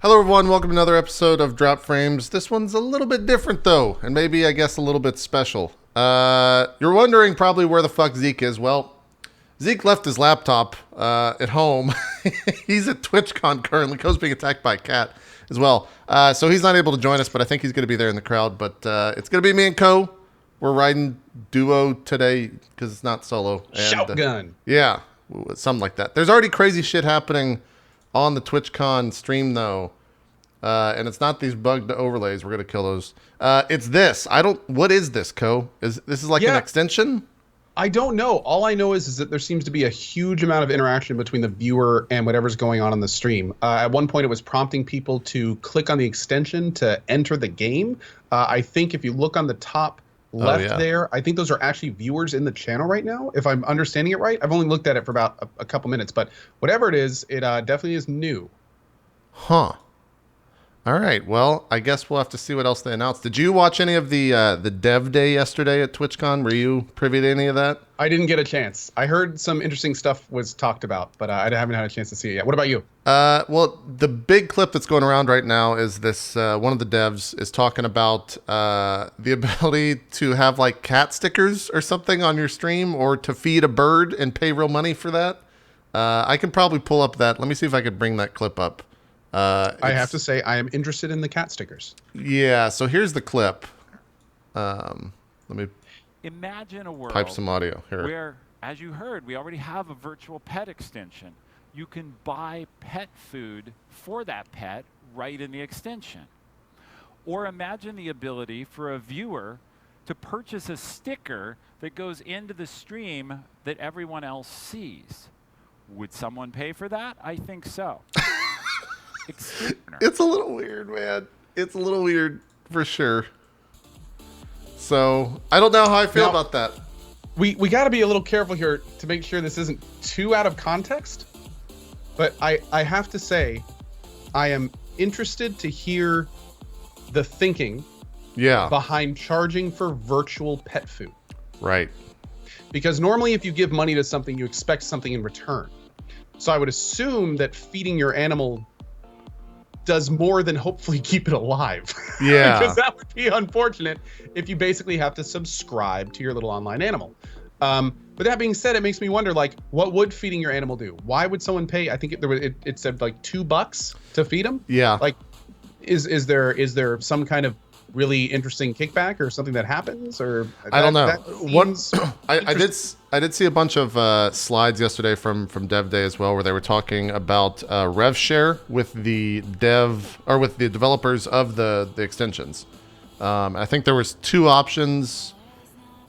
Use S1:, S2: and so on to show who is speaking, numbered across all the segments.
S1: Hello everyone, welcome to another episode of Drop Frames. This one's a little bit different though, and maybe, I guess, a little bit special. You're wondering probably where the fuck Zeke is. Well, Zeke left his laptop at home. He's at TwitchCon currently. Co's being attacked by a cat as well. So he's not able to join us, but I think he's going to be there in the crowd. But it's going to be me and Co. We're riding duo today because it's not solo. And,
S2: Shotgun.
S1: Yeah, something like that. There's already crazy shit happening on the TwitchCon stream though. And it's not these bugged overlays. We're going to kill those. It's this. What is this, Co? This is like an extension?
S2: I don't know. All I know is that there seems to be a huge amount of interaction between the viewer and whatever's going on the stream. At one point, it was prompting people to click on the extension to enter the game. I think if you look on the top left there, I think those are actually viewers in the channel right now, if I'm understanding it right. I've only looked at it for about a couple minutes, but whatever it is, it definitely is new.
S1: Huh. All right. Well, I guess we'll have to see what else they announced. Did you watch any of the Dev Day yesterday at TwitchCon? Were you privy to any of that?
S2: I didn't get a chance. I heard some interesting stuff was talked about, but I haven't had a chance to see it yet. What about you?
S1: Well, the big clip that's going around right now is this. One of the devs is talking about the ability to have like cat stickers or something on your stream, or to feed a bird and pay real money for that. I can probably pull up that. Let me see if I could bring that clip up.
S2: I have to say I am interested in the cat stickers.
S1: Yeah, so here's the clip. Let me
S3: imagine a world
S1: pipe some audio here.
S3: Where, as you heard, we already have a virtual pet extension. You can buy pet food for that pet right in the extension. Or imagine the ability for a viewer to purchase a sticker that goes into the stream that everyone else sees. Would someone pay for that? I think so.
S1: It's a little weird, man. It's a little weird for sure. So I don't know how I feel about that.
S2: We got to be a little careful here to make sure this isn't too out of context. But I have to say, I am interested to hear the thinking behind charging for virtual pet food.
S1: Right.
S2: Because normally if you give money to something, you expect something in return. So I would assume that feeding your animal does more than hopefully keep it alive.
S1: Yeah.
S2: Because that would be unfortunate if you basically have to subscribe to your little online animal. But that being said, it makes me wonder, like, what would feeding your animal do? Why would someone pay? I think it said like $2 to feed them.
S1: Yeah.
S2: Like, is there some kind of really interesting kickback or something that happens? Or
S1: I don't know. I did see a bunch of slides yesterday from Dev Day as well, where they were talking about rev share with the developers of the extensions. I think there was two options.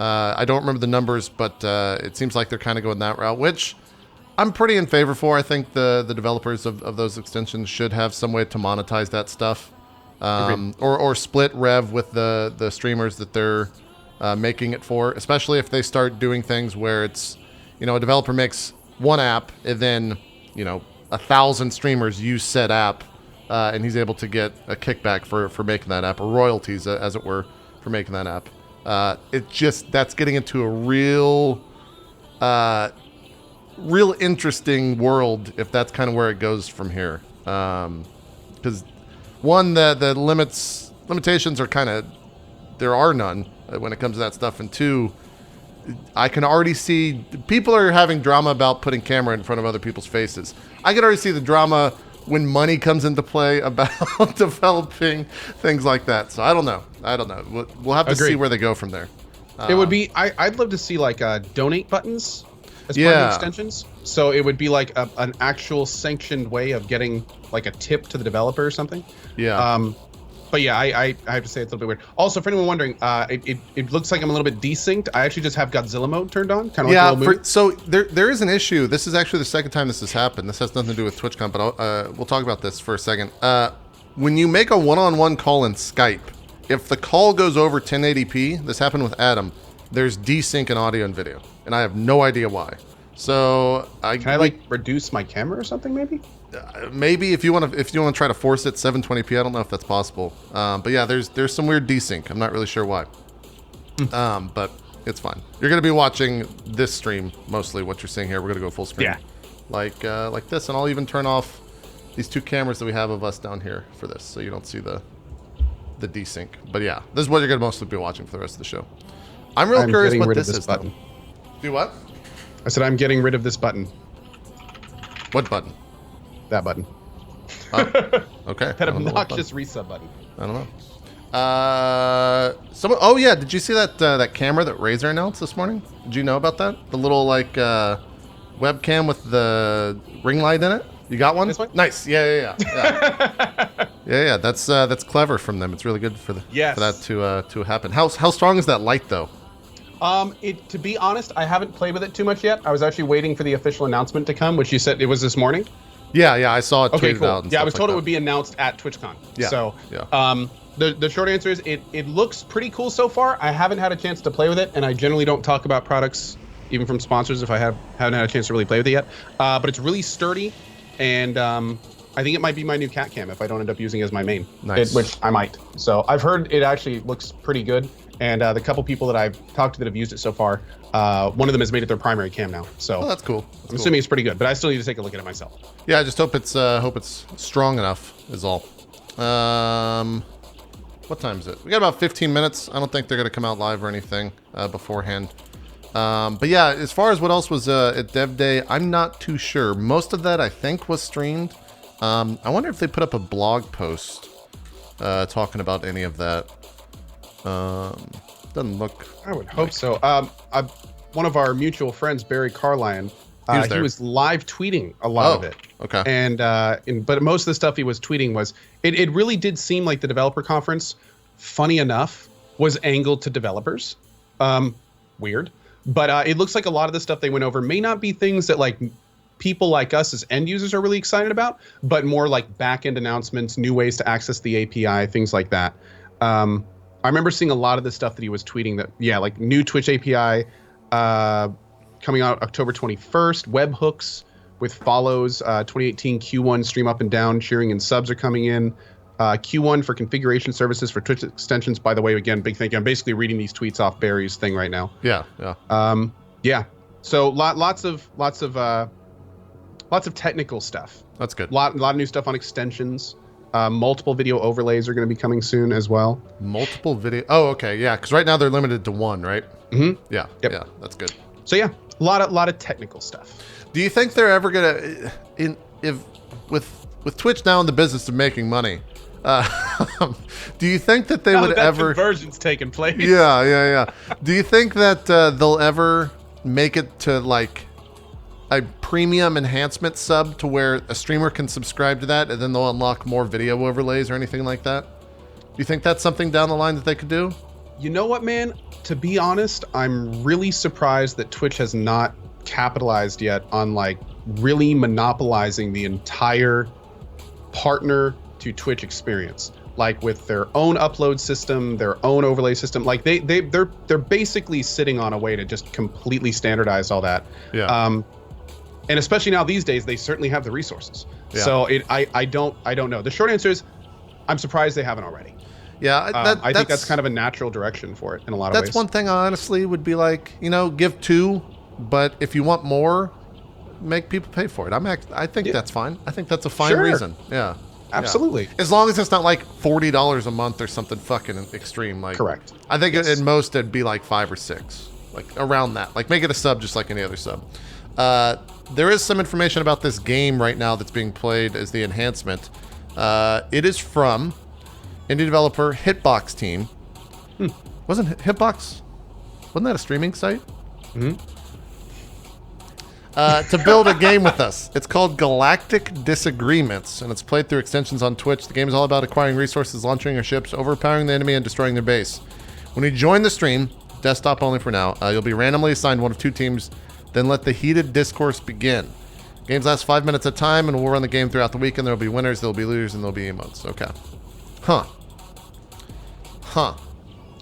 S1: I don't remember the numbers, but it seems like they're kind of going that route, which I'm pretty in favor for. I think the developers of those extensions should have some way to monetize that stuff. Or split rev with the streamers that they're making it for, especially if they start doing things where it's, a developer makes one app and then, 1,000 streamers use said app, and he's able to get a kickback for making that app, or royalties, as it were, for making that app. That's getting into a real interesting world if that's kind of where it goes from here. Because one, the limitations are there are none when it comes to that stuff. And two, I can already see people are having drama about putting camera in front of other people's faces. I can already see the drama when money comes into play about developing things like that. So I don't know. We'll have to see where they go from there.
S2: It would be, I'd love to see like donate buttons as part of the extensions. So it would be like an actual sanctioned way of getting like a tip to the developer or something.
S1: Yeah.
S2: But yeah, I have to say it's a little bit weird. Also, for anyone wondering, it looks like I'm a little bit desynced. I actually just have Godzilla mode turned on, kind of like a little movie.
S1: So there is an issue. This is actually the second time this has happened. This has nothing to do with TwitchCon, but we'll talk about this for a second. When you make a one-on-one call in Skype, if the call goes over 1080p, this happened with Adam, there's desync in audio and video, and I have no idea why. So
S2: can I like reduce my camera or something, maybe?
S1: Maybe if you want to try to force it 720p, I don't know if that's possible. But yeah, there's some weird desync. I'm not really sure why. But it's fine. You're gonna be watching this stream mostly. What you're seeing here, we're gonna go full screen.
S2: Yeah.
S1: Like this, and I'll even turn off these two cameras that we have of us down here for this, so you don't see the desync. But yeah, this is what you're gonna mostly be watching for the rest of the show. I'm curious what this is.
S2: Button.
S1: Do what?
S2: I said I'm getting rid of this button.
S1: What button?
S2: That button.
S1: Oh, okay.
S2: That obnoxious resub button.
S1: I don't know. Oh yeah, did you see that camera that Razer announced this morning? Did you know about that? The little like webcam with the ring light in it. You got one?
S2: This one?
S1: Nice. Yeah. Yeah. That's clever from them. It's really good for that to happen. How strong is that light though?
S2: To be honest, I haven't played with it too much yet. I was actually waiting for the official announcement to come, which you said it was this morning.
S1: Yeah, I saw it tweeted
S2: cool.
S1: out. And
S2: yeah, I was
S1: stuff
S2: told
S1: like
S2: it would be announced at TwitchCon.
S1: Yeah.
S2: So,
S1: yeah.
S2: The short answer is it looks pretty cool so far. I haven't had a chance to play with it, and I generally don't talk about products, even from sponsors, if I haven't had a chance to really play with it yet. But it's really sturdy, and I think it might be my new cat cam if I don't end up using it as my main.
S1: Nice.
S2: Which I might. So I've heard it actually looks pretty good, and the couple people that I've talked to that have used it so far, one of them has made it their primary cam now. So
S1: that's cool.
S2: I'm assuming it's pretty good, but I still need to take a look at it myself.
S1: Yeah, I just hope it's strong enough is all. What time is it? We got about 15 minutes. I don't think they're going to come out live or anything beforehand. But yeah, as far as what else was at Dev Day, I'm not too sure. Most of that, I think, was streamed. I wonder if they put up a blog post talking about any of that. Doesn't look...
S2: I would hope so. One of our mutual friends, Barry Carline, he was live tweeting a lot of it.
S1: Okay.
S2: And but most of the stuff he was tweeting was it really did seem like the developer conference, funny enough, was angled to developers. Weird, but it looks like a lot of the stuff they went over may not be things that like people like us as end users are really excited about, but more like back-end announcements, new ways to access the API, things like that. I remember seeing a lot of the stuff that he was tweeting that, like new Twitch API coming out October 21st, webhooks with follows, 2018 Q1 stream up and down, cheering and subs are coming in. Q1 for configuration services for Twitch extensions. By the way, again, big thank you. I'm basically reading these tweets off Barry's thing right now.
S1: Yeah.
S2: Yeah. So lots of technical stuff.
S1: That's good.
S2: Lot of new stuff on extensions. Multiple video overlays are going to be coming soon as well.
S1: Multiple video. Oh, okay. Yeah, because right now they're limited to one, right?
S2: Mm-hmm.
S1: Yeah.
S2: Yep.
S1: Yeah, that's good.
S2: So yeah, a lot of technical stuff.
S1: Do you think they're ever gonna, with Twitch now in the business of making money, do you think that they would ever
S2: conversions taking place?
S1: Yeah. Do you think that they'll ever make it to like a premium enhancement sub to where a streamer can subscribe to that and then they'll unlock more video overlays or anything like that? Do you think that's something down the line that they could do?
S2: You know what, man? To be honest, I'm really surprised that Twitch has not capitalized yet on like really monopolizing the entire partner to Twitch experience, like with their own upload system, their own overlay system. Like they're basically sitting on a way to just completely standardize all that.
S1: Yeah.
S2: And especially now these days, they certainly have the resources.
S1: Yeah.
S2: So I don't know. The short answer is, I'm surprised they haven't already.
S1: Yeah,
S2: I think that's kind of a natural direction for it in a lot of ways.
S1: That's one thing I honestly would be like, give two, but if you want more, make people pay for it. I think that's fine. I think that's a fine reason. Yeah.
S2: Absolutely.
S1: Yeah. As long as it's not like $40 a month or something fucking extreme. Like,
S2: correct.
S1: I think at most it'd be like 5 or 6, like around that. Like make it a sub just like any other sub. There is some information about this game right now that's being played as the enhancement. It is from indie developer Hitbox Team. Wasn't that a streaming site?
S2: Mm-hmm.
S1: To build a game with us. It's called Galactic Disagreements, and it's played through extensions on Twitch. The game is all about acquiring resources, launching your ships, overpowering the enemy, and destroying their base. When you join the stream, desktop only for now, you'll be randomly assigned one of 2 teams, then let the heated discourse begin. Games last 5 minutes at a time, and we'll run the game throughout the weekend. There will be winners, there will be losers, and there will be emotes. Okay. Huh.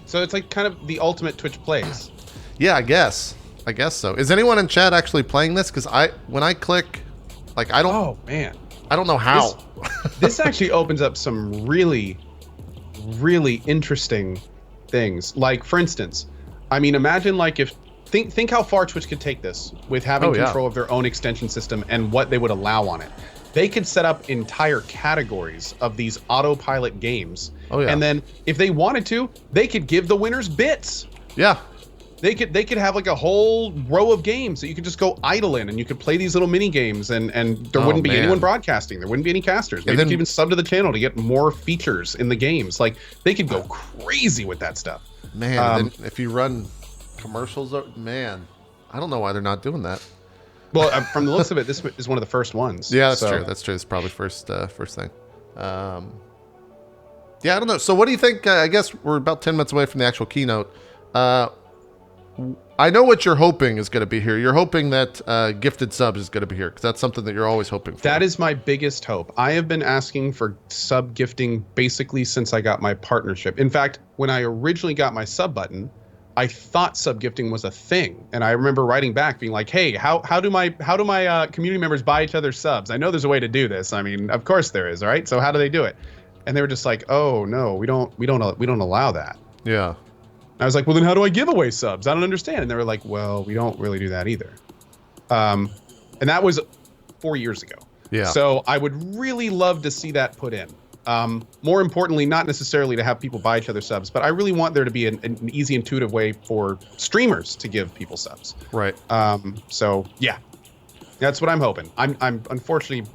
S2: So it's like kind of the ultimate Twitch plays.
S1: Yeah, I guess so. Is anyone in chat actually playing this? Because when I click, like I don't.
S2: Oh man.
S1: I don't know how.
S2: This actually opens up some really, really interesting things. Like for instance, I mean, imagine like if think how far Twitch could take this with having control of their own extension system and what they would allow on it. they could set up entire categories of these autopilot games.
S1: Oh, yeah.
S2: And then if they wanted to, they could give the winners bits.
S1: Yeah.
S2: They could have like a whole row of games that you could just go idle in, and you could play these little mini games, and there wouldn't be anyone broadcasting. There wouldn't be any casters. Maybe you could even sub to the channel to get more features in the games. Like, they could go crazy with that stuff.
S1: Man, then if you run commercials, man, I don't know why they're not doing that.
S2: Well, from the looks of it, this is one of the first ones.
S1: Yeah, that's true. That's true. It's probably first thing. Yeah, I don't know. So what do you think? I guess we're about 10 minutes away from the actual keynote. I know what you're hoping is going to be here. You're hoping that gifted subs is going to be here, because that's something that you're always hoping for.
S2: That is my biggest hope. I have been asking for sub gifting basically since I got my partnership. In fact, when I originally got my sub button, I thought sub gifting was a thing, and I remember writing back being like, "Hey, how do my community members buy each other subs? I know there's a way to do this. I mean, of course there is, all right? So how do they do it?" And they were just like, "Oh no, we don't allow that."
S1: Yeah.
S2: I was like, "Well, then how do I give away subs? I don't understand." And they were like, "Well, we don't really do that either." And that was 4 years ago.
S1: Yeah.
S2: So I would really love to see that put in. More importantly, not necessarily to have people buy each other subs, but I really want there to be an easy, intuitive way for streamers to give people subs.
S1: Right.
S2: So yeah, that's what I'm hoping. I'm unfortunately,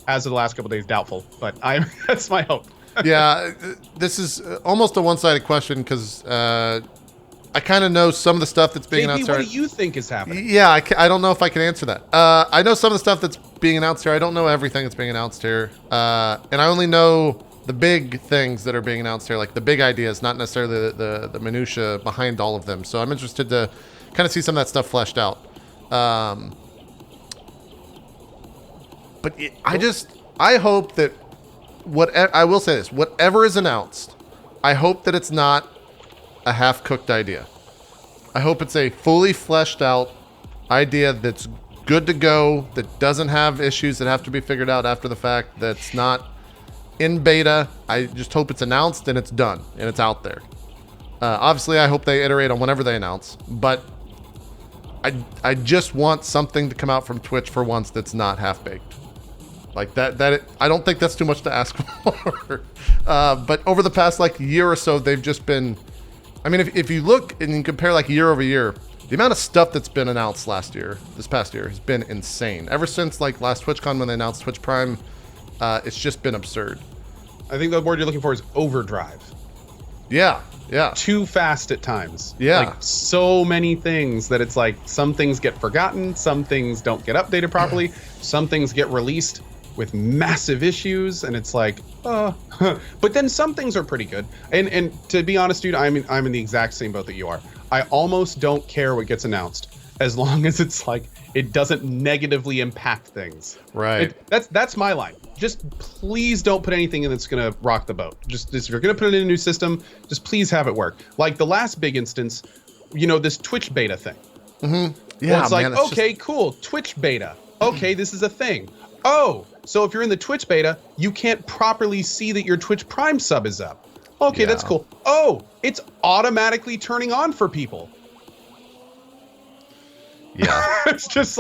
S2: as of the last couple of days, doubtful, but that's my hope.
S1: Yeah, this is almost a one-sided question, because I kind of know some of the stuff that's being announced here.
S2: What do you think is happening?
S1: Yeah, I don't know if I can answer that. I know some of the stuff that's being announced here. I don't know everything that's being announced here. And I only know the big things that are being announced here, like the big ideas, not necessarily the minutia behind all of them. So I'm interested to kind of see some of that stuff fleshed out. But I hope that I will say this, whatever is announced, I hope that it's not a half-cooked idea. I hope it's a fully fleshed out idea that's good to go, that doesn't have issues that have to be figured out after the fact, that's not in beta. I just hope it's announced and it's done and it's out there. Obviously, I hope they iterate on whenever they announce, but I just want something to come out from Twitch for once that's not half-baked. Like I don't think that's too much to ask for. But over the past year or so, they've just been, I mean, if you look and you compare year over year, the amount of stuff that's been announced this past year has been insane. Ever since last TwitchCon when they announced Twitch Prime, it's just been absurd.
S2: I think the word you're looking for is overdrive.
S1: Yeah.
S2: Too fast at times.
S1: Yeah.
S2: So many things that it's some things get forgotten, some things don't get updated properly, some things get released with massive issues, and it's but then some things are pretty good. And to be honest, dude, I'm in the exact same boat that you are. I almost don't care what gets announced as long as it's it doesn't negatively impact things.
S1: Right.
S2: That's my line. Just please don't put anything in that's gonna rock the boat. Just if you're gonna put it in a new system, just please have it work. Like the last big instance, this Twitch beta thing.
S1: Mm-hmm. Yeah.
S2: Well, it's cool, Twitch beta. Okay, this is a thing. Oh, so if you're in the Twitch beta, you can't properly see that your Twitch Prime sub is up. Okay, that's cool. Oh, it's automatically turning on for people.
S1: Yeah.
S2: It's just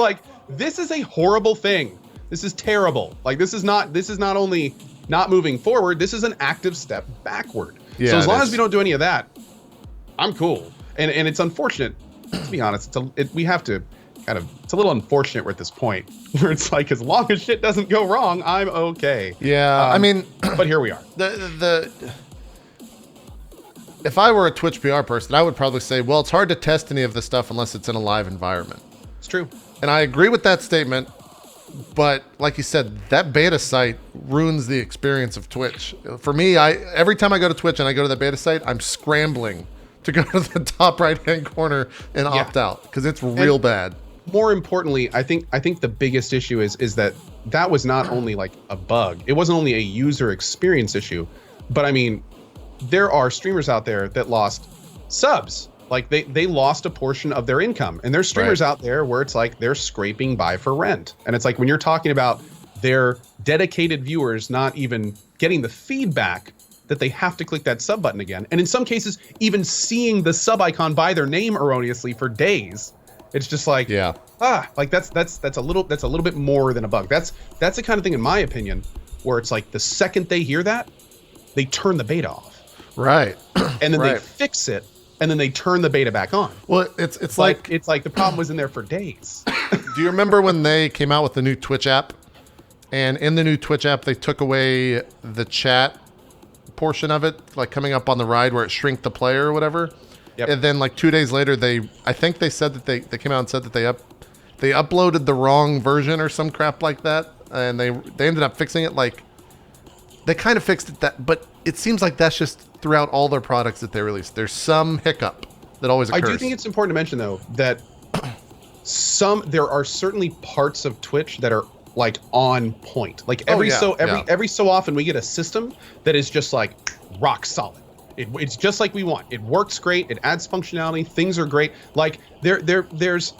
S2: this is a horrible thing. This is terrible. This is not only not moving forward, this is an active step backward.
S1: Yeah,
S2: so as long as we don't do any of that, I'm cool. And it's unfortunate, to be honest, we have to it's a little unfortunate we're at this point where it's as long as shit doesn't go wrong, I'm okay.
S1: Yeah, I mean,
S2: but here we are.
S1: If I were a Twitch PR person, I would probably say, well, it's hard to test any of this stuff unless it's in a live environment.
S2: It's true.
S1: And I agree with that statement, but like you said, that beta site ruins the experience of Twitch. For me, every time I go to Twitch and I go to the beta site, I'm scrambling to go to the top right-hand corner and opt out because it's real bad.
S2: More importantly, I think the biggest issue is that was not only a bug. It wasn't only a user experience issue, but I mean, there are streamers out there that lost subs. They lost a portion of their income, and there's streamers out there where it's they're scraping by for rent. And it's when you're talking about their dedicated viewers not even getting the feedback that they have to click that sub button again, and in some cases even seeing the sub icon by their name erroneously for days. It's just like, like that's a little bit more than a bug. That's the kind of thing, in my opinion, where it's like the second they hear that, they turn the beta off.
S1: Right.
S2: And then they fix it, and then they turn the beta back on.
S1: Well, it's like
S2: the problem was in there for days.
S1: Do you remember when they came out with the new Twitch app? And in the new Twitch app, they took away the chat portion of it, like coming up on the ride where it shrinked the player or whatever.
S2: Yep.
S1: And then like 2 days later, I think they said that they came out and said that they uploaded the wrong version or some crap like that. And they ended up fixing it. Like they kind of fixed it, but it seems like that's just throughout all their products that they release. There's some hiccup that always occurs.
S2: I do think it's important to mention, though, that there are certainly parts of Twitch that are like on point. Like every so often we get a system that is just like rock solid. It's just like we want. It works great. It adds functionality. Things are great. Like there's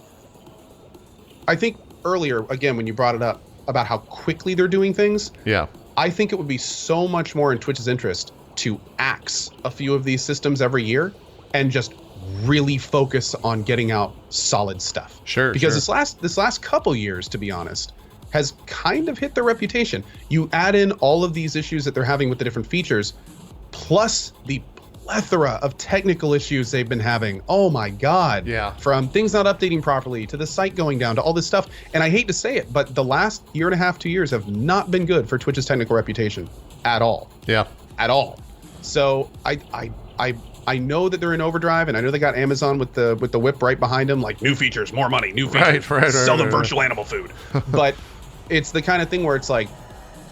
S2: I think earlier, again, when you brought it up about how quickly they're doing things.
S1: Yeah.
S2: I think it would be so much more in Twitch's interest to axe a few of these systems every year and just really focus on getting out solid stuff.
S1: Sure.
S2: Because this last couple years, to be honest, has kind of hit their reputation. You add in all of these issues that they're having with the different features, plus the plethora of technical issues they've been having. Oh my God.
S1: Yeah.
S2: From things not updating properly to the site going down to all this stuff. And I hate to say it, but the last year and a half, 2 years have not been good for Twitch's technical reputation at all.
S1: Yeah.
S2: At all. So I know that they're in overdrive, and I know they got Amazon with the whip right behind them, like new features, more money, new features, sell them virtual animal food. But it's the kind of thing where it's like,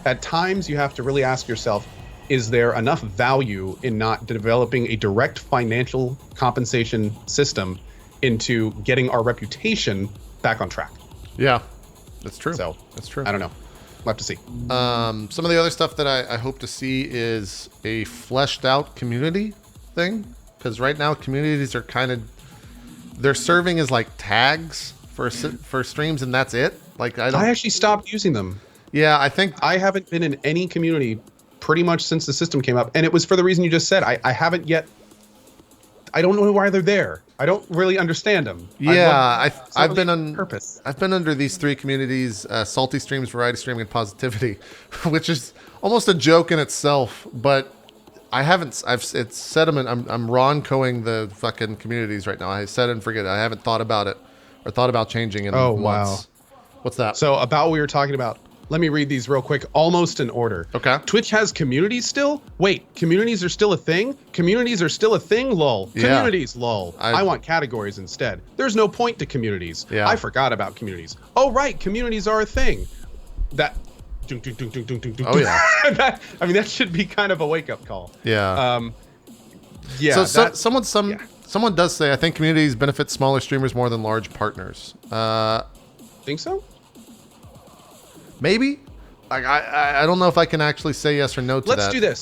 S2: at times you have to really ask yourself, is there enough value in not developing a direct financial compensation system into getting our reputation back on track?
S1: Yeah, that's true.
S2: So
S1: that's true.
S2: I don't know. We'll have to see.
S1: Some of the other stuff that I hope to see is a fleshed out community thing, because right now communities are they're serving as like tags for streams, and that's it. Like I
S2: actually stopped using them.
S1: Yeah, I think
S2: I haven't been in any community pretty much since the system came up, and it was for the reason you just said. I haven't yet. I don't know why they're there. I don't really understand them.
S1: Yeah, I've been on
S2: purpose.
S1: I've been under these three communities: Salty Streams, Variety Streaming, and Positivity, which is almost a joke in itself. But I haven't. It's said I'm Ron-coing the fucking communities right now. I said and forget it. I haven't thought about it or thought about changing in months.
S2: Wow.
S1: What's that?
S2: So about what we were talking about. Let me read these real quick, almost in order.
S1: Okay.
S2: Twitch has communities still? Wait, communities are still a thing? Communities are still a thing? Lol.
S1: Yeah.
S2: Communities, lol. I want categories instead. There's no point to communities.
S1: Yeah.
S2: I forgot about communities. Oh, right, communities are a thing. That... Oh,
S1: yeah.
S2: that should be kind of a wake-up call.
S1: Yeah.
S2: Yeah.
S1: So someone does say, I think communities benefit smaller streamers more than large partners.
S2: Think so?
S1: Maybe. Like I don't know if I can actually say yes or no to that.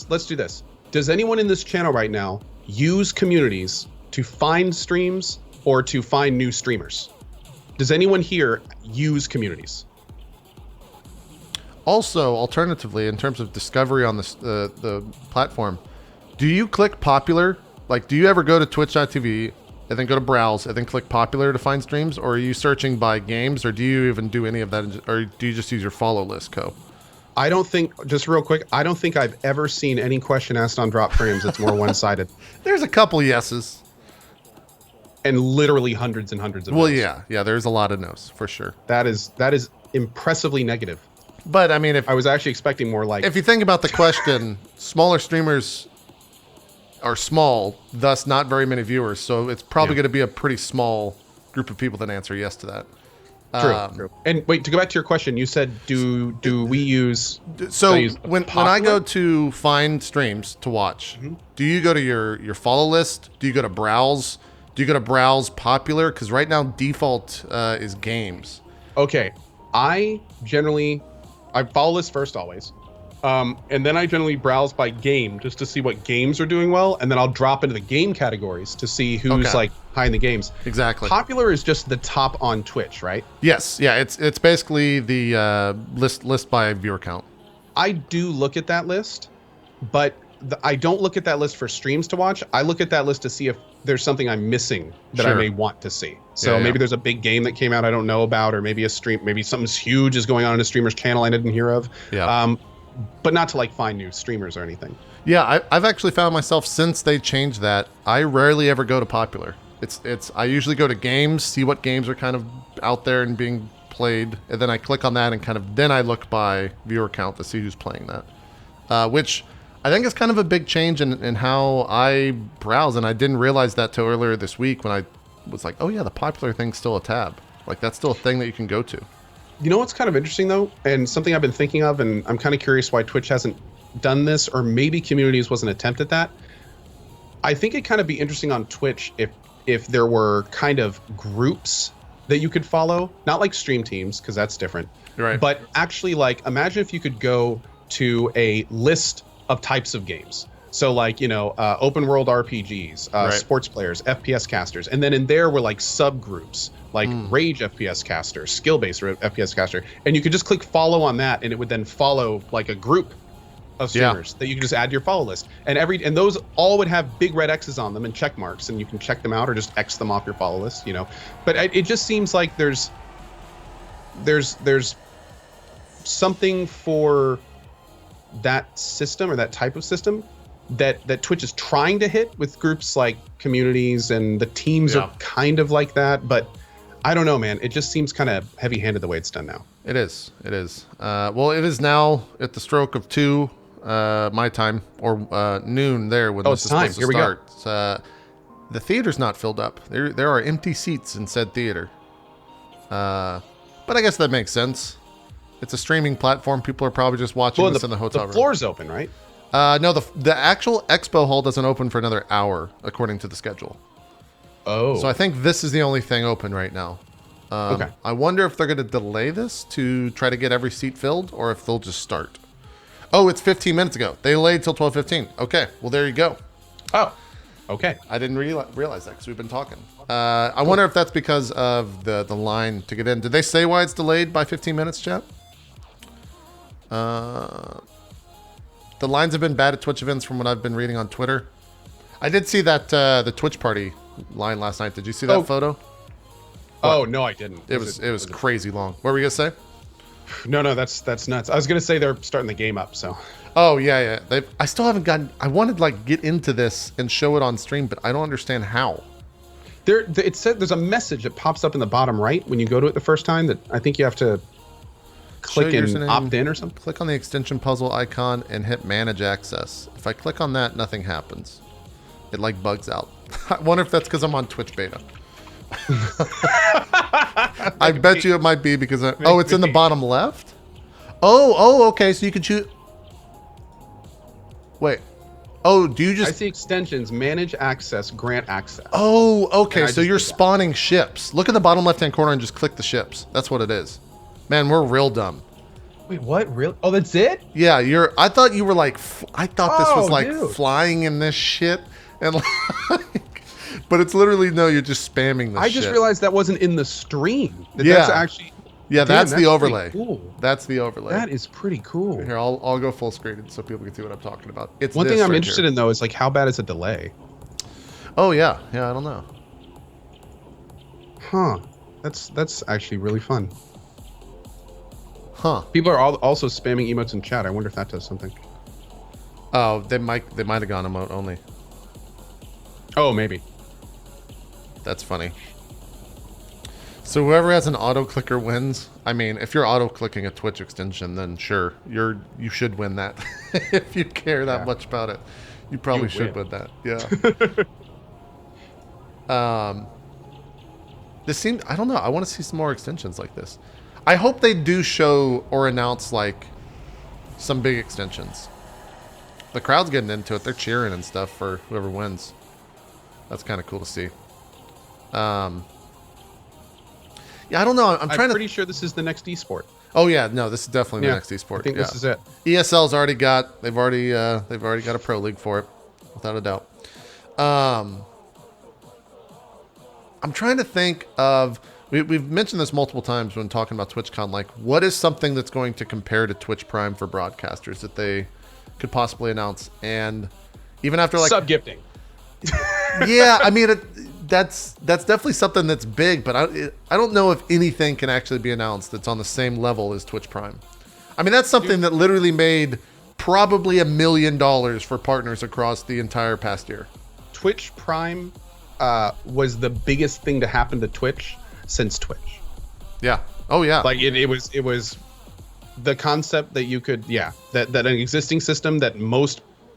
S2: Let's do this. Does anyone in this channel right now use communities to find streams or to find new streamers? Does anyone here use communities?
S1: Also, alternatively, in terms of discovery on the platform, do you click popular? Like, do you ever go to twitch.tv and then go to browse and then click popular to find streams? Or are you searching by games, or do you even do any of that? Or do you just use your follow list, Co?
S2: I don't think, just real quick, I don't think I've ever seen any question asked on drop frames that's more one-sided.
S1: There's a couple yeses.
S2: And literally hundreds and hundreds of
S1: no's.
S2: Well,
S1: yeah, there's a lot of no's, for sure.
S2: That is impressively negative.
S1: But, I mean, if
S2: I was actually expecting more like...
S1: If you think about the question, smaller streamers are small, thus not very many viewers. So it's probably going to be a pretty small group of people that answer yes to that.
S2: True. And wait, to go back to your question, you said, do we use...
S1: So when I go to find streams to watch, do you go to your follow list? Do you go to browse? Do you go to browse popular? Because right now default is games.
S2: Okay. I follow list first always. And then I generally browse by game just to see what games are doing well, and then I'll drop into the game categories to see who's like high in the games.
S1: Exactly.
S2: Popular is just the top on Twitch, right?
S1: Yes. Yeah. It's basically the list by viewer count.
S2: I do look at that list, but I don't look at that list for streams to watch. I look at that list to see if there's something I'm missing that I
S1: Sure.
S2: may want to see. So
S1: Yeah,
S2: maybe
S1: yeah.
S2: there's a big game that came out I don't know about, or maybe maybe something huge is going on in a streamer's channel I didn't hear of.
S1: Yeah.
S2: But not to like find new streamers or anything.
S1: Yeah, I've actually found myself since they changed that, I rarely ever go to popular. I usually go to games, see what games are kind of out there and being played, and then I click on that and then I look by viewer count to see who's playing that. Which I think is kind of a big change in how I browse, and I didn't realize that till earlier this week when I was like, oh yeah, the popular thing's still a tab. Like that's still a thing that you can go to.
S2: You know what's kind of interesting though, and something I've been thinking of, and I'm kind of curious why Twitch hasn't done this, or maybe Communities was an attempt at that. I think it kind of be interesting on Twitch if there were kind of groups that you could follow, not like stream teams, because that's different.
S1: Right.
S2: But actually, like, imagine if you could go to a list of types of games. So like, open world RPGs,
S1: Right.
S2: sports players, FPS casters. And then in there were like subgroups, like rage FPS caster, skill-based FPS caster. And you could just click follow on that, and it would then follow like a group of streamers that you can just add to your follow list. And those all would have big red X's on them and check marks, and you can check them out or just X them off your follow list, But it just seems like there's something for that system or that type of system that Twitch is trying to hit with groups like Communities, and the teams are kind of like that, but I don't know, man. It just seems kind of heavy-handed the way it's done now.
S1: It is. Well, it is now at the stroke of 2 my time, or noon there when this is
S2: time.
S1: supposed to
S2: Here we
S1: start. The theater's not filled up. There are empty seats in said theater. But I guess that makes sense. It's a streaming platform. People are probably just watching this in the hotel room.
S2: The floor's open, right?
S1: No, the actual expo hall doesn't open for another hour, according to the schedule.
S2: Oh.
S1: So I think this is the only thing open right now.
S2: Okay.
S1: I wonder if they're going to delay this to try to get every seat filled, or if they'll just start. Oh, it's 15 minutes ago. They delayed till 12:15. Okay, well, there you go.
S2: Oh, okay.
S1: I didn't realize that because we've been talking. I wonder if that's because of the line to get in. Did they say why it's delayed by 15 minutes, chat? The lines have been bad at Twitch events from what I've been reading on Twitter. I did see that the Twitch party line last night. Did you see that photo?
S2: Oh, no, I didn't.
S1: It was crazy long. What were you gonna say?
S2: No, that's nuts. I was gonna say they're starting the game up, so.
S1: Oh yeah. I still haven't gotten. I wanted to get into this and show it on stream, but I don't understand how.
S2: It said there's a message that pops up in the bottom right when you go to it the first time that I think you have to click and opt in or something.
S1: Click on the extension puzzle icon and hit manage access. If I click on that, nothing happens. It bugs out. I wonder if that's because I'm on Twitch beta. I bet you it might be because it's in the bottom left. Oh, okay. So you can choose. Wait. Oh, do you just?
S2: I see extensions, manage access, grant access.
S1: Oh, okay. So you're spawning ships. Look at the bottom left-hand corner and just click the ships. That's what it is. Man, we're real dumb.
S2: Wait, what? Really? Oh, that's it?
S1: Yeah, I thought you were I thought this was
S2: dude.
S1: flying in this shit, and but it's literally no. You're just spamming this.
S2: I just
S1: shit.
S2: realized that wasn't in the stream.
S1: Yeah.
S2: That's actually.
S1: Yeah, that's the overlay.
S2: Cool.
S1: That's the overlay.
S2: That is pretty cool.
S1: Here, I'll go full screen so people can see what I'm talking about. It's
S2: one thing I'm interested
S1: in.
S2: in though is how bad is a delay?
S1: Oh yeah, I don't know.
S2: Huh? That's actually really fun.
S1: Huh?
S2: People are also spamming emotes in chat. I wonder if that does something.
S1: Oh, they might have gone emote only.
S2: Oh, maybe.
S1: That's funny. So whoever has an auto clicker wins. I mean, if you're auto clicking a Twitch extension, then sure, you should win that. If you care that much about it, you probably should win that. Yeah. This seemed. I don't know. I want to see some more extensions like this. I hope they do show or announce some big extensions. The crowd's getting into it. They're cheering and stuff for whoever wins. That's kind of cool to see. Yeah, I don't know. I'm
S2: pretty sure this is the next esport.
S1: Oh yeah, no, this is definitely the next esport.
S2: I think this is it.
S1: ESL's already got. They've already got a pro league for it, without a doubt. I'm trying to think of. We've mentioned this multiple times when talking about TwitchCon. What is something that's going to compare to Twitch Prime for broadcasters that they could possibly announce? And even after
S2: sub gifting.
S1: Yeah, I mean, that's definitely something that's big, but I don't know if anything can actually be announced that's on the same level as Twitch Prime. I mean, that's something that literally made probably $1 million for partners across the entire past year.
S2: Twitch Prime was the biggest thing to happen to Twitch since Twitch.
S1: Yeah. Oh yeah.
S2: Like it was the concept that you could, that an existing system that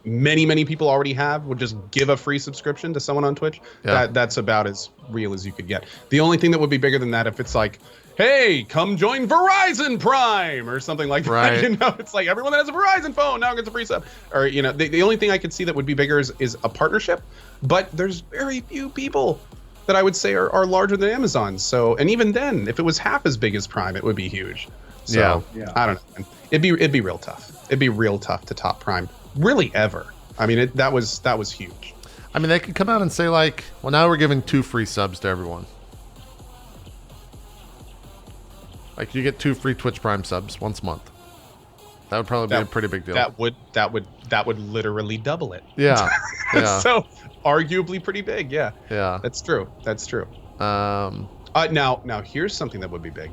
S2: many people already have would just give a free subscription to someone on Twitch.
S1: Yeah.
S2: That's about as real as you could get. The only thing that would be bigger than that, if it's like, hey, come join Verizon Prime or something like that.
S1: Right.
S2: You know, it's like everyone that has a Verizon phone now gets a free sub. Or, you know, the only thing I could see that would be bigger is a partnership. But there's very few people that I would say are larger than Amazon. So, and even then, if it was half as big as Prime, it would be huge. So,
S1: Yeah.
S2: I don't know. It'd be real tough. It'd be real tough to top Prime, really ever. I mean, that was huge.
S1: I mean, they could come out and say like, well, now we're giving 2 free subs to everyone. Like you get 2 free Twitch Prime subs once a month. That would probably be a pretty big deal.
S2: That would literally double it.
S1: Yeah. Yeah.
S2: So arguably pretty big. Yeah.
S1: Yeah.
S2: That's true. Now here's something that would be big.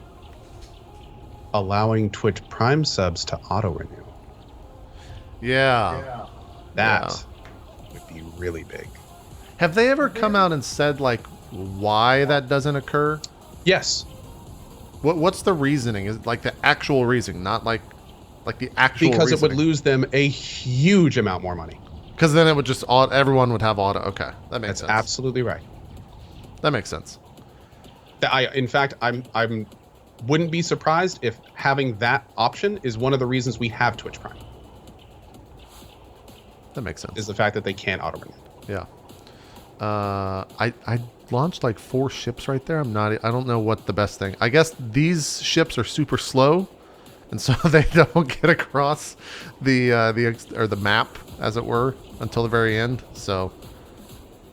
S2: Allowing Twitch Prime subs to auto renew.
S1: Yeah.
S2: That would be really big.
S1: Have they ever come out and said like why that doesn't occur?
S2: Yes.
S1: What's the reasoning? Is it like the actual reasoning, not like the actual
S2: because
S1: reasoning?
S2: It would lose them a huge amount more money.
S1: Because then it would just everyone would have auto. Okay, that makes sense.
S2: That's absolutely right.
S1: That makes sense.
S2: In fact, I'm wouldn't be surprised if having that option is one of the reasons we have Twitch Prime.
S1: That makes sense.
S2: Is the fact that they can't auto renew.
S1: Yeah. I launched like 4 ships right there. I don't know what the best thing. I guess these ships are super slow, and so they don't get across the map, as it were, until the very end. So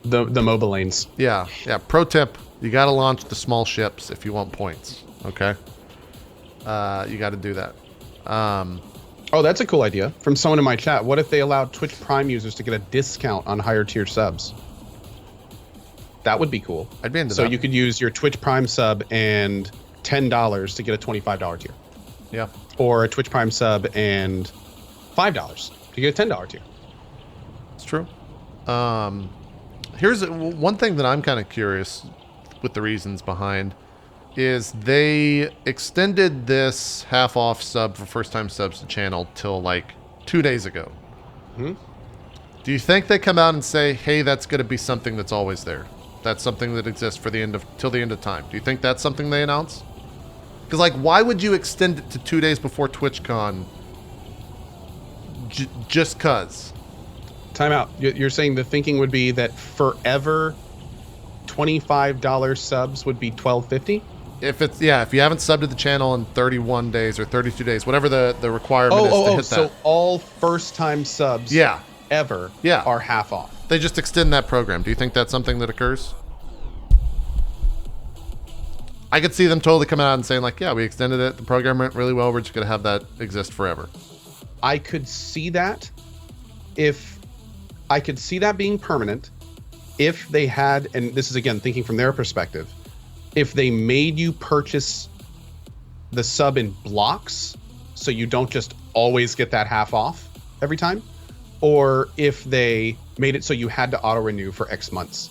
S2: the mobile lanes.
S1: Yeah. Pro tip: you got to launch the small ships if you want points. Okay. You got to do that.
S2: Oh, that's a cool idea from someone in my chat. What if they allowed Twitch Prime users to get a discount on higher tier subs? That would be cool.
S1: I'd be into that.
S2: So you could use your Twitch Prime sub and $10 to get a $25 tier.
S1: Yeah.
S2: Or a Twitch Prime sub and $5 to get a $10 tier.
S1: It's true. Here's one thing that I'm kind of curious with the reasons behind is they extended this half off sub for first time subs to channel till like 2 days ago.
S2: Mm-hmm.
S1: Do you think they come out and say, hey, that's going to be something that's always there? That's something that exists for till the end of time. Do you think that's something they announce? Because like, why would you extend it to 2 days before TwitchCon? Just cause.
S2: Time out. You're saying the thinking would be that forever $25 subs would be $12.50?
S1: If you haven't subbed to the channel in 31 days or 32 days, whatever the requirement is to hit that.
S2: So all first time subs ever are half off.
S1: They just extend that program. Do you think that's something that occurs? I could see them totally coming out and saying like, yeah, we extended it. The program went really well. We're just going to have that exist forever.
S2: I could see that being permanent if they had, and this is again thinking from their perspective, if they made you purchase the sub in blocks so you don't just always get that half off every time, or if they made it so you had to auto renew for X months.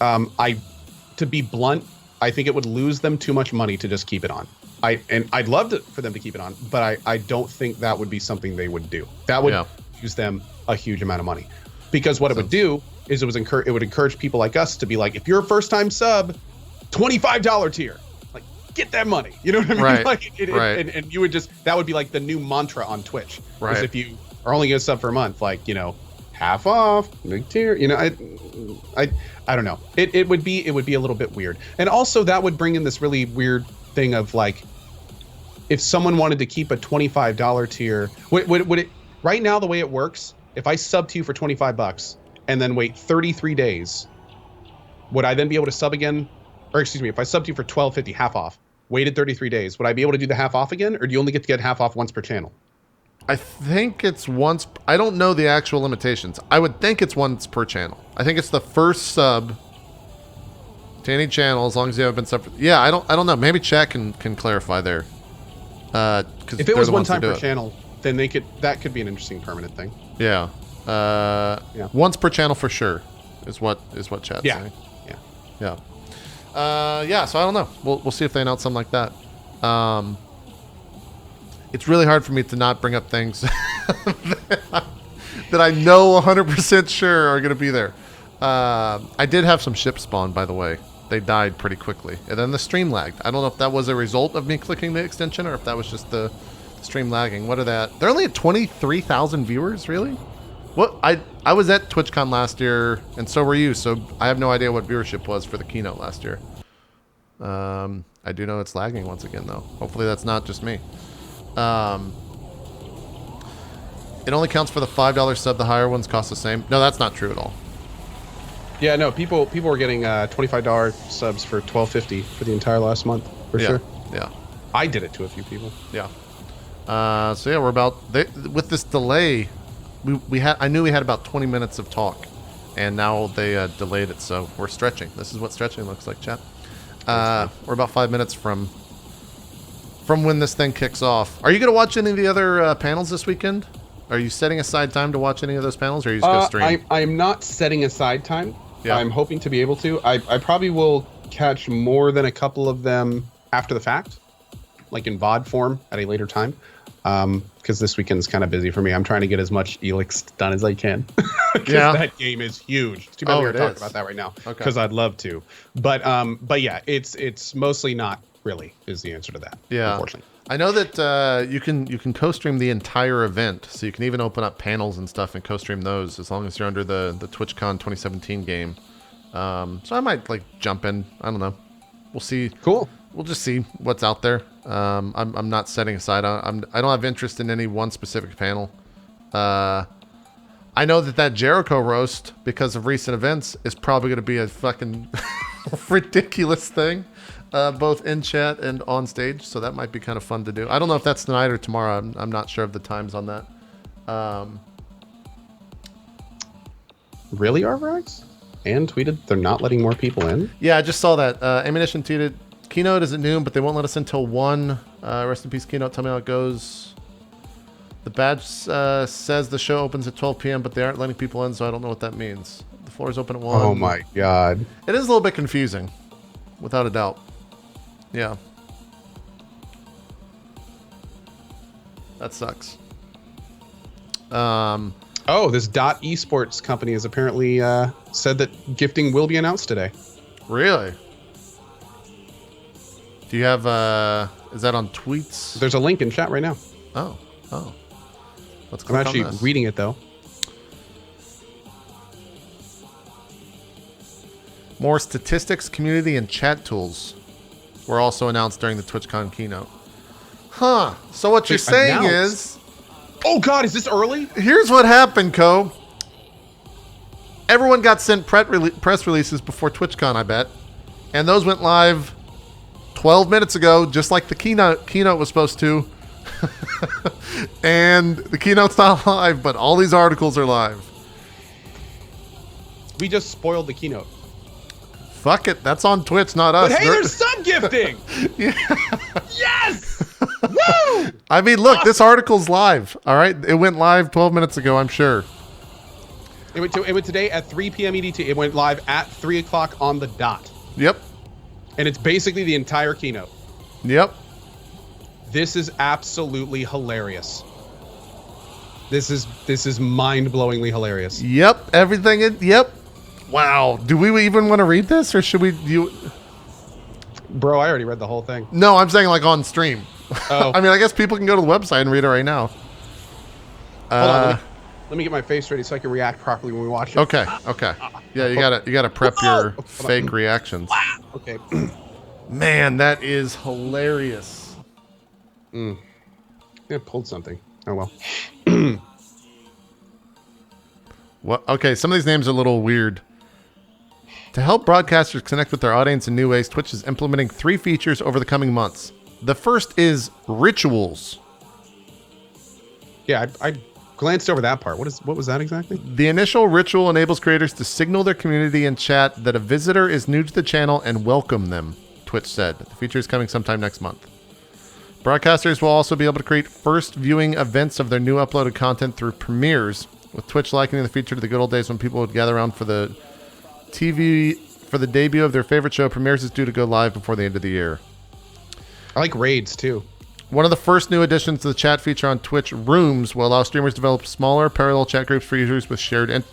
S2: To be blunt, I think it would lose them too much money to just keep it on. I'd love for them to keep it on, but I don't think that would be something they would do. That would use them a huge amount of money, because what it would do is it would encourage people like us to be like, if you're a first time sub, $25 tier, like get that money. You know what I mean?
S1: Right.
S2: Like
S1: Right.
S2: And you would that would be like the new mantra on Twitch.
S1: Right.
S2: Is if you are only going to sub for a month, like, you know, half off, big tier. You know, I don't know. It would be a little bit weird, and also that would bring in this really weird thing of like, if someone wanted to keep a $25 tier, would it right now the way it works? If I sub to you for $25 and then wait 33 days, would I then be able to sub again? Or excuse me, if I subbed you for $12.50 half off, waited 33 days, would I be able to do the half off again, or do you only get to get half off once per channel?
S1: I think it's once. I don't know the actual limitations. I would think it's once per channel. I think it's the first sub to any channel, as long as you haven't been sub. Yeah, I don't know. Maybe chat can clarify there.
S2: If it was one time per channel, then that could be an interesting permanent thing.
S1: Yeah. Once per channel for sure is what chat's saying. Yeah. So I don't know. We'll see if they announce something like that. It's really hard for me to not bring up things that I know 100% sure are going to be there. I did have some ships spawn, by the way. They died pretty quickly, and then the stream lagged. I don't know if that was a result of me clicking the extension or if that was just the stream lagging. What are that? They're only at 23,000 viewers, really? What? I was at TwitchCon last year, and so were you, so I have no idea what viewership was for the keynote last year. I do know it's lagging once again, though. Hopefully that's not just me. It only counts for the $5 sub. The higher ones cost the same. No, that's not true at all.
S2: Yeah, no, people were getting $25 subs for $12.50 for the entire last month, for sure.
S1: Yeah.
S2: I did it to a few people.
S1: Yeah. So yeah, we're about with this delay. I knew we had about 20 minutes of talk, and now they delayed it, so we're stretching. This is what stretching looks like, chat. We're about 5 minutes from when this thing kicks off. Are you going to watch any of the other panels this weekend? Are you setting aside time to watch any of those panels, or are you just going to stream?
S2: I'm not setting aside time.
S1: Yeah.
S2: I'm hoping to be able to. I probably will catch more than a couple of them after the fact, like in VOD form at a later time. Because this weekend's kind of busy for me. I'm trying to get as much Elix done as I can. Because that game is huge. It's too bad we're talking about that right now. Because I'd love to. But yeah, it's mostly not really is the answer to that.
S1: Yeah.
S2: Unfortunately.
S1: I know that you can co-stream the entire event, so you can even open up panels and stuff and co-stream those as long as you're under the TwitchCon 2017 game. So I might jump in. I don't know. We'll see.
S2: Cool.
S1: We'll just see what's out there. I'm not setting aside. I don't have interest in any one specific panel. I know that Jericho roast, because of recent events, is probably going to be a fucking ridiculous thing, both in chat and on stage. So that might be kind of fun to do. I don't know if that's tonight or tomorrow. I'm not sure of the times on that.
S2: Really, RVX? And tweeted they're not letting more people in?
S1: Yeah, I just saw that. Ammunition tweeted, Keynote is at noon, but they won't let us in until 1. Rest in peace, Keynote. Tell me how it goes. The badge says the show opens at 12 p.m., but they aren't letting people in, so I don't know what that means. The floor is open at 1.
S2: Oh, my God.
S1: It is a little bit confusing, without a doubt. Yeah. That sucks.
S2: This Dot Esports company has apparently said that gifting will be announced today.
S1: Really? Do you have, is that on tweets?
S2: There's a link in chat right now.
S1: Oh. Let's click
S2: I'm actually
S1: on this.
S2: reading it, though.
S1: More statistics, community, and chat tools were also announced during the TwitchCon keynote. Huh. So what you're saying is...
S2: Oh, God, is this early?
S1: Here's what happened, Co. Everyone got sent press releases before TwitchCon, I bet. And those went live 12 minutes ago, just like the keynote was supposed to. And the keynote's not live, but all these articles are live.
S2: We just spoiled the keynote.
S1: Fuck it. That's on Twitch, not us.
S2: But hey, there's some gifting!
S1: Yeah.
S2: Yes! Woo!
S1: I mean, look, this article's live. All right? It went live 12 minutes ago, I'm sure.
S2: It went today at 3 p.m. EDT. It went live at 3 o'clock on the dot.
S1: Yep.
S2: And it's basically the entire keynote.
S1: Yep.
S2: This is absolutely hilarious. This is mind-blowingly hilarious.
S1: Yep. Everything. Yep. Wow. Do we even want to read this, or should we?
S2: Bro, I already read the whole thing.
S1: No, I'm saying on stream.
S2: Oh.
S1: I mean, I guess people can go to the website and read it right now.
S2: Hold on. Let me get my face ready so I can react properly when we watch it.
S1: Okay. Yeah, you gotta prep your fake reactions.
S2: Okay.
S1: Man, that is hilarious.
S2: It pulled something. Oh well.
S1: What? Okay, some of these names are a little weird. To help broadcasters connect with their audience in new ways, Twitch is implementing 3 features over the coming months. The first is rituals.
S2: Yeah, I glanced over that part. What was that exactly?
S1: The initial ritual enables creators to signal their community in chat that a visitor is new to the channel and welcome them, Twitch said. The feature is coming sometime next month. Broadcasters will also be able to create first viewing events of their new uploaded content through premieres, with Twitch likening the feature to the good old days when people would gather around for the TV for the debut of their favorite show. Premieres is due to go live before the end of the year.
S2: I like raids too.
S1: One of the first new additions to the chat feature on Twitch, Rooms, will allow streamers to develop smaller parallel chat groups for users with shared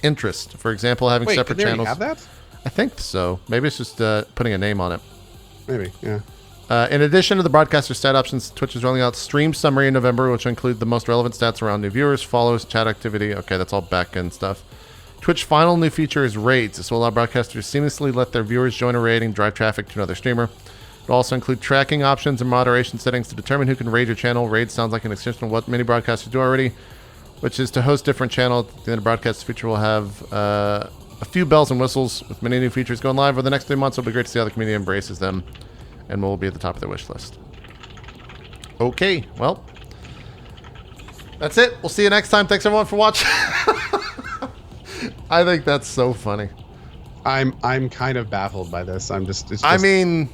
S1: interest. For example, having separate channels.
S2: Have that?
S1: I think so. Maybe it's just putting a name on it.
S2: Maybe, yeah.
S1: In addition to the broadcaster stat options, Twitch is rolling out Stream Summary in November, which will include the most relevant stats around new viewers, follows, chat activity. Okay, that's all back-end stuff. Twitch's final new feature is Raids. This will allow broadcasters seamlessly let their viewers join a raid and drive traffic to another streamer. It will also include tracking options and moderation settings to determine who can raid your channel. Raids sounds like an extension of what many broadcasters do already, which is to host different channels. The broadcast feature will have a few bells and whistles with many new features going live over the next 3 months. It'll be great to see how the community embraces them, and will be at the top of their wish list. Okay, well, that's it. We'll see you next time. Thanks everyone for watching. I think that's so funny.
S2: I'm kind of baffled by this.
S1: I mean,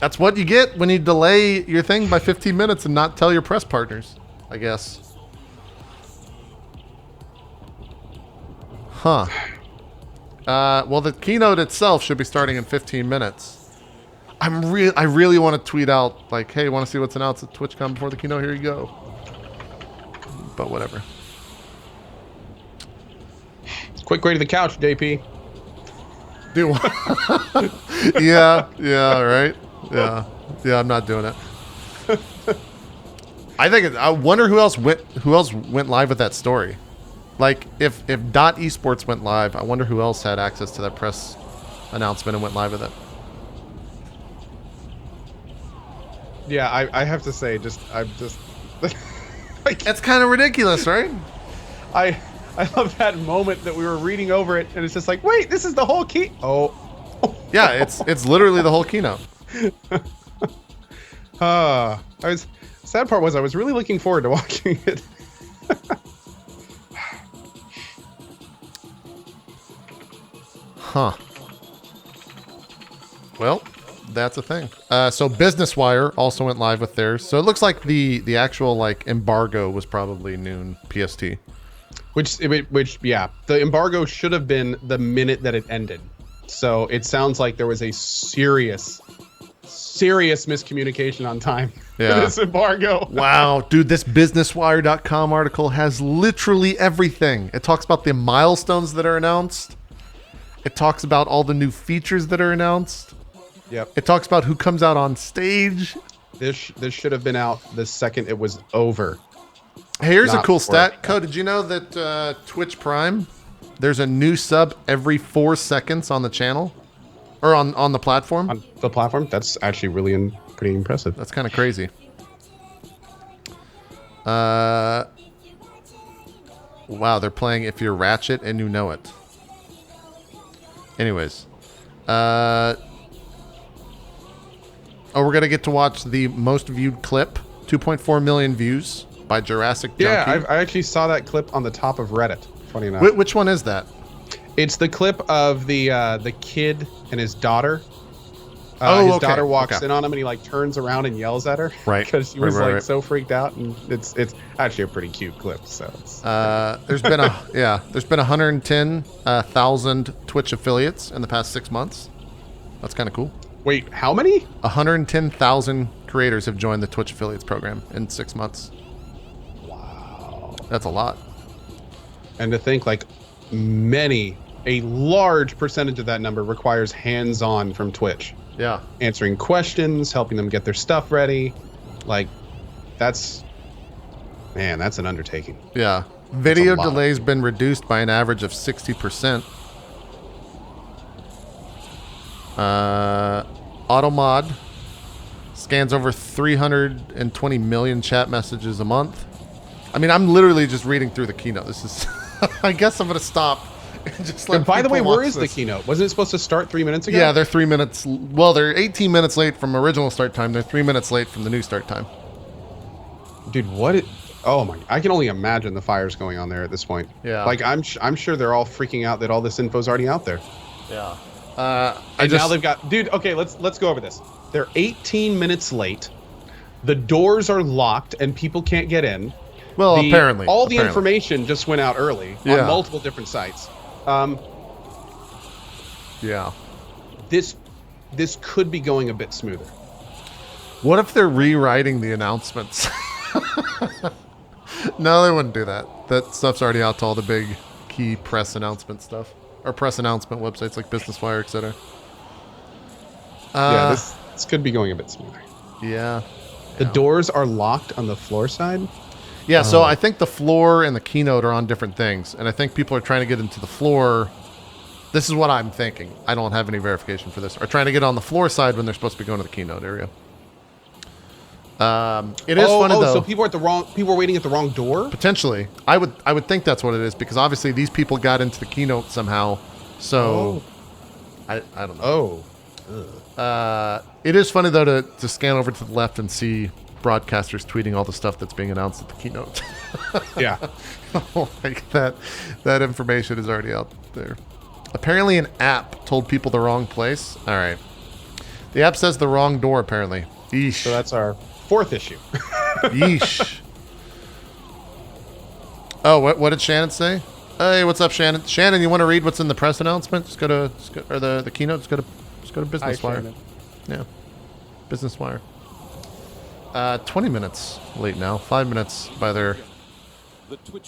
S1: that's what you get when you delay your thing by 15 minutes and not tell your press partners, I guess. Huh. Well, the keynote itself should be starting in 15 minutes. I really want to tweet out, like, hey, want to see what's announced at TwitchCon before the keynote? Here you go. But whatever.
S2: Quick way to the couch, JP.
S1: Do yeah, right? Yeah, I'm not doing it. I wonder who else went live with that story. Like, if Dot Esports went live, I wonder who else had access to that press announcement and went live with it.
S2: Yeah, I have to say, I'm just like,
S1: that's kind of ridiculous, right?
S2: I love that moment that we were reading over it, and it's just like, wait, this is the whole key. Oh,
S1: yeah, it's literally the whole keynote.
S2: Sad part was I was really looking forward to watching it.
S1: Huh. Well, that's a thing. So Business Wire also went live with theirs. So it looks like the actual like embargo was probably noon PST.
S2: Which yeah, the embargo should have been the minute that it ended. So it sounds like there was a serious miscommunication on time for this embargo.
S1: Wow, dude, this BusinessWire.com article has literally everything. It talks about the milestones that are announced. It talks about all the new features that are announced.
S2: Yep.
S1: It talks about who comes out on stage.
S2: This should have been out the second it was over.
S1: Hey, here's a cool stat. Co, did you know that Twitch Prime, there's a new sub every 4 seconds on the channel? Or on the platform?
S2: On the platform? That's actually really pretty impressive.
S1: That's kind of crazy. Wow, they're playing If You're Ratchet and You Know It. Anyways. Oh, we're going to get to watch the most viewed clip. 2.4 million views by Jurassic Junkie.
S2: Yeah, I actually saw that clip on the top of Reddit. Funny enough.
S1: Which one is that?
S2: It's the clip of the kid and his daughter. His daughter walks in on him and he like turns around and yells at her.
S1: Right.
S2: Because he was so freaked out, and it's actually a pretty cute clip. So it's,
S1: there's been 110,000 Twitch affiliates in the past 6 months. That's kind of cool.
S2: Wait, how many?
S1: 110,000 creators have joined the Twitch affiliates program in 6 months.
S2: Wow.
S1: That's a lot.
S2: And to think like a large percentage of that number requires hands-on from Twitch.
S1: Yeah.
S2: Answering questions, helping them get their stuff ready. Like, that's an undertaking.
S1: Yeah. Video delay's been reduced by an average of 60%. Automod scans over 320 million chat messages a month. I mean, I'm literally just reading through the keynote. This is... I guess I'm going to stop. And just let
S2: by the way, where is
S1: this.
S2: The keynote? Wasn't it supposed to start 3 minutes ago?
S1: Yeah, they're 3 minutes... Well, they're 18 minutes late from original start time. They're 3 minutes late from the new start time.
S2: Dude, what... Oh my! I can only imagine the fires going on there at this point.
S1: Yeah.
S2: Like I'm sure they're all freaking out that all this info's already out there.
S1: Yeah.
S2: Now they've got, dude. Okay, let's go over this. They're 18 minutes late. The doors are locked and people can't get in.
S1: Well, apparently.
S2: All the information just went out early on multiple different sites.
S1: Yeah.
S2: This could be going a bit smoother.
S1: What if they're rewriting the announcements? No, they wouldn't do that. That stuff's already out to all the big key press announcement stuff. Or press announcement websites like Business Wire, etc.
S2: Yeah, this could be going a bit smoother.
S1: Yeah.
S2: The doors are locked on the floor side?
S1: Yeah, so I think the floor and the keynote are on different things. And I think people are trying to get into the floor. This is what I'm thinking. I don't have any verification for this. Are trying to get on the floor side when they're supposed to be going to the keynote area. It is funny though.
S2: So people were waiting at the wrong door?
S1: Potentially. I would think that's what it is, because obviously these people got into the keynote somehow. So I don't know. It is funny though to scan over to the left and see broadcasters tweeting all the stuff that's being announced at the keynote.
S2: Yeah.
S1: Like that information is already out there. Apparently an app told people the wrong place. All right. The app says the wrong door apparently. Yeesh.
S2: So that's our 4th issue.
S1: Yeesh. Oh, what did Shannon say? Hey, what's up, Shannon? Shannon, you want to read what's in the press announcement? Just go to the keynote. Just go to Business Wire.
S2: Shannon.
S1: Yeah, Business Wire. 20 minutes late now. 5 minutes by their.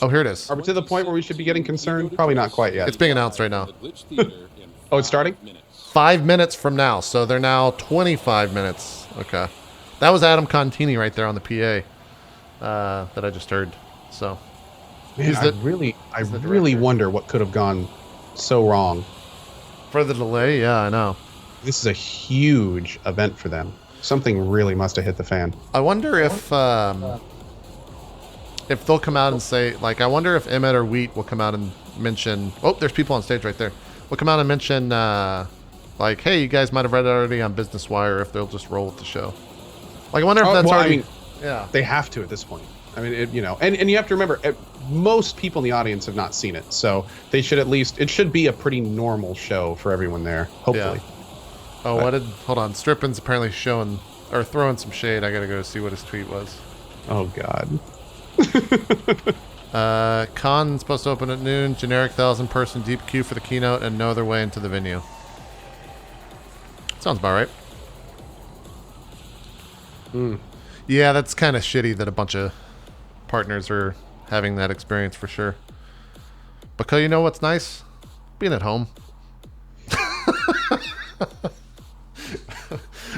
S1: Oh, here it is.
S2: Are we to the point where we should be getting concerned? Probably not quite yet.
S1: It's being announced right now.
S2: Oh, it's starting?
S1: 5 minutes from now, so they're now 25 minutes. Okay, that was Adam Contini right there on the PA that I just heard. So.
S2: Man, I really wonder what could have gone so wrong.
S1: For the delay, yeah, I know.
S2: This is a huge event for them. Something really must have hit the fan.
S1: I wonder if they'll come out and say, like, I wonder if Emmett or Wheat will come out and mention. Oh, there's people on stage right there. Will come out and mention, like, hey, you guys might have read it already on Business Wire. If they'll just roll with the show. Like, I wonder if that's already. Yeah,
S2: they have to at this point. I mean, and you have to remember, most people in the audience have not seen it, so they should at least. It should be a pretty normal show for everyone there, hopefully.
S1: Yeah. Oh, hold on. Strippin's apparently showing or throwing some shade. I gotta go see what his tweet was.
S2: Oh God.
S1: Con supposed to open at noon. Generic 1,000-person deep queue for the keynote and no other way into the venue. Sounds about right. Yeah, that's kind of shitty that a bunch of partners are having that experience for sure. Because you know what's nice? Being at home.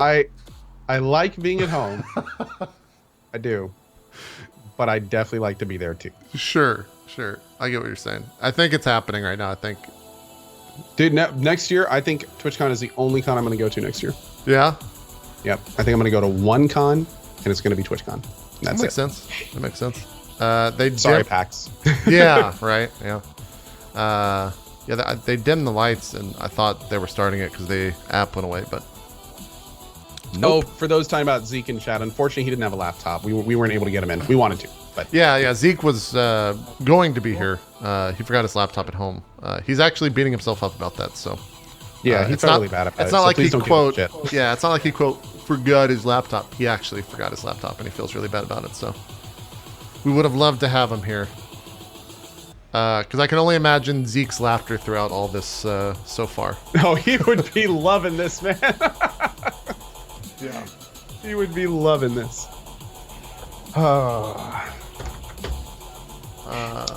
S2: I like being at home. I do. But I definitely like to be there too.
S1: Sure. I get what you're saying. I think it's happening right now. I think.
S2: Dude, next year, I think TwitchCon is the only con I'm going to go to next year.
S1: Yeah?
S2: Yep. I think I'm going to go to one con, and it's going to be TwitchCon.
S1: That makes sense.
S2: Sorry, PAX.
S1: Yeah, right. Yeah. They dimmed the lights, and I thought they were starting it because the app went away, but nope.
S2: Oh, for those talking about Zeke in chat, unfortunately, he didn't have a laptop. We weren't able to get him in. We wanted to, but
S1: yeah. Zeke was going to be here. He forgot his laptop at home. He's actually beating himself up about that. So
S2: yeah, he felt really bad about it.
S1: It's not like he quote.
S2: Yeah,
S1: it's not like he quote forgot his laptop. He actually forgot his laptop, and he feels really bad about it. So we would have loved to have him here. Because I can only imagine Zeke's laughter throughout all this so far.
S2: Oh, he would be loving this, man. Yeah. He would be loving this.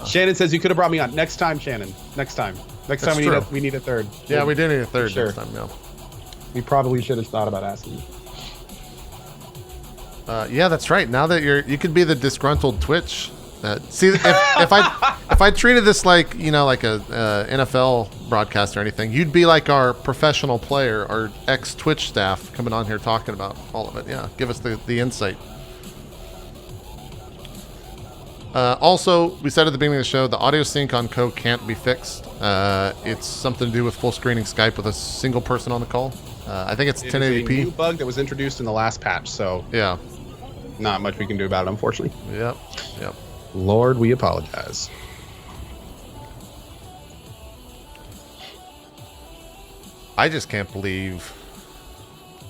S2: Shannon says you could have brought me on. Next time, Shannon. Next time we need a third.
S1: Yeah, we do need a third
S2: sure.
S1: next time, yeah.
S2: We probably should have thought about asking you.
S1: Yeah, that's right. Now that you could be the disgruntled Twitch. See, if I treated this like like a NFL broadcast or anything, you'd be like our professional player, our ex-Twitch staff coming on here talking about all of it. Yeah, give us the insight. Also, we said at the beginning of the show, the audio sync on Cohh can't be fixed. It's something to do with full screening Skype with a single person on the call. I think it's 1080p.
S2: It's a new bug that was introduced in the last patch, so
S1: yeah,
S2: not much we can do about it, unfortunately.
S1: Yep.
S2: Lord, we apologize.
S1: I just can't believe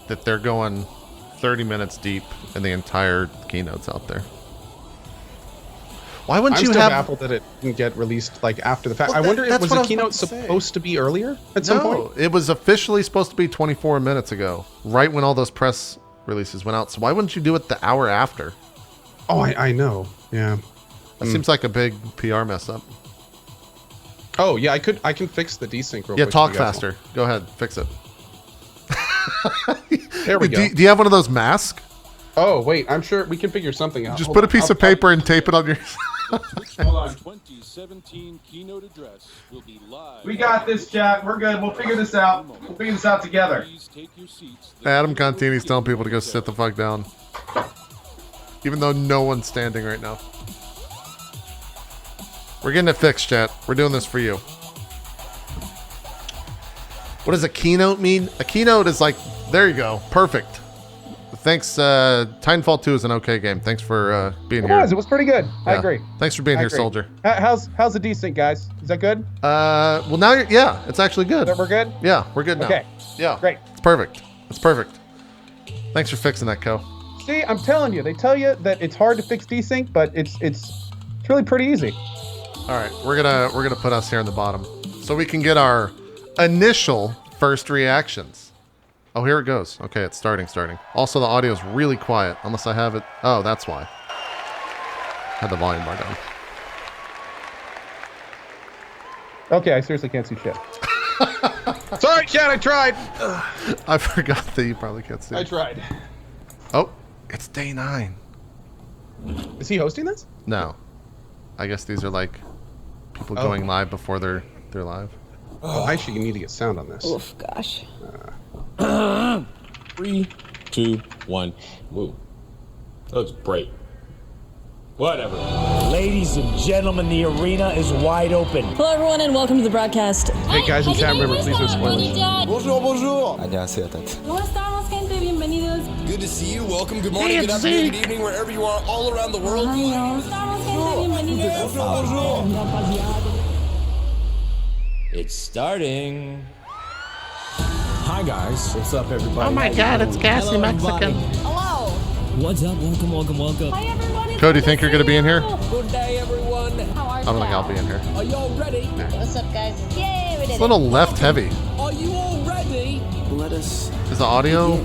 S1: that they're going 30 minutes deep and the entire keynote's out there. Why wouldn't
S2: I'm
S1: you
S2: still
S1: have...
S2: baffled that it didn't get released like after the fact.
S1: Well,
S2: I wonder if
S1: that's
S2: was
S1: what I
S2: the
S1: was
S2: keynote
S1: about to say.
S2: supposed to be earlier at some point?
S1: No, it was officially supposed to be 24 minutes ago, right when all those press releases went out. So why wouldn't you do it the hour after?
S2: Oh, I know. Yeah.
S1: That seems like a big PR mess up.
S2: Oh yeah, I can fix the desync real
S1: Yeah,
S2: quick.
S1: talk
S2: if you guys
S1: faster. Go ahead, fix it.
S2: want. There we go.
S1: Do you have one of those masks?
S2: Oh wait, I'm sure we can figure something out.
S1: Just
S2: Hold
S1: put a
S2: on,
S1: piece of paper and tape it on your...
S2: Hold on.
S4: 2017 keynote address will be live.
S2: We got this, chat. We're good. We'll figure this out. We'll figure this out together.
S4: Please take your seats.
S1: Adam Contini's telling people to go sit the fuck down. Even though no one's standing right now. We're getting it fixed, chat. We're doing this for you. What does a keynote mean? A keynote is like, there you go. Perfect. Thanks. Titanfall 2 is an okay game. Thanks for being here.
S2: It was pretty good. I
S1: Yeah.
S2: agree.
S1: Thanks for being here,
S2: agree.
S1: Soldier.
S2: How's the desync, guys? Is that good?
S1: Well, now yeah, it's actually good.
S2: We're good?
S1: Yeah, we're good now.
S2: Okay.
S1: Yeah.
S2: Great.
S1: It's perfect. It's perfect. Thanks for fixing that, Co.
S2: See, I'm telling you. They tell you that it's hard to fix desync, but it's really pretty easy.
S1: All right, we're gonna put us here in the bottom so we can get our initial first reactions. Oh, here it goes. Okay, it's starting. Also, the audio is really quiet unless I have it. Oh, that's why. Had the volume bar down.
S2: Okay, I seriously can't see shit. Sorry, chat. I tried.
S1: I forgot that you probably can't see.
S2: I tried.
S1: Oh, it's day 9.
S2: Is he hosting this?
S1: No, I guess these are like people going live before they're live.
S2: Oh, actually, you need to get sound on this.
S5: Oof, gosh.
S4: 3, 2, 1, move. That looks great. Whatever.
S6: Ladies and gentlemen, the arena is wide open.
S5: Hello, everyone, and welcome to the broadcast.
S2: Hey, guys in chat, remember, please no spoilers.
S7: Bonjour, bonjour.
S8: 안녕하세요, tat.
S5: ¿Cómo estamos, gente? Bienvenidos.
S7: Good to see you. Welcome. Good morning, good afternoon, good evening, wherever you are, all around the world.
S5: ¿Cómo estamos, gente? Bienvenidos.
S7: Bonjour, bonjour.
S6: It's starting. Hi, guys. What's up, everybody?
S1: Oh my God, it's gassy Mexican.
S5: Hello.
S6: What's up? Welcome.
S5: Hi, everyone.
S1: Cody, think you're gonna be in here?
S6: Good day, everyone.
S5: How are
S1: I don't think I'll be in here.
S6: Are y'all ready?
S5: What's up, guys? Yay, we did
S1: It's a little left heavy.
S6: Are you all ready?
S8: Let us.
S1: Is the audio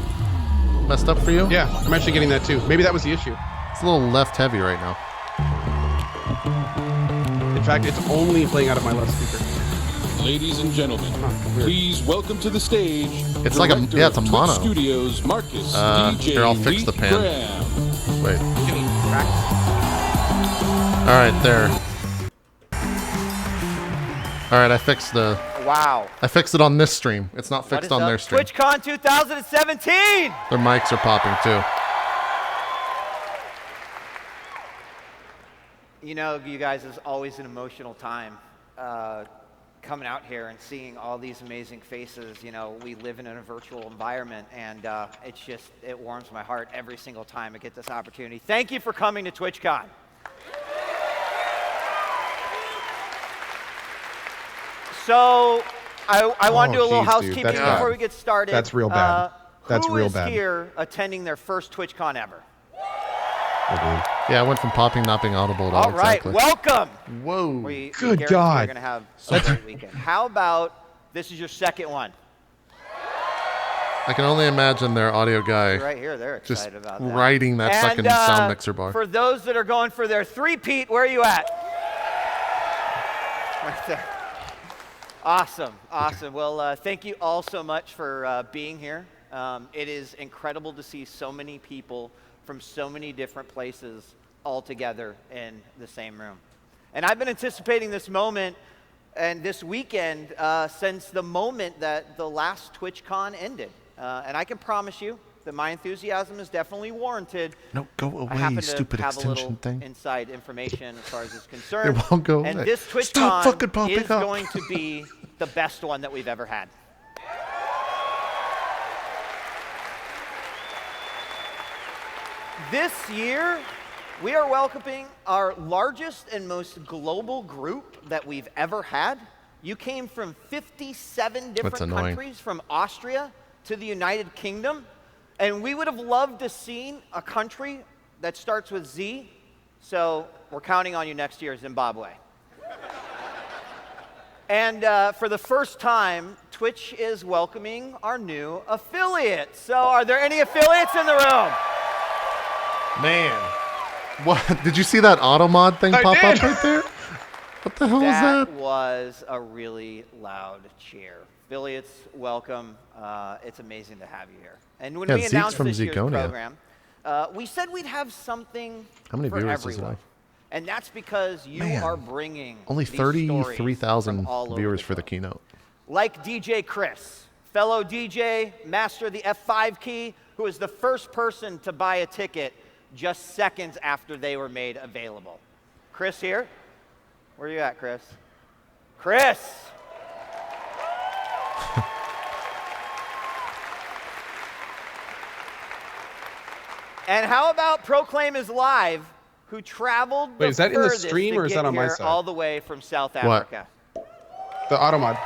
S1: messed up for you?
S2: Yeah, I'm actually getting that too. Maybe that was the issue.
S1: It's a little left heavy right now.
S2: In fact, it's only playing out of my left speaker.
S4: Ladies and gentlemen, please welcome to the stage.
S1: It's like a-
S4: Director
S1: yeah, it's a
S4: of Twitch
S1: mono.
S4: Studios, Marcus DJ
S1: here, I'll fix the
S4: Lee
S1: pan.
S4: Graham.
S1: Wait. All right, there. All right, I fixed the.
S9: Wow.
S1: I fixed it on this stream. It's not
S9: What
S1: fixed
S9: is
S1: on
S9: up?
S1: their stream.
S9: TwitchCon 2017!
S1: Their mics are popping too.
S9: You know, you guys, it's always an emotional time coming out here and seeing all these amazing faces. You know, we live in a virtual environment, and it warms my heart every single time I get this opportunity. Thank you for coming to TwitchCon. So, I want to do a little
S2: geez, dude,
S9: housekeeping
S2: that's bad.
S9: before we get started.
S2: That's real bad. That's real bad.
S9: Who is here attending their first TwitchCon ever?
S1: Yeah, I went from popping, not being audible at all.
S9: All right,
S1: exactly.
S9: welcome.
S1: Whoa.
S9: We
S2: Good
S9: guarantee
S2: God.
S9: You're going to have a great weekend. How about this is your second one?
S1: I can only imagine their audio guy
S9: Right here, they're
S1: just
S9: excited about that.
S1: riding that
S9: And,
S1: fucking sound mixer bar.
S9: For those that are going for their three-peat, where are you at? Right there. Awesome. Well, thank you all so much for being here. It is incredible to see so many people from so many different places all together in the same room. And I've been anticipating this moment and this weekend since the moment that the last TwitchCon ended. And I can promise you that my enthusiasm is definitely warranted.
S1: No, go
S9: I happen
S1: away,
S9: to
S1: stupid
S9: have a
S1: extension
S9: little
S1: thing.
S9: inside information as far as it's concerned.
S1: It won't go
S9: And
S1: away.
S9: this
S1: Stop fucking
S9: TwitchCon
S1: popping
S9: is
S1: up.
S9: going to be the best one that we've ever had. This year We are welcoming our largest and most global group that we've ever had. You came from 57 different countries, from Austria to the United Kingdom. And we would have loved to see a country that starts with Z. So we're counting on you next year, Zimbabwe. And for the first time, Twitch is welcoming our new affiliates. So are there any affiliates in the room?
S1: Man. What? Did you see that auto mod thing pop up right there? What the hell was that?
S9: That was a really loud cheer. Affiliates, welcome. It's amazing to have you here. And when we
S1: Zeke's
S9: announced
S1: from
S9: this year's
S1: Zekeonia.
S9: program, we said we'd have something
S1: How many
S9: for
S1: viewers does it
S9: everyone.
S1: have?
S9: And that's because you are bringing
S1: Only
S9: these stories
S1: 33,000
S9: from all over
S1: viewers
S9: the
S1: for the
S9: globe.
S1: keynote.
S9: Like DJ Chris, fellow DJ, master of the F5 key, who was the first person to buy a ticket just seconds after they were made available. Chris here? Where are you at, Chris? Chris! And how about Proclaim is Live, who traveled
S2: Wait, is that in the stream or is that on my side?
S9: all the way from South Africa?
S2: The auto mod.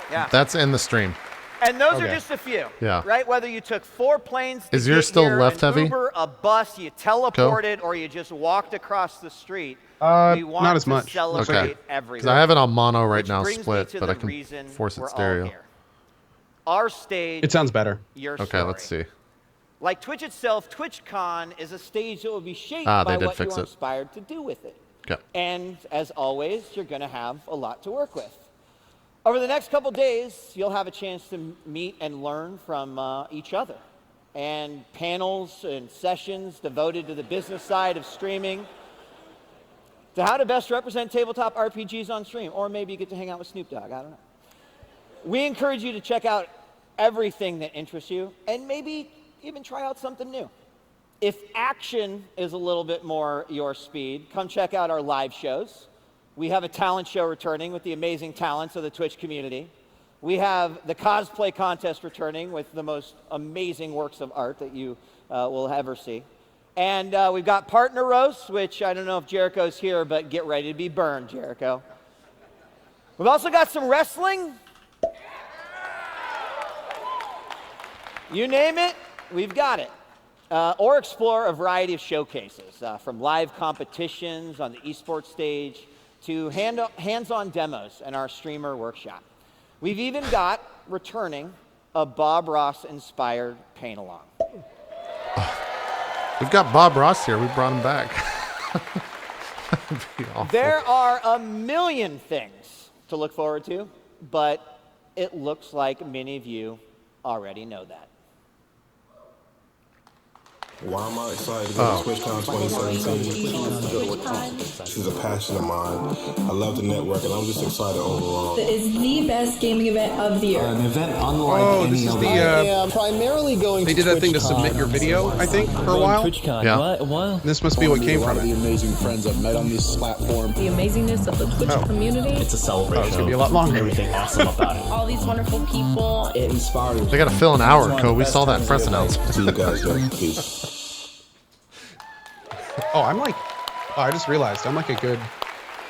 S9: Yeah.
S1: That's in the stream.
S9: And those are just a few.
S1: Yeah.
S9: Right? Whether you took 4 planes to
S1: Is yours
S9: get
S1: still
S9: here,
S1: left
S9: an
S1: heavy?
S9: Uber, a bus, you teleported, or you just walked across the street. We want
S2: not as
S9: to
S2: much.
S9: celebrate
S1: Okay.
S9: everyone.
S1: Because I have it on mono right
S9: Which
S1: now,
S9: brings me
S1: split,
S9: to
S1: but
S9: the
S1: I can
S9: reason
S1: force it
S9: we're all
S1: stereo.
S9: here. Our stage.
S2: It sounds better.
S9: Your
S1: Okay,
S9: story.
S1: let's see.
S9: Like Twitch itself, TwitchCon is a stage that will be shaped
S1: They
S9: by
S1: did
S9: what
S1: fix
S9: you're
S1: it.
S9: inspired to do with it.
S1: Okay.
S9: And as always, you're going to have a lot to work with. Over the next couple days, you'll have a chance to meet and learn from each other. And panels and sessions devoted to the business side of streaming, to how to best represent tabletop RPGs on stream. Or maybe you get to hang out with Snoop Dogg, I don't know. We encourage you to check out everything that interests you, and maybe even try out something new. If action is a little bit more your speed, come check out our live shows. We have a talent show returning with the amazing talents of the Twitch community. We have the cosplay contest returning with the most amazing works of art that you will ever see. And we've got partner roasts, which I don't know if Jericho's here, but get ready to be burned, Jericho. We've also got some wrestling. You name it, we've got it. Or explore a variety of showcases, from live competitions on the esports stage to hands-on demos in our streamer workshop. We've even got, returning, a Bob Ross-inspired paint-along.
S1: We've got Bob Ross here. We brought him back. That'd be awful.
S9: There are a million things to look forward to, but it looks like many of you already know that.
S7: Why am I excited to go to TwitchCon 2017? This is a passion of mine. I love the network, and I'm just excited overall.
S5: It is the best gaming event of the year.
S8: An event unlike
S2: this
S8: any
S2: is
S8: other.
S2: the.
S8: Primarily going.
S2: They did that thing to submit your video, I think, for a while.
S8: TwitchCon.
S1: Yeah.
S8: What?
S2: This must be what came
S7: A lot
S2: from
S7: of the
S2: it.
S7: amazing friends I've met on this platform.
S5: The amazingness of the Twitch community.
S8: It's a celebration.
S2: It's gonna be a lot longer.
S8: Everything awesome about it.
S5: All these wonderful people.
S8: It inspires.
S1: They got to fill an hour, Co. We saw that press announcement.
S7: See you guys there. Peace.
S2: Oh, I just realized I'm like a good.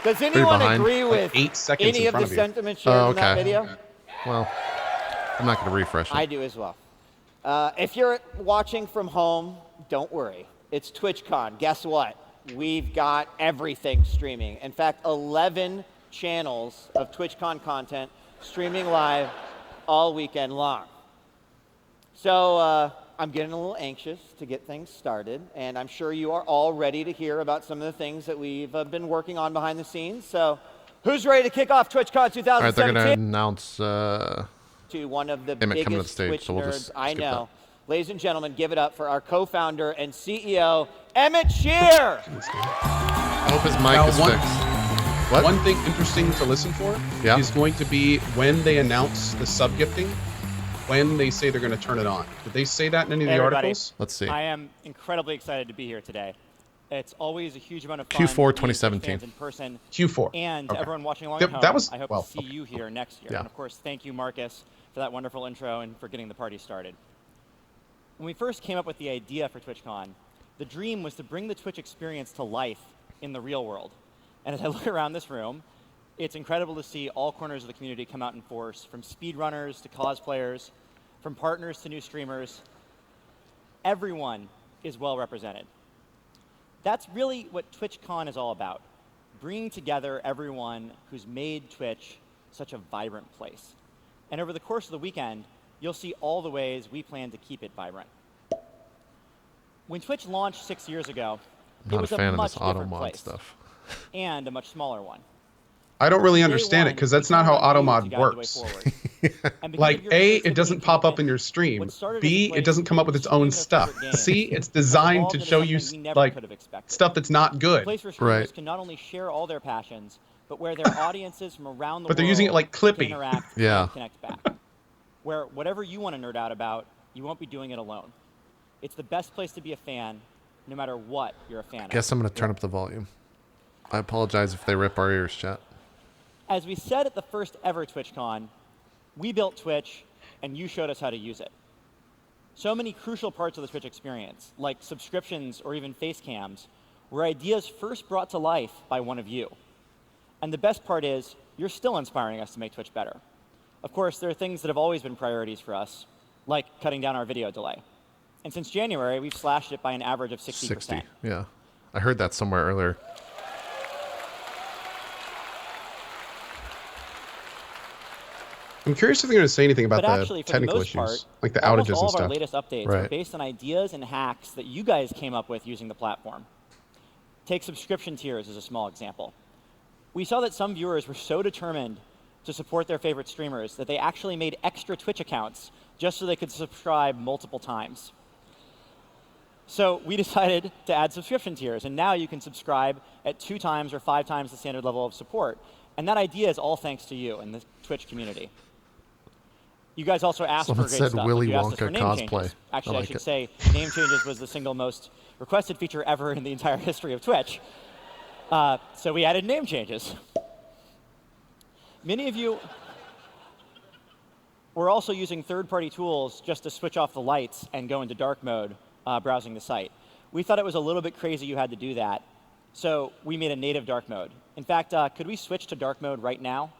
S9: Does anyone
S1: behind?
S9: agree with
S2: 8 seconds
S9: any
S2: in
S9: of
S2: front
S9: the
S2: of you.
S9: sentiments shared in that
S1: okay.
S9: video?
S1: Well, I'm not going to refresh it.
S9: I do as well. If you're watching from home, don't worry. It's TwitchCon. Guess what? We've got everything streaming. In fact, 11 channels of TwitchCon content streaming live all weekend long. So I'm getting a little anxious to get things started, and I'm sure you are all ready to hear about some of the things that we've been working on behind the scenes. So who's ready to kick off TwitchCon 2017?
S1: All right, they're going to announce...
S9: To one of the
S1: Emmett coming to the
S9: biggest
S1: stage,
S9: Twitch
S1: so we'll
S9: nerds
S1: just
S9: I
S1: skip
S9: know. Ladies and gentlemen, give it up for our co-founder and CEO, Emmett Shear.
S1: I hope his mic
S2: Now,
S1: is fixed. What?
S2: One thing interesting to listen for
S1: Yeah.
S2: is going to be when they announce the sub-gifting, when they say they're going to turn it on. Did they say that in any of the
S10: Hey, everybody.
S2: articles?
S1: Let's see.
S10: I am incredibly excited to be here today. It's always a huge amount of
S1: Q4
S10: fun. to meet Twitch
S1: 2017.
S10: fans in person.
S2: Q4.
S10: And
S2: Okay.
S10: everyone watching along
S2: Yep,
S10: at home,
S2: that was-
S10: I hope
S2: well,
S10: to see you here next year.
S1: Yeah.
S10: And of course, thank you, Marcus, for that wonderful intro and for getting the party started. When we first came up with the idea for TwitchCon, The dream was to bring the Twitch experience to life in the real world. And as I look around this room, it's incredible to see all corners of the community come out in force, from speedrunners to cosplayers, from partners to new streamers. Everyone is well represented. That's really what TwitchCon is all about, bringing together everyone who's made Twitch such a vibrant place. And over the course of the weekend, you'll see all the ways we plan to keep it vibrant. When Twitch launched 6 years ago, it was a much different place and a much smaller one.
S2: I don't really understand it because that's not how AutoMod works. Like, A, it doesn't pop up in your stream. B, it doesn't come up with its own stuff. C, it's designed to show you like stuff that's not good.
S10: A place where streamers can not only share all their passions, but where their audiences from around the world
S2: they're using it like Clippy.
S10: can interact and connect back. Where whatever you want to nerd out about, you won't be doing it alone. It's the best place to be a fan, no matter what you're a fan of.
S1: Guess I'm going to turn up the volume. I apologize if they rip our ears, chat.
S10: As we said at the first ever TwitchCon, we built Twitch, and you showed us how to use it. So many crucial parts of the Twitch experience, like subscriptions or even face cams, were ideas first brought to life by one of you. And the best part is, you're still inspiring us to make Twitch better. Of course, there are things that have always been priorities for us, like cutting down our video delay. And since January, we've slashed it by an average of 60%.
S1: 60, yeah. I heard that somewhere earlier.
S2: I'm curious if they're going to say anything about
S10: actually,
S2: the technical issues, like the outages and stuff.
S10: All of our latest updates are based on ideas and hacks that you guys came up with using the platform. Take subscription tiers as a small example. We saw that some viewers were so determined to support their favorite streamers that they actually made extra Twitch accounts just so they could subscribe multiple times. So we decided to add subscription tiers, and now you can subscribe at 2 times or 5 times the standard level of support. And that idea is all thanks to you and the Twitch community. You guys also asked for great stuff.
S1: Someone said Willy
S10: You asked us for
S1: Wonka
S10: name
S1: cosplay.
S10: changes. Actually, I should say name changes was the single most requested feature ever in the entire history of Twitch. So we added name changes. Many of you were also using third-party tools just to switch off the lights and go into dark mode browsing the site. We thought it was a little bit crazy you had to do that, so we made a native dark mode. In fact, could we switch to dark mode right now?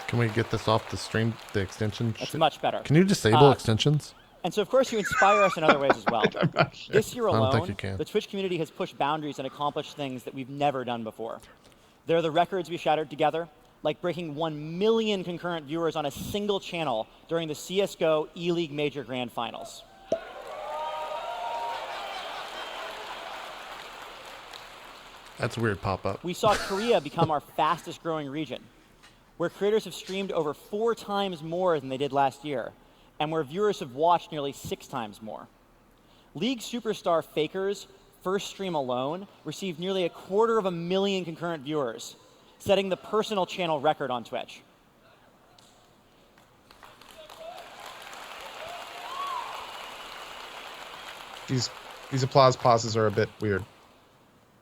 S1: Can we get this off the stream, the extension?
S10: It's much better.
S1: Can you disable extensions?
S10: And so, of course, you inspire us in other ways as well. This year alone,
S1: I don't think you can.
S10: the Twitch community has pushed boundaries and accomplished things that we've never done before. There are the records we shattered together, like breaking 1 million concurrent viewers on a single channel during the CSGO E-League Major Grand Finals.
S1: That's a weird pop-up.
S10: We saw Korea become our fastest growing region, where creators have streamed over 4 times more than they did last year, and where viewers have watched nearly 6 times more. League superstar Faker's first stream alone received nearly 250,000 concurrent viewers, setting the personal channel record on Twitch.
S2: These applause pauses are a bit weird.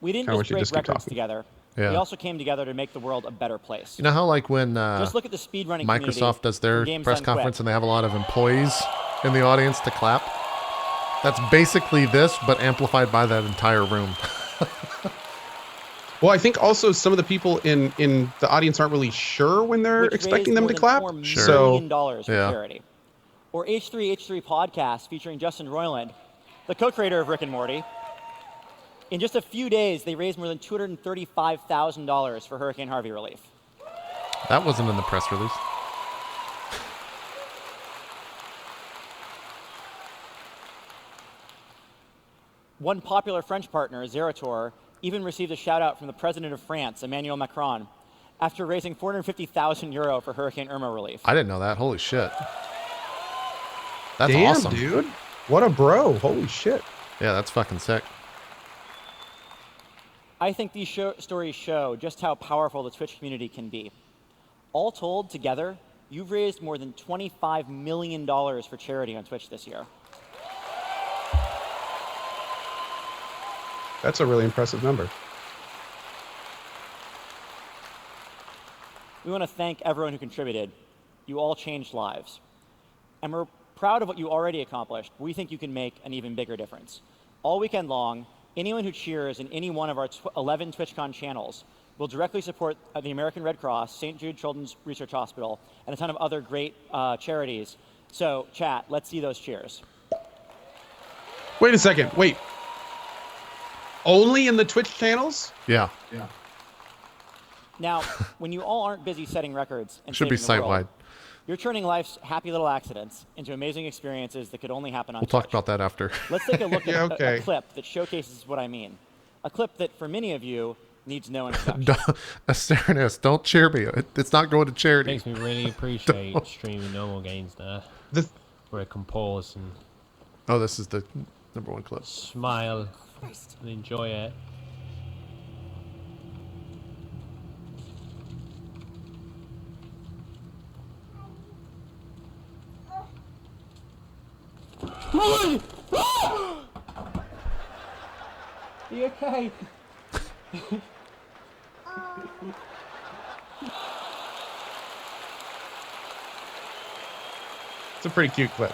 S10: We didn't just break records together.
S1: Yeah.
S10: We also came together to make the world a better place.
S1: You know how like when
S10: just look at the speedrunning
S1: Microsoft does their press conference and they have a lot of employees in the audience to clap? That's basically this, but amplified by that entire room.
S2: Well, I think also some of the people in the audience aren't really sure when they're expecting them to clap.
S10: $4 million for charity. Or H3H3 podcast featuring Justin Roiland, the co-creator of Rick and Morty. In just a few days, they raised more than $235,000 for Hurricane Harvey relief.
S1: That wasn't in the press release.
S10: One popular French partner, Zerator, even received a shout-out from the president of France, Emmanuel Macron, after raising €450,000 for Hurricane Irma relief.
S1: I didn't know that. Holy shit. That's
S2: Damn,
S1: awesome.
S2: Dude. What a bro. Holy shit.
S1: Yeah, that's fucking sick.
S10: I think these stories show just how powerful the Twitch community can be. All told, together, you've raised more than $25 million for charity on Twitch this year.
S2: That's a really impressive number.
S10: We want to thank everyone who contributed. you all changed lives. And we're proud of what you already accomplished. We think you can make an even bigger difference. All weekend long, anyone who cheers in any one of our 11 TwitchCon channels will directly support the American Red Cross, St. Jude Children's Research Hospital, and a ton of other great charities. So, chat, let's see those cheers.
S2: Wait a second. Wait. Only in the Twitch channels?
S1: Yeah.
S10: Now, when you all aren't busy setting records and
S1: Should be
S10: saving the world,
S1: site-wide.
S10: you're turning life's happy little accidents into amazing experiences that could only happen on
S1: We'll
S10: Twitch.
S1: talk about that after.
S10: Let's take a look at
S2: okay.
S10: a clip that showcases what I mean. A clip that, for many of you, needs no introduction.
S1: Asteranis, don't cheer me. It's not going to charity.
S11: Makes me really appreciate streaming normal games now. Where I can pause and
S1: Oh, this is the #1 clip.
S11: smile and enjoy it. Are you okay?
S2: It's a pretty cute clip.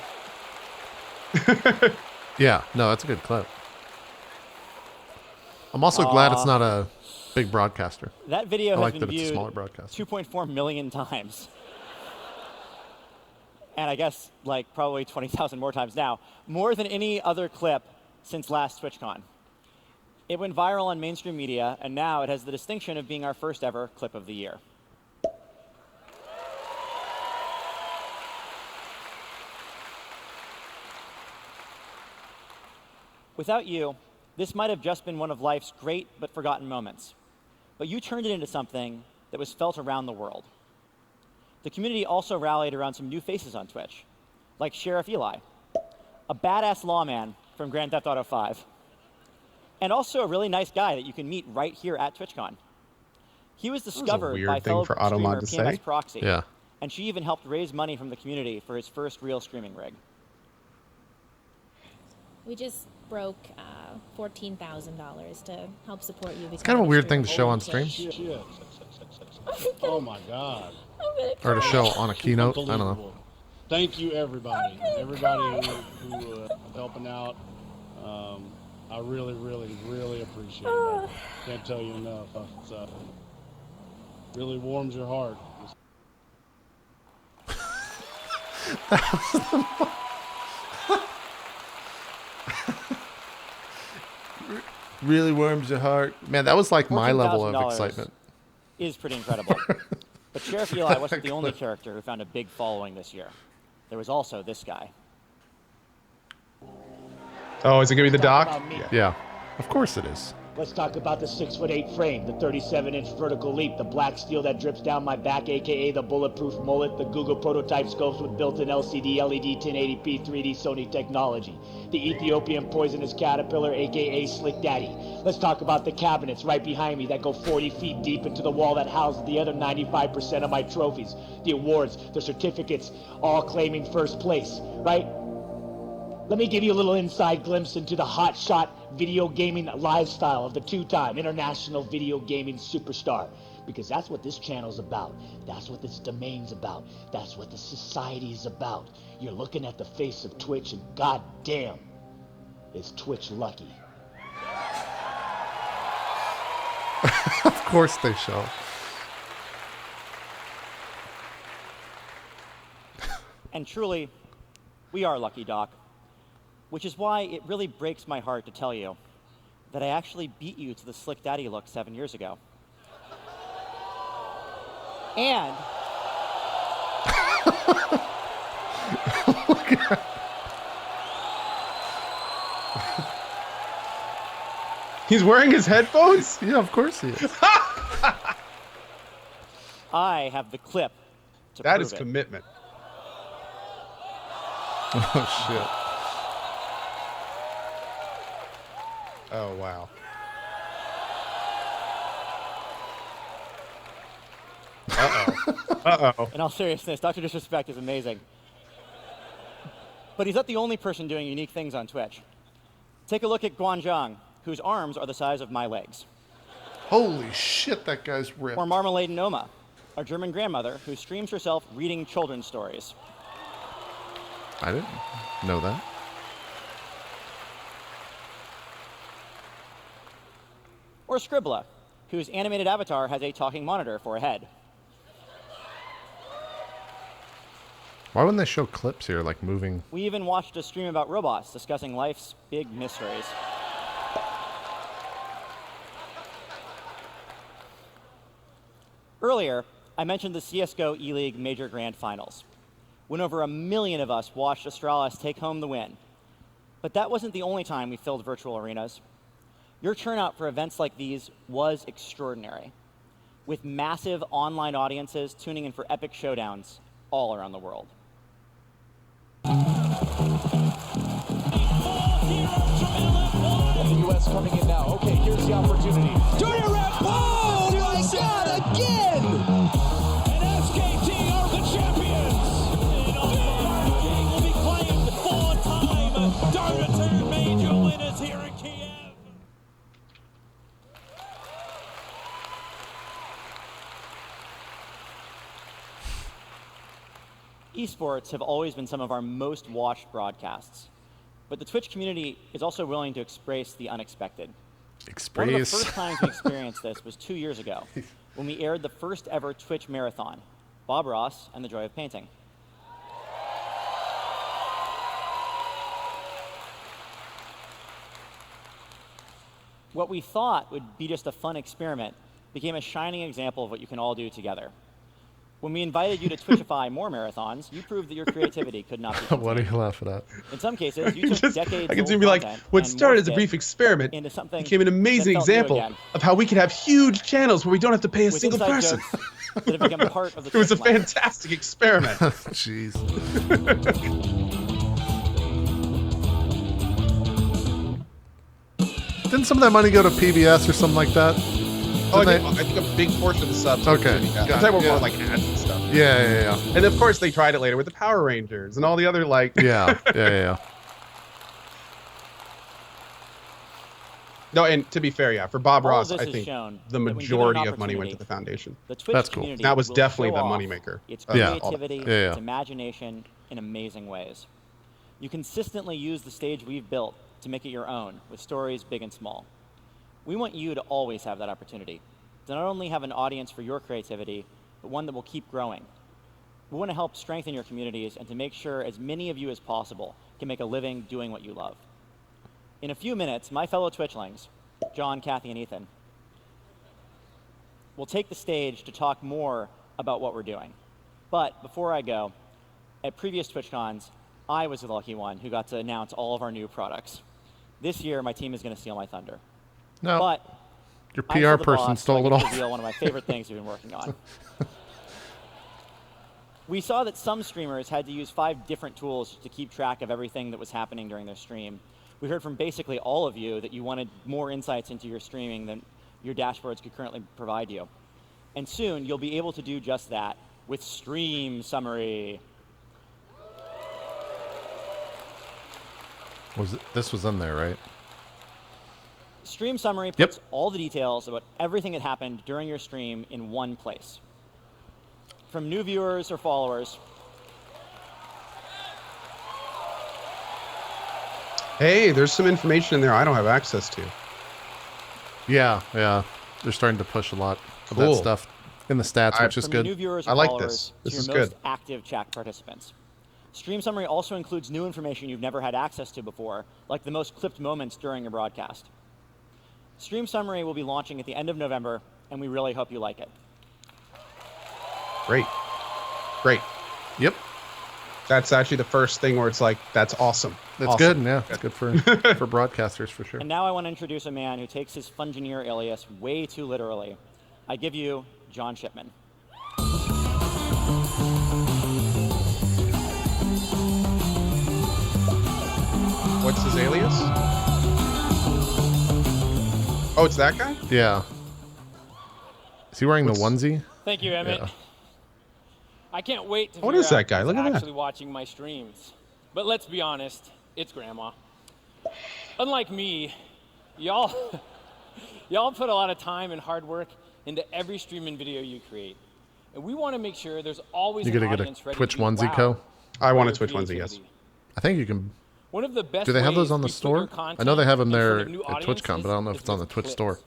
S1: Yeah, no, that's a good clip. I'm also glad it's not a big broadcaster.
S10: That video
S1: I
S10: has
S1: like
S10: been
S1: that it's a
S10: viewed
S1: smaller broadcaster.
S10: 2.4 million times. And I guess like probably 20,000 more times now. More than any other clip since last TwitchCon. It went viral on mainstream media, and now it has the distinction of being our first ever clip of the year. Without you, this might have just been one of life's great but forgotten moments. But you turned it into something that was felt around the world. The community also rallied around some new faces on Twitch, like Sheriff Eli, a badass lawman from Grand Theft Auto 5, and also a really nice guy that you can meet right here at TwitchCon. He was discovered by fellow streamer PMS Proxy, and she even helped raise money from the community for his first real streaming rig.
S12: We just broke $14,000 to help support you.
S1: It's kind of a weird thing to show on stream.
S8: Oh my God.
S1: Or to show on a keynote. I don't know.
S8: Thank you, everybody. Everybody who helping out. I really, really, really appreciate it. Can't tell you enough. It's, really warms your heart.
S1: Really warms your heart. Man, that was like my level of excitement.
S10: Is pretty incredible. But Sheriff Eli wasn't the only character who found a big following this year. There was also this guy.
S2: Oh, is it going to be the doc?
S1: Yeah, of course it is.
S6: Let's talk about the 6'8" frame, the 37-inch vertical leap, the black steel that drips down my back, aka the bulletproof mullet, the Google prototype scopes with built-in LCD, LED 1080p 3D Sony technology, the Ethiopian poisonous caterpillar, aka Slick Daddy. Let's talk about the cabinets right behind me that go 40 feet deep into the wall that houses the other 95% of my trophies, the awards, the certificates, all claiming first place, right? Let me give you a little inside glimpse into the hotshot video gaming lifestyle of the two-time international video gaming superstar. Because that's what this channel's about. That's what this domain's about. That's what the society's about. You're looking at the face of Twitch, and goddamn, is Twitch lucky.
S1: Of course they show.
S10: And truly, we are lucky, Doc. Which is why it really breaks my heart to tell you that I actually beat you to the Slick Daddy look 7 years ago. And
S2: He's wearing his headphones?
S1: Yeah, of course he is.
S10: I have the clip to
S2: That
S10: prove
S2: is
S10: it.
S2: commitment.
S1: Oh, shit.
S2: Oh, wow. Uh-oh. Uh-oh.
S10: In all seriousness, Dr. Disrespect is amazing. But he's not the only person doing unique things on Twitch. Take a look at Guanzhang, whose arms are the size of my legs.
S1: Holy shit, that guy's ripped.
S10: Or Marmalade Noma, a German grandmother who streams herself reading children's stories.
S1: I didn't know that.
S10: Or Scribbler, whose animated avatar has a talking monitor for a head.
S1: Why wouldn't they show clips here, like moving?
S10: We even watched a stream about robots discussing life's big mysteries. Earlier, I mentioned the CSGO E-League Major Grand Finals, when over 1 million of us watched Astralis take home the win. But that wasn't the only time we filled virtual arenas. Your turnout for events like these was extraordinary, with massive online audiences tuning in for epic showdowns all around the world.
S13: The U.S. coming in now. Okay, here's the opportunity. Turnaround! Oh my God! Again! And SKT are the champions. And our game will be claimed 4-time Dota major winners here in Kiev.
S10: Esports have always been some of our most watched broadcasts, but the Twitch community is also willing to embrace the unexpected. One of the first times we experienced this was 2 years ago, when we aired the first ever Twitch marathon, Bob Ross and the Joy of Painting. What we thought would be just a fun experiment became a shining example of what you can all do together. When we invited you to Twitchify more marathons, you proved that your creativity could not be contained.
S1: What are you laughing at?
S10: In some cases, you took decades
S2: I can see me like, what started as a brief experiment became an amazing example of how we can have huge channels where we don't have to pay a single person.
S10: That have become part of the
S2: it was a
S10: Twitch life.
S2: fantastic experiment.
S1: Jeez. Didn't some of that money go to PBS or something like that?
S2: Oh, I think a big portion of the subs.
S1: Okay.
S2: I'm talking about more like ads and stuff.
S1: Yeah.
S2: And of course, they tried it later with the Power Rangers and all the other like.
S1: Yeah.
S2: No, and to be fair, yeah, for Bob Ross, I
S10: this has
S2: think
S10: shown
S2: the
S10: that when given an
S2: majority of money went to
S10: opportunity,
S2: the foundation.
S10: The Twitch
S1: That's cool.
S10: community
S2: That was
S10: will
S2: definitely
S10: show
S2: the
S10: off
S2: moneymaker.
S10: Its
S2: of all
S10: creativity,
S2: that.
S10: its imagination in amazing ways. You consistently use the stage we've built to make it your own, with stories big and small. We want you to always have that opportunity, to not only have an audience for your creativity, but one that will keep growing. We want to help strengthen your communities and to make sure as many of you as possible can make a living doing what you love. In a few minutes, my fellow Twitchlings, John, Kathy, and Ethan, will take the stage to talk more about what we're doing. But before I go, at previous TwitchCons, I was the lucky one who got to announce all of our new products. This year, my team is going to steal my thunder.
S1: No.
S10: But
S1: your
S10: I'm still
S1: PR
S10: the
S1: person
S10: boss,
S1: stole
S10: so I
S1: it
S10: get to
S1: all.
S10: reveal one of my favorite things we've been working on. We saw that some streamers had to use 5 different tools to keep track of everything that was happening during their stream. We heard from basically all of you that you wanted more insights into your streaming than your dashboards could currently provide you. And soon, you'll be able to do just that with Stream Summary.
S1: This was in there, right?
S10: Stream Summary puts all the details about everything that happened during your stream in one place. From new viewers or followers.
S2: Hey, there's some information in there I don't have access to.
S1: Yeah. They're starting to push a lot of that stuff in the stats, which is
S10: From
S1: good.
S10: new viewers or
S2: I like
S10: followers
S2: this.
S10: to
S2: This
S10: your
S2: is
S10: most
S2: good.
S10: active chat participants. Stream Summary also includes new information you've never had access to before, like the most clipped moments during your broadcast. Stream Summary will be launching at the end of November, and we really hope you like it.
S2: Great.
S1: Yep.
S2: That's actually the first thing where it's like, that's awesome.
S1: That's
S2: awesome.
S1: good, yeah. It's good for broadcasters, for sure.
S10: And now I want to introduce a man who takes his Fungineer alias way too literally. I give you John Shipman.
S2: What's his alias? Oh, it's that guy?
S1: Yeah. Is he wearing the onesie?
S14: Thank you, Emmett.
S1: Yeah.
S14: I can't wait to
S2: What
S14: figure
S2: is that
S14: out
S2: guy?
S14: who's
S2: Look at that.
S14: actually watching my streams. But let's be honest, it's Grandma. Unlike me, y'all put a lot of time and hard work into every stream and video you create. And we want to make sure there's always
S1: You
S14: an
S1: gotta get
S14: audience
S1: a
S14: ready
S1: Twitch
S14: to be
S1: onesie,
S14: wowed
S1: Co.
S2: I want
S14: by
S2: a
S14: your
S2: Twitch onesie, yes.
S14: creativity.
S1: I think you can.
S14: One of the best
S1: Do they have those
S14: ways
S1: on the
S14: we put your
S1: store? I know they
S14: content
S1: have them
S14: in
S1: there
S14: front of new
S1: at TwitchCon, but I don't know if
S14: audiences
S1: it's on the
S14: is
S1: Twitch
S14: with
S1: store.
S14: clips.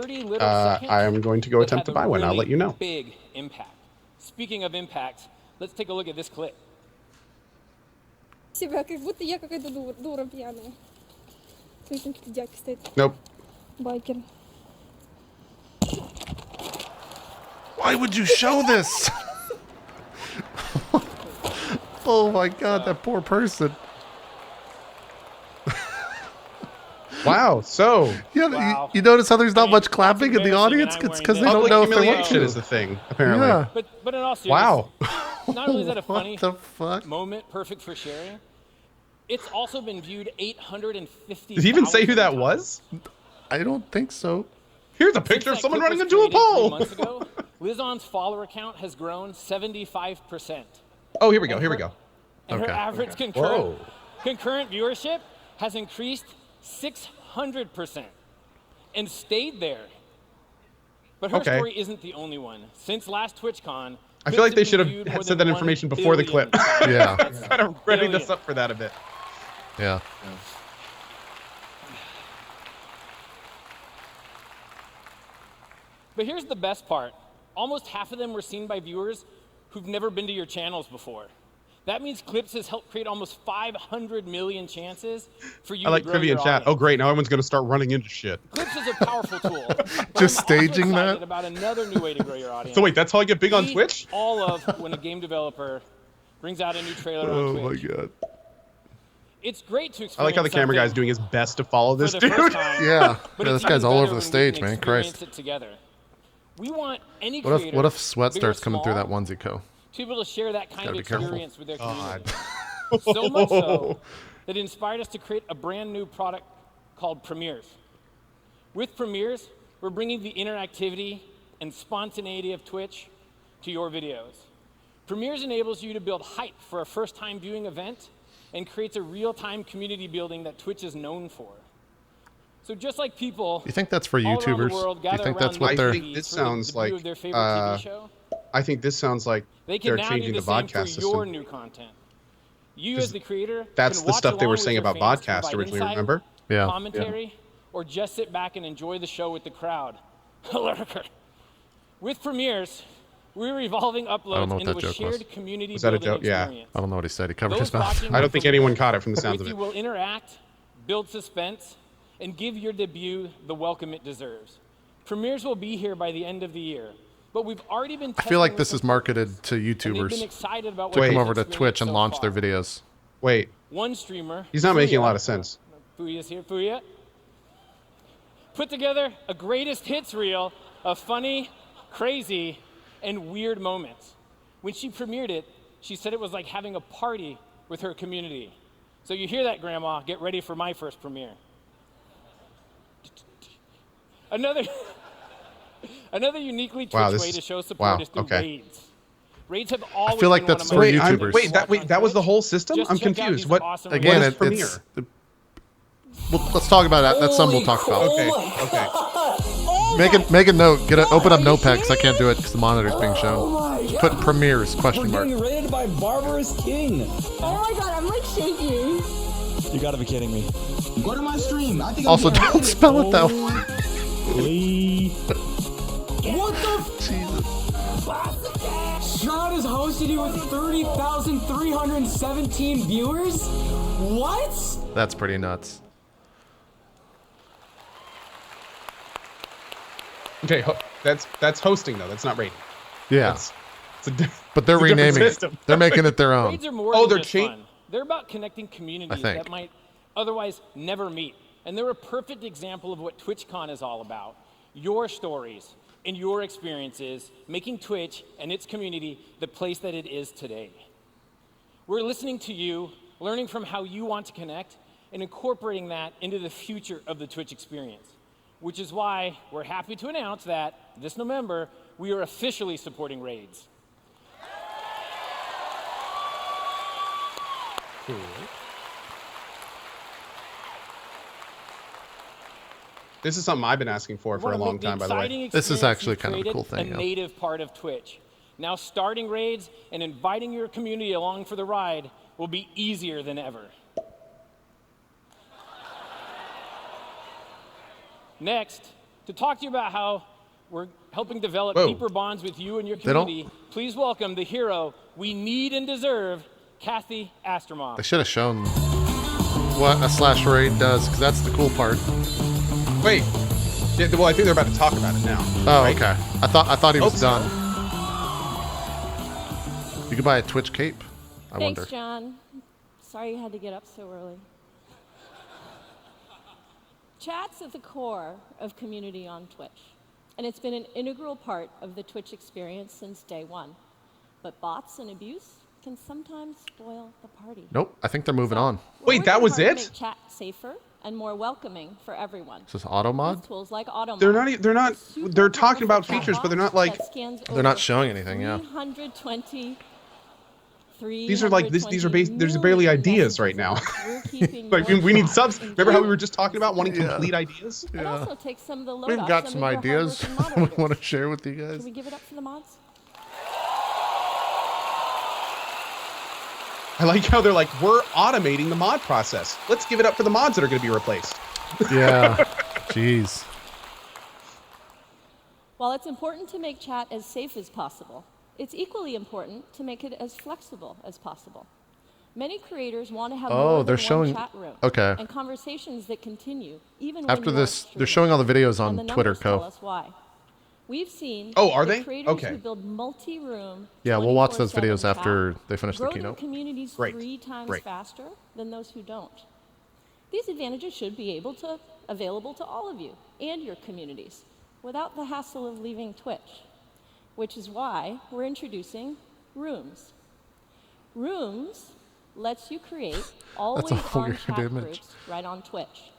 S14: 30 little seconds
S2: I am going to go
S14: that
S2: attempt to
S14: have a
S2: buy one. I'll
S14: really
S2: let you know.
S14: Big impact. Speaking of impact, let's take a look at this clip.
S15: Себя, как будто я какая-то дура пьяная. Слышим, какие дядьки стоят.
S2: Nope.
S15: Байкер.
S1: Why would you show this? Oh my God, that poor person.
S2: Wow. So.
S1: Yeah,
S14: Wow.
S1: you notice how there's not much clapping in the audience? It's because they don't
S2: Public
S1: know if they want
S2: humiliation
S1: to.
S2: is the thing, apparently.
S1: Yeah.
S14: But in all seriousness,
S2: Wow.
S14: not only is that a funny
S1: the fuck?
S14: moment, perfect for sharing, it's also been viewed 850.
S2: Did he even say who that was?
S1: I don't think so.
S2: Here's a picture of someone running into a pole.
S14: 3 months ago, Lizon's follower count has grown 75%.
S2: Oh, here we go. Here we go.
S14: And her
S1: Okay.
S14: average
S2: Whoa.
S14: concurrent viewership has increased 600% and stayed there. But her
S2: Okay.
S14: story isn't the only one. Since last TwitchCon,
S2: I feel like they should
S14: viewed more
S2: have said
S14: than
S2: that
S14: 1
S2: information before the clip.
S14: billion
S1: Yeah.
S2: Kind of ready
S14: Billion.
S2: this up for that a bit.
S1: Yeah.
S14: But here's the best part. Almost half of them were seen by viewers who've never been to your channels before. That means Clips has helped create almost 500 million chances for you
S2: I like
S14: to grow
S2: trivia
S14: your
S2: in chat.
S14: audience.
S2: Oh, great. Now everyone's going to start running into shit.
S14: Clips is a powerful tool. But
S1: Just
S14: I'm also
S1: staging
S14: excited
S1: that?
S14: about another new way to grow your audience.
S2: So wait, that's how I get big on
S14: We
S2: Twitch?
S14: all love when a game developer brings out a new trailer
S1: Oh
S14: on
S1: my
S14: Twitch.
S1: God.
S14: It's great to experience
S2: I like how the camera guy's
S14: something
S2: doing his best to follow
S14: for
S2: this
S14: the
S2: dude.
S14: first time,
S1: Yeah.
S14: but
S1: Yeah,
S14: it's
S1: this guy's
S14: even
S1: all
S14: better
S1: over the
S14: when we
S1: stage,
S14: can
S1: man.
S14: experience
S1: Christ.
S14: it together. We want any
S1: What
S14: creator,
S1: if sweat
S14: big or
S1: starts coming through that
S14: small,
S1: onesie, Co?
S14: to be able to share that kind
S1: Gotta
S14: of
S1: be careful.
S14: experience with their
S2: God.
S14: community. So much so that it inspired us to create a brand new product called Premieres. With Premieres, we're bringing the interactivity and spontaneity of Twitch to your videos. Premieres enables you to build hype for a first-time viewing event and creates a real-time community building that Twitch is known for. So just like people
S1: You think that's for
S14: all around the
S1: YouTubers?
S14: world
S1: Do you
S14: gather
S1: think that's
S14: around
S1: what
S2: I
S1: they're?
S2: think this
S14: for the
S2: sounds
S14: debut
S2: like,
S14: of their favorite TV show,
S2: I think this sounds like
S14: they can
S2: they're
S14: now
S2: changing
S14: do
S2: the
S14: the same
S2: vodcast
S14: for your
S2: system.
S14: new content. You as the creator
S2: That's
S14: can
S2: the
S14: watch
S2: stuff they
S14: along
S2: were
S14: with
S2: saying
S14: your
S2: about
S14: fans,
S2: vodcast
S14: provide
S2: originally,
S14: insight,
S2: remember?
S1: Yeah.
S14: commentary, or just sit back and enjoy the show with the crowd. Lurker. With Premieres, we're evolving
S1: I don't know
S14: uploads
S1: what
S14: into
S1: that
S14: a
S1: joke was.
S14: shared community
S2: Was that a
S14: building
S2: joke? Yeah.
S14: experience.
S1: I don't know what he said. He covered
S14: Those
S1: his mouth.
S14: watching
S2: I don't
S14: with
S2: think
S14: Premieres
S2: anyone caught it from the sounds of
S14: with
S2: it.
S14: you will interact, build suspense, and give your debut the welcome it deserves. Premieres will be here by the end of the year, but we've already been
S1: I feel like
S14: testing
S1: this
S14: with
S1: is marketed to
S14: and they've been
S1: YouTubers
S14: excited about
S1: to
S14: what
S1: come
S14: they've
S1: over to
S14: experienced
S1: Twitch and
S14: so
S1: launch
S14: far.
S1: their videos.
S2: Wait,
S14: One streamer,
S2: he's not making a
S14: Fuya,
S2: lot of sense.
S14: Fuya's here, Fuya, put together a greatest hits reel of funny, crazy, and weird moments. When she premiered it, she said it was like having a party with her community. So you hear that, Grandma, get ready for my first premiere. Another uniquely Twitch
S2: Wow, this
S14: way
S2: is-
S14: to show support
S2: wow,
S14: is through
S2: okay.
S14: raids. Raids have always
S1: feel like
S14: been one
S1: that's
S14: of
S1: for
S14: my
S2: Wait,
S1: YouTubers.
S2: wait, that was the whole system?
S14: Just
S2: I'm
S14: check out
S2: confused.
S14: these
S2: What
S14: awesome
S1: Again,
S2: what is
S1: it,
S2: Premiere?
S1: it's. Well, let's talk about that. That's something we'll talk about.
S2: Okay, okay.
S1: Make a note. Open up Notepad because I can't do it because the monitor's being shown. Just put Premieres question mark.
S13: We're getting raided by Barbarous King.
S15: Oh my god, I'm like shaking.
S13: You gotta be kidding me.
S16: Go to my stream. I think
S1: Also, don't spell it that way.
S16: What the?
S1: Jesus.
S16: Shroud is hosted you with 30,317 viewers? What?
S1: That's pretty nuts.
S2: Okay, that's hosting though. That's not rating.
S1: Yeah.
S2: It's a di-
S1: But they're
S2: it's a different
S1: renaming it.
S2: system.
S1: They're making it their own.
S14: Raids are more
S2: Oh,
S14: than
S2: they're
S14: just
S2: cheap?
S14: fun. They're about connecting communities
S1: think.
S14: that might otherwise never meet. And they're a perfect example of what TwitchCon is all about. Your stories and your experiences making Twitch and its community the place that it is today. We're listening to you, learning from how you want to connect, and incorporating that into the future of the Twitch experience. Which is why we're happy to announce that this November, we are officially supporting raids.
S2: Cool. This is something I've been asking for a long time, by the way.
S1: This is actually kind of a cool thing.
S14: A
S1: Yeah.
S14: native part of Twitch. Now starting raids and inviting your community along for the ride will be easier than ever. Next, to talk to you about how we're helping develop deeper bonds with you and your community, please welcome the hero we need and deserve, Kathy Astermov.
S1: They should have shown what a slash raid does, because that's the cool part.
S2: Wait. Yeah, well, I think they're about to talk about it now.
S1: Oh,
S2: right?
S1: okay. I thought he was done. You could buy a Twitch cape. I
S17: Thanks,
S1: wonder.
S17: John. Sorry you had to get up so early. Chat's at the core of community on Twitch, and it's been an integral part of the Twitch experience since day one. But bots and abuse can sometimes spoil the party.
S1: Nope, I think they're moving on.
S2: Wait, that was
S17: To
S2: it?
S17: make chat safer and more welcoming for everyone.
S1: Is this auto mod?
S17: With tools like auto mod.
S2: They're talking about features, but they're not like.
S1: They're not showing anything, yeah.
S17: 320.
S2: These are like there's barely ideas right now. Like we need subs. Remember how we were just talking about wanting complete ideas?
S17: It also takes some of the load
S1: We've
S17: off
S1: got
S17: some
S1: some
S17: of your
S1: ideas
S17: hardworking
S1: we want to share with you guys.
S17: Can we give it up for the mods?
S2: I like how they're like, we're automating the mod process. Let's give it up for the mods that are going to be replaced.
S1: Yeah. Jeez.
S17: While it's important to make chat as safe as possible, it's equally important to make it as flexible as possible. Many creators want to have more than one chat room and conversations that continue even
S1: After
S17: when
S1: this, they're showing all the videos on Twitter,
S17: tell
S1: Co.
S17: us why. We've seen
S2: are they?
S17: creators who build multi-room
S1: Yeah, we'll watch those
S17: 24/7
S1: videos
S17: chat
S1: after they finish the
S17: grow their
S1: keynote.
S17: communities 3 times faster than those who don't. These advantages should be available to all of you and your communities without the hassle of leaving Twitch, which is why we're introducing Rooms. Rooms lets you create always-on chat groups right on Twitch,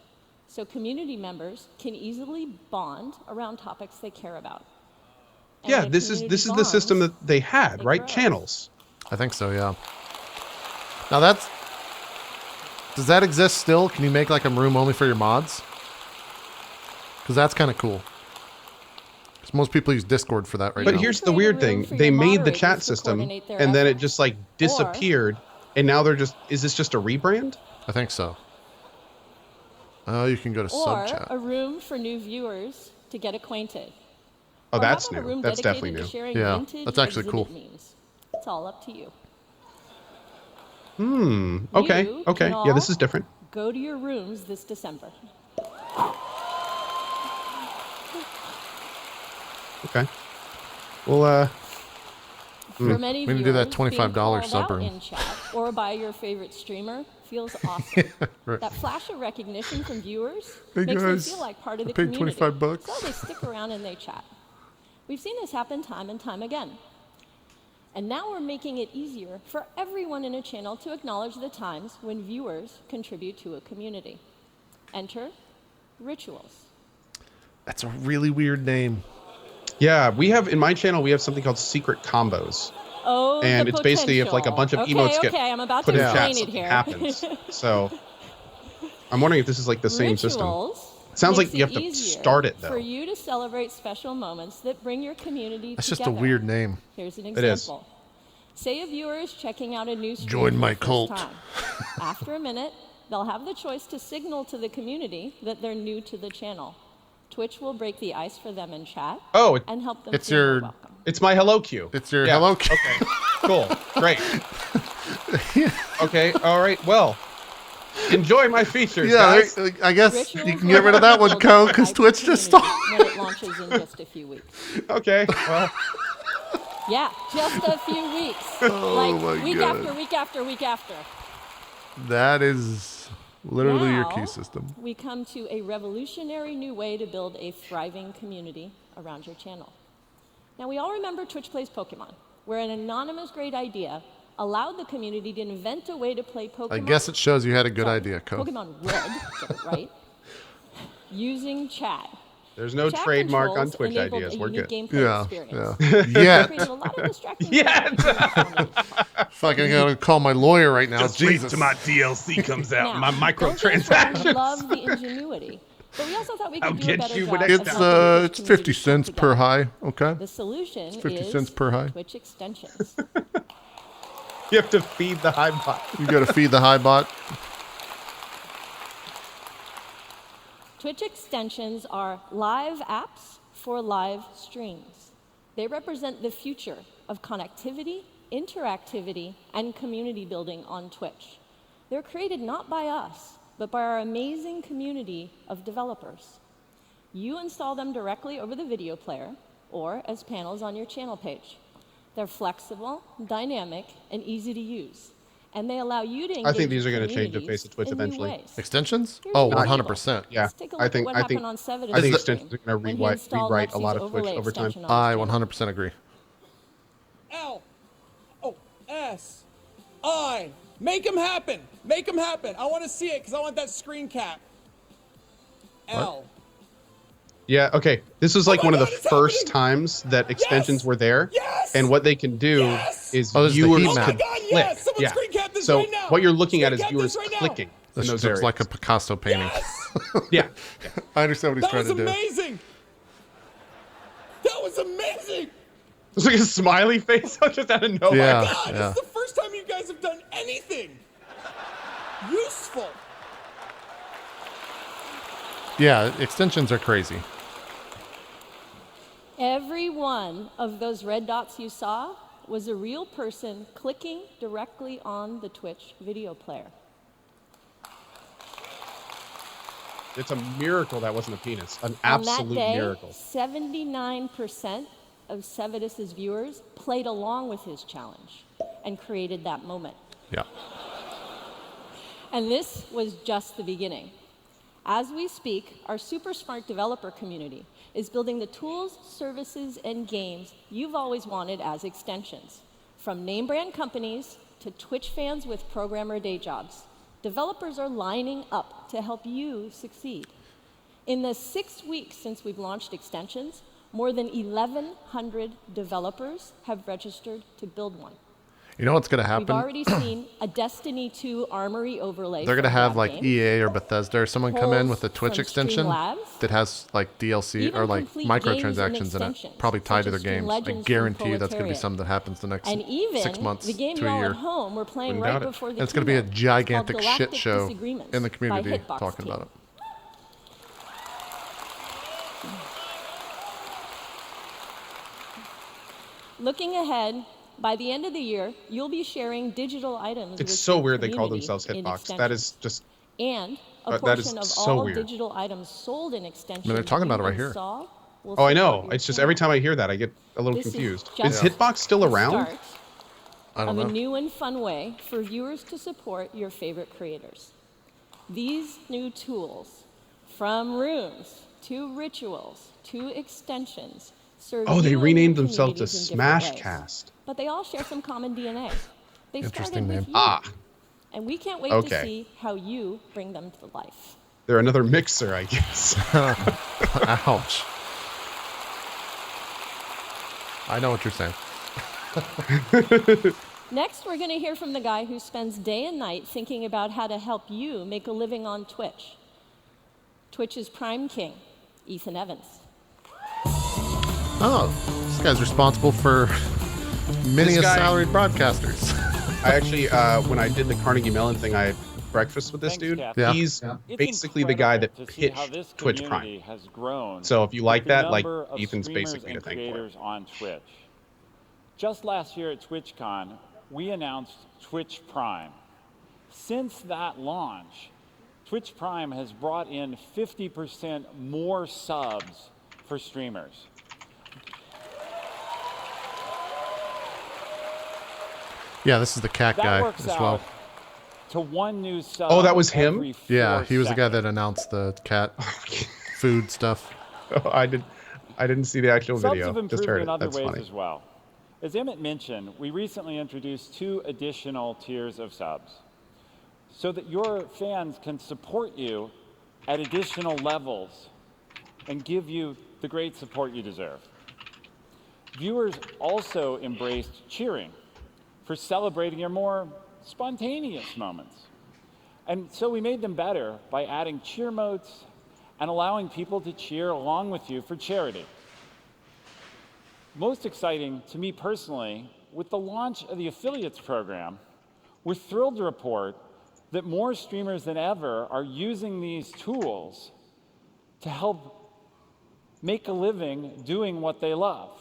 S17: so community members can easily bond around topics they care about. And
S2: Yeah, this is the system that they had, right? Channels.
S1: I think so, yeah. Now does that exist still? Can you make like a room only for your mods? Because that's kind of cool. Because most people use Discord for that right now.
S2: But here's the weird thing. They made the chat system and then it just like disappeared. And now they're just, is this just a rebrand?
S1: I think so. Oh, you can go to sub
S17: Or
S1: chat.
S17: a room for new viewers to get acquainted.
S2: Oh,
S17: Or
S2: that's
S17: how about a
S2: new.
S17: room
S2: That's
S17: dedicated
S2: definitely
S17: to
S2: new.
S17: sharing
S1: Yeah,
S17: vintage
S1: that's actually cool.
S17: exhibit memes? It's all up to you.
S2: Okay.
S17: You
S2: Okay.
S17: can
S2: Yeah, this
S17: all
S2: is different.
S17: Go to your rooms this December.
S2: Okay. Well,
S17: For many
S1: we need
S17: viewers,
S1: to do that
S17: being
S1: $25
S17: called
S1: sub
S17: out
S1: room.
S17: in chat or by your favorite streamer feels awesome.
S1: Right.
S17: That flash of recognition from viewers
S1: Hey
S17: makes
S1: guys,
S17: them feel like part of
S1: I
S17: the
S1: paid
S17: community.
S1: $25.
S17: So they stick around and they chat. We've seen this happen time and time again. And now we're making it easier for everyone in a channel to acknowledge the times when viewers contribute to a community. Enter rituals.
S1: That's a really weird name.
S2: yeah, we have in my channel we have something called secret combos.
S17: Oh,
S2: And
S17: the
S2: it's basically if like a bunch of emotes get
S17: I'm about
S2: put
S17: to
S2: in chat,
S17: explain it
S2: something
S17: here.
S2: happens. So I'm wondering if this is like the same system.
S17: Rituals
S2: Sounds like
S17: makes
S2: you have
S17: it
S2: to
S17: easier
S2: start it
S17: for
S2: though.
S17: you to celebrate special moments that bring your community
S1: That's
S17: together.
S1: just a weird name.
S17: Here's an
S2: It is.
S17: example. Say a viewer is checking out a new stream
S1: Join
S17: for
S1: my
S17: the first
S1: cult.
S17: time. After a minute, they'll have the choice to signal to the community that they're new to the channel. Twitch will break the ice for them in chat and help them
S1: it's
S17: feel more
S1: your
S17: welcome.
S2: It's my hello queue.
S1: It's your
S2: Yeah,
S1: hello queue.
S2: Okay. Cool. Great. Okay. All right. Well, enjoy my features,
S1: Yeah,
S2: guys.
S1: I guess
S17: Rituals
S1: you can get rid of that
S17: will
S1: one,
S17: build
S1: Co,
S17: a
S1: because
S17: vibrant
S1: Twitch just
S17: community
S1: stopped.
S17: when it launches in just a few weeks.
S2: Okay. Well,
S17: Yeah, just a few weeks.
S1: Oh
S17: like
S1: my
S17: week
S1: God.
S17: after week after week after.
S1: That is literally your
S17: Now,
S1: key system.
S17: we come to a revolutionary new way to build a thriving community around your channel. Now, we all remember Twitch Plays Pokemon, where an anonymous great idea allowed the community to invent a way to play Pokemon.
S1: I guess it shows you had a good idea, Co.
S17: Pokemon Red, get it right, using chat.
S2: there's no
S17: Chat
S2: trademark on
S17: controls
S2: Twitch
S17: enabled
S2: ideas.
S17: a
S2: We're
S17: unique
S2: good.
S17: gameplay
S1: Yeah,
S17: experience.
S1: yeah.
S17: It
S1: Yet.
S17: created a lot of distracting
S1: Fucking gotta call my lawyer right now.
S2: Just wait
S1: Jesus.
S2: till my DLC comes out.
S17: Now,
S2: my
S17: don't get us wrong, we
S2: microtransactions.
S17: love the ingenuity. But we also thought we could
S2: I'll
S17: do a
S2: get
S17: better
S2: you
S17: job
S2: when
S17: of
S2: it's
S17: helping the
S1: It's
S17: Twitch
S1: 50
S17: community
S1: cents
S17: come
S1: per
S17: together.
S1: high. Okay.
S17: The solution
S1: It's 50
S17: is
S1: cents per high.
S17: Twitch extensions.
S2: You have to feed the high bot.
S1: You got to feed the high bot.
S17: Twitch extensions are live apps for live streams. They represent the future of connectivity, interactivity, and community building on Twitch. They're created not by us, but by our amazing community of developers. You install them directly over the video player or as panels on your channel page. They're flexible, dynamic, and easy to use. And they allow you to engage
S2: I think these are
S17: going to
S2: change the face of Twitch eventually.
S1: Extensions?
S17: Here's
S1: Oh,
S17: an
S1: 100%.
S2: Yeah.
S17: Let's take a look at what happened on Sevidus'
S2: I think
S17: stream
S2: extensions are going
S17: when
S2: to
S17: he installed
S2: rewrite a lot
S17: Lexi's
S2: of Twitch
S17: overlay
S2: over time.
S17: extension on his
S1: I
S17: channel.
S1: 100% agree.
S18: L O S I. Make them happen. Make them happen. I want to see it because I want that screen cap. L.
S2: Yeah, okay. This was like one of the first times that extensions were there. And what they can do is
S1: Oh, this is the
S2: viewers
S1: heat map.
S2: could click. Yeah. So what you're looking at is viewers clicking in
S1: This
S2: those
S1: looks
S2: areas.
S1: like a Picasso painting.
S2: Yeah.
S1: I understand what he's
S18: That
S1: trying
S18: was
S1: to do.
S18: amazing. That was amazing.
S2: It's like a smiley face just out of nowhere.
S1: Yeah,
S18: God,
S1: yeah.
S18: this is the first time you guys have done anything useful.
S1: Yeah, extensions are crazy.
S17: Every one of those red dots you saw was a real person clicking directly on the Twitch video player.
S2: It's a miracle that wasn't a penis. An
S17: On that
S2: absolute
S17: day,
S2: miracle.
S17: 79% of Sevidus' viewers played along with his challenge and created that moment.
S1: Yeah.
S17: And this was just the beginning. As we speak, our super smart developer community is building the tools, services, and games you've always wanted as extensions. From name brand companies to Twitch fans with programmer day jobs, developers are lining up to help you succeed. In the 6 weeks since we've launched extensions, more than 1,100 developers have registered to build one.
S1: You know what's going to happen?
S17: We've already seen a Destiny 2 Armory overlay.
S1: They're going to
S17: from
S1: have
S17: Lab
S1: like
S17: Games.
S1: EA or Bethesda or someone come in
S17: Polls
S1: with a Twitch
S17: from
S1: extension
S17: Streamlabs.
S1: that has like DLC
S17: Even
S1: or like
S17: complete
S1: microtransactions
S17: games
S1: in
S17: and
S1: it,
S17: extensions,
S1: probably tied to
S17: such
S1: their
S17: as
S1: games.
S17: Legends
S1: I
S17: from
S1: guarantee you that's going to be
S17: Proletariat.
S1: something that happens the next
S17: And even
S1: 6 months
S17: the game
S1: to
S17: you
S1: a
S17: all
S1: year.
S17: at home were playing
S2: Wouldn't
S17: right
S2: doubt it.
S17: before the
S1: And it's going to be a
S17: keynote. It's
S1: gigantic
S17: called
S1: shit
S17: Galactic
S1: show
S17: Disagreements
S1: in the
S17: by
S1: community
S17: Hitbox
S1: talking
S17: Team.
S1: about it.
S17: Looking ahead, by the end of the year, you'll be sharing digital items.
S2: It's
S17: with
S2: so
S17: your
S2: weird they call
S17: community
S2: themselves
S17: in
S2: Hitbox. That is
S17: extensions.
S2: just...
S17: And a
S2: that is
S17: portion of
S2: so
S17: all
S2: weird.
S17: digital items sold in extensions.
S1: they're talking about it right
S17: you
S1: here.
S17: install will
S2: Oh, I
S17: support
S2: know.
S17: your
S2: It's just
S17: channel.
S2: every time I hear that, I get a little
S17: This is
S2: confused.
S17: just
S2: Is Hitbox still
S17: the
S2: around?
S17: start
S1: I don't
S17: of a
S1: know.
S17: new and fun way for viewers to support your favorite creators. These new tools, from rooms to rituals to extensions, serve
S2: Oh, they
S17: you and
S2: renamed
S17: your
S2: themselves to
S17: communities in different ways.
S2: Smashcast.
S17: But they all share some common DNA. They
S1: Interesting
S17: started with
S1: name.
S17: you.
S2: Ah.
S17: And we can't wait
S2: Okay.
S17: to see how you bring them to life.
S2: They're another mixer, I guess.
S1: Ouch. I know what you're saying.
S17: Next, we're going to hear from the guy who spends day and night thinking about how to help you make a living on Twitch. Twitch's Prime King, Ethan Evans.
S1: Oh, this guy's responsible for many
S2: This guy-
S1: salaried broadcasters.
S2: I actually, when I did the Carnegie Mellon thing, I had breakfast with this
S3: Thanks,
S2: dude.
S3: Cap.
S1: Yeah.
S2: He's
S3: It's
S2: basically the guy that
S3: incredible to see how
S2: pitched
S3: this
S2: Twitch
S3: community
S2: Prime.
S3: has grown
S2: So if you like
S3: with the
S2: that, like,
S3: number of
S2: Ethan's
S3: streamers
S2: basically
S3: and
S2: to thank for it.
S3: creators on Twitch. Just last year at TwitchCon, we announced Twitch Prime. Since that launch, Twitch Prime has brought in 50% more subs for streamers.
S1: Yeah, this is the cat
S3: That
S1: guy
S3: works
S1: as well.
S3: out to one new sub.
S2: Oh, that was him?
S3: every
S1: Yeah,
S3: 4
S1: he was the guy
S3: seconds.
S1: that announced the cat food stuff.
S2: Oh, I didn't see the actual
S3: Subs
S2: video.
S3: have
S2: Just
S3: improved
S2: heard
S3: in
S2: it.
S3: other
S2: That's
S3: ways
S2: funny.
S3: as well. As Emmett mentioned, we recently introduced 2 additional tiers of subs so that your fans can support you at additional levels and give you the great support you deserve. Viewers also embraced cheering for celebrating your more spontaneous moments. And so we made them better by adding cheer modes and allowing people to cheer along with you for charity. Most exciting to me personally, with the launch of the affiliates program, we're thrilled to report that more streamers than ever are using these tools to help make a living doing what they love.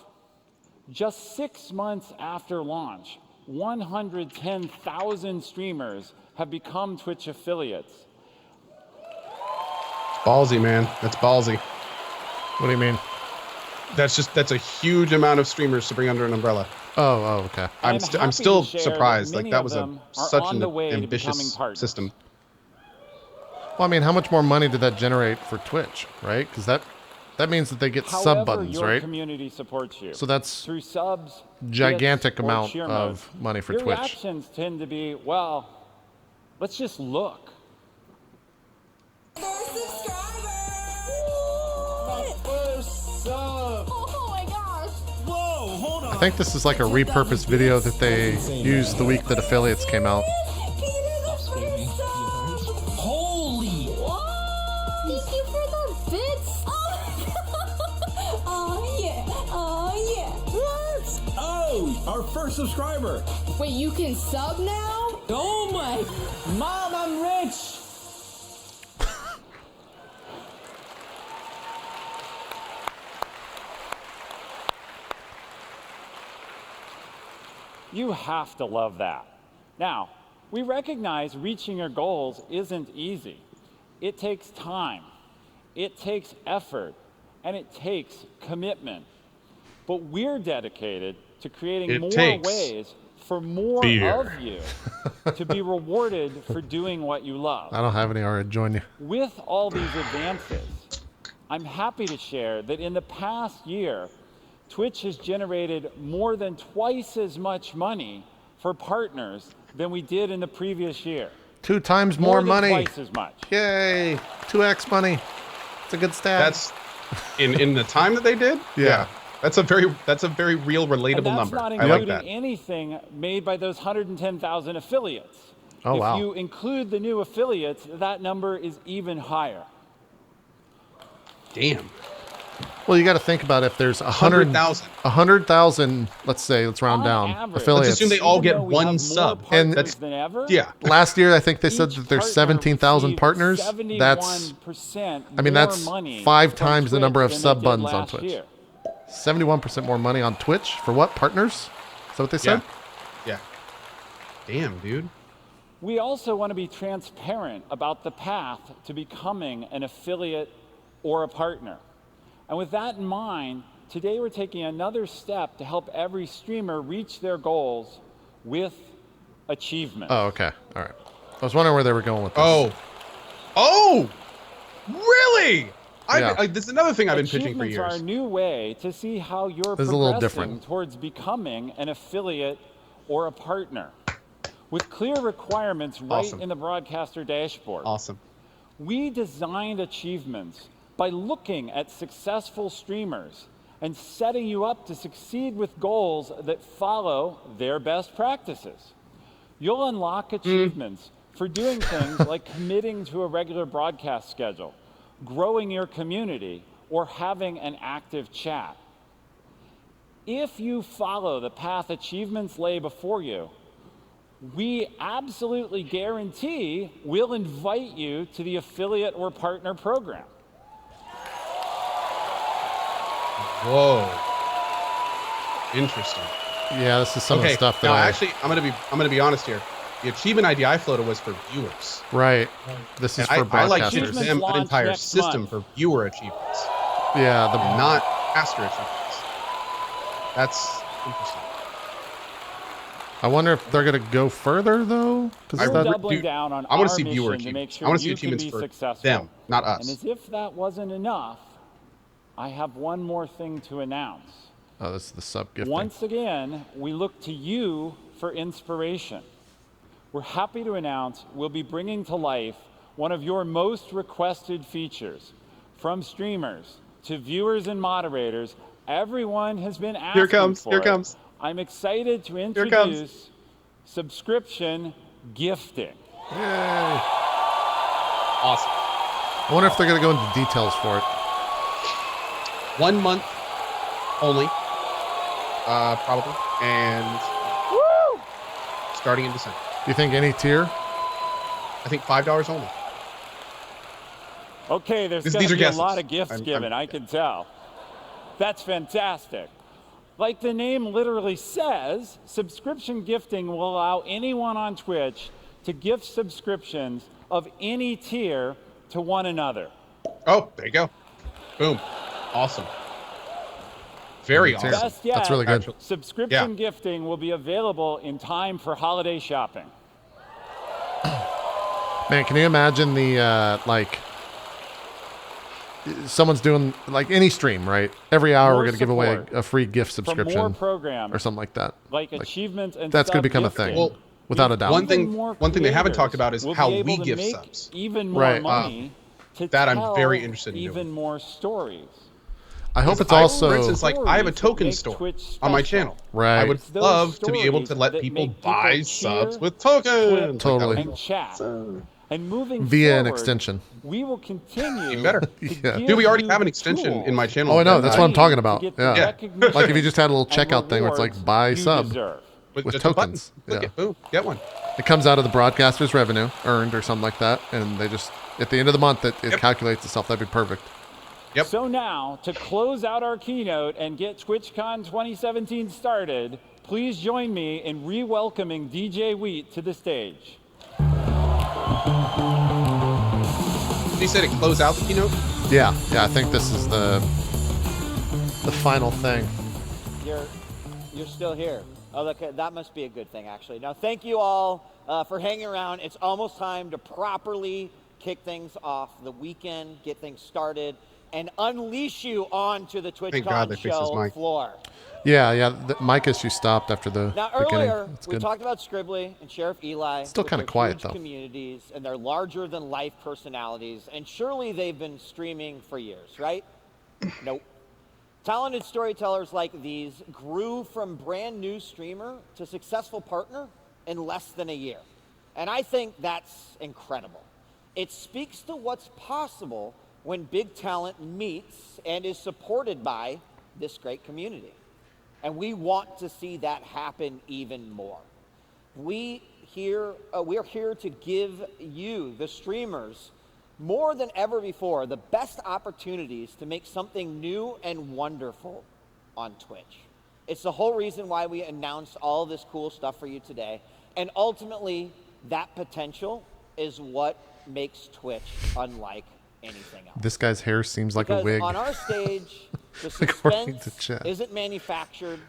S3: Just 6 months after launch, 110,000 streamers have become Twitch affiliates.
S2: Ballsy, man. That's ballsy.
S1: What do you mean?
S2: That's a huge amount of streamers to bring under an umbrella.
S1: Oh, okay.
S2: I'm still surprised. Like that was such an ambitious system.
S1: Well, I mean, how much more money did that generate for Twitch, right? Because that means that they get sub buttons,
S3: your
S1: right?
S3: Community supports you.
S1: So that's
S3: through subs,
S1: gigantic
S3: bits, or
S1: amount
S3: cheer
S1: of
S3: mode.
S1: money for
S3: Your
S1: Twitch.
S3: reactions tend to be, well, let's just look.
S1: I think this is like a repurposed video that they used the week that affiliates came out.
S16: Holy!
S15: Thank you for the bits. Oh yeah. Oh yeah. What?
S16: Oh, our first subscriber.
S15: Wait, you can sub now?
S16: Oh my! Mom, I'm rich.
S3: You have to love that. Now, we recognize reaching your goals isn't easy. It takes time, it takes effort, and it takes commitment. But we're dedicated to creating more ways for more of you to be rewarded for doing what you love.
S1: I don't have any already join you.
S3: With all these advances, I'm happy to share that in the past year, Twitch has generated more than twice as much money for partners than we did in the previous year.
S1: 2 times more money.
S3: Twice as much.
S1: Yay! 2x money. It's a good stat.
S2: That's in the time that they did.
S1: Yeah.
S2: That's a very real, relatable
S3: and that's
S2: number.
S3: Not
S2: I
S3: including
S2: like that.
S3: anything made by those 110,000 affiliates.
S1: Oh,
S3: if
S1: wow.
S3: you include the new affiliates, that number is even higher.
S2: Damn.
S1: Well, you got to think about if there's 100,000, let's say, let's round down,
S3: average,
S1: affiliates.
S2: Let's assume they all get one sub.
S1: And
S2: that's
S3: than ever.
S2: Yeah.
S1: Last year, I think they said that there's 17,000 partners.
S3: 71%
S1: That's, I mean, that's
S3: more money
S1: 5
S3: from
S1: times the number of
S3: Twitch
S1: sub
S3: than they
S1: buttons
S3: did
S1: on
S3: last
S1: Twitch.
S3: year.
S1: 71% more money on Twitch for what? Partners? Is that what they said?
S2: Yeah. Damn, dude.
S3: We also want to be transparent about the path to becoming an affiliate or a partner. And with that in mind, today we're taking another step to help every streamer reach their goals with achievement.
S1: Oh, okay. All right. I was wondering where they were going with this.
S2: Oh, really?
S1: Yeah.
S2: This is another thing I've been pitching for
S3: Achievements are
S2: years.
S3: a new way to see how you're
S1: This is a little
S3: progressing
S1: different.
S3: towards becoming an affiliate or a partner. With clear requirements right in the broadcaster dashboard.
S2: Awesome.
S3: We designed achievements by looking at successful streamers and setting you up to succeed with goals that follow their best practices. You'll unlock achievements for doing things like committing to a regular broadcast schedule, growing your community, or having an active chat. If you follow the path achievements lay before you, we absolutely guarantee we'll invite you to the affiliate or partner program.
S2: Whoa. Interesting.
S1: Yeah, this is some of the stuff that
S2: now actually, I'm gonna be honest here. The achievement ID I floated was for viewers.
S1: Right. This is
S2: And
S1: for
S2: I like to
S1: broadcasters.
S2: examine an entire system for viewer achievements.
S1: Yeah,
S2: not caster achievements. That's interesting.
S1: I wonder if they're going to go further, though.
S3: We're doubling down on
S2: I want
S3: our
S2: to see viewer
S3: mission to make
S2: achievements.
S3: sure
S2: I want to see
S3: you can
S2: achievements
S3: be
S2: for
S3: successful.
S2: them, not us.
S3: And as if that wasn't enough, I have one more thing to announce.
S1: Oh, this is the sub gifting.
S3: Once again, we look to you for inspiration. We're happy to announce we'll be bringing to life one of your most requested features. From streamers to viewers and moderators, everyone has been asking for
S2: Here
S3: it.
S2: comes.
S3: I'm excited to
S2: comes.
S3: introduce subscription gifting.
S1: Yay.
S2: Awesome.
S1: I wonder if they're going to go into details for it.
S2: 1 month only, probably, and starting in December.
S1: Do you think any tier?
S2: I think $5 only.
S3: Okay, there's going to be a lot of gifts given, I can tell. That's fantastic. Like the name literally says, subscription gifting will allow anyone on Twitch to gift subscriptions of any tier to one another.
S2: Oh, there you go. Boom. Awesome. Very awesome.
S3: Best yet,
S1: that's really good.
S3: Subscription gifting will be available in time for holiday shopping.
S1: Man, can you imagine the, someone's doing, like, any stream, right? Every hour we're going to give away a free gift subscription.
S3: More programs,
S1: or something like that.
S3: Like achievements and
S1: that's going to become a thing, without a doubt.
S2: One thing they haven't talked about is how we gift subs.
S3: Even more money to
S2: that
S3: tell
S2: I'm very interested in
S3: even
S2: doing.
S3: more stories.
S1: I hope it's also...
S2: For instance, like, I have a token store on my channel.
S1: Right.
S2: I would love to be able to let people buy subs with tokens.
S1: Totally.
S3: And chat. And moving
S1: via
S3: forward,
S1: an extension.
S3: We will continue.
S2: Better. Dude, we already have an extension in my channel.
S1: Oh, I know. That's what I'm talking about. Yeah.
S3: Yeah.
S1: Like if you just had a little checkout thing where it's like buy sub with tokens.
S2: Click it. Boom. Get one.
S1: It comes out of the broadcaster's revenue earned or something like that. And they just, at the end of the month, it calculates itself. That'd be perfect.
S2: Yep.
S3: So now, to close out our keynote and get TwitchCon 2017 started, please join me in re-welcoming DJ Wheat to the stage.
S2: He said it closed out the keynote?
S1: Yeah, I think this is the final thing.
S9: You're still here. Oh, look, that must be a good thing, actually. Now, thank you all for hanging around. It's almost time to properly kick things off the weekend, get things started, and unleash you onto the TwitchCon show floor.
S1: Yeah, the mic issue stopped after the
S9: Now,
S1: beginning.
S9: earlier, we talked about Scribbly and Sheriff Eli.
S1: Still kind of quiet, though.
S9: Communities and their larger-than-life personalities, and surely they've been streaming for years, right? Nope. Talented storytellers like these grew from brand new streamer to successful partner in less than a year. And I think that's incredible. It speaks to what's possible when big talent meets and is supported by this great community. And we want to see that happen even more. We're here to give you, the streamers, more than ever before, the best opportunities to make something new and wonderful on Twitch. It's the whole reason why we announced all this cool stuff for you today. And ultimately, that potential is what makes Twitch unlike anything else.
S1: This guy's hair seems like a wig.
S9: On our stage, the suspense isn't manufactured.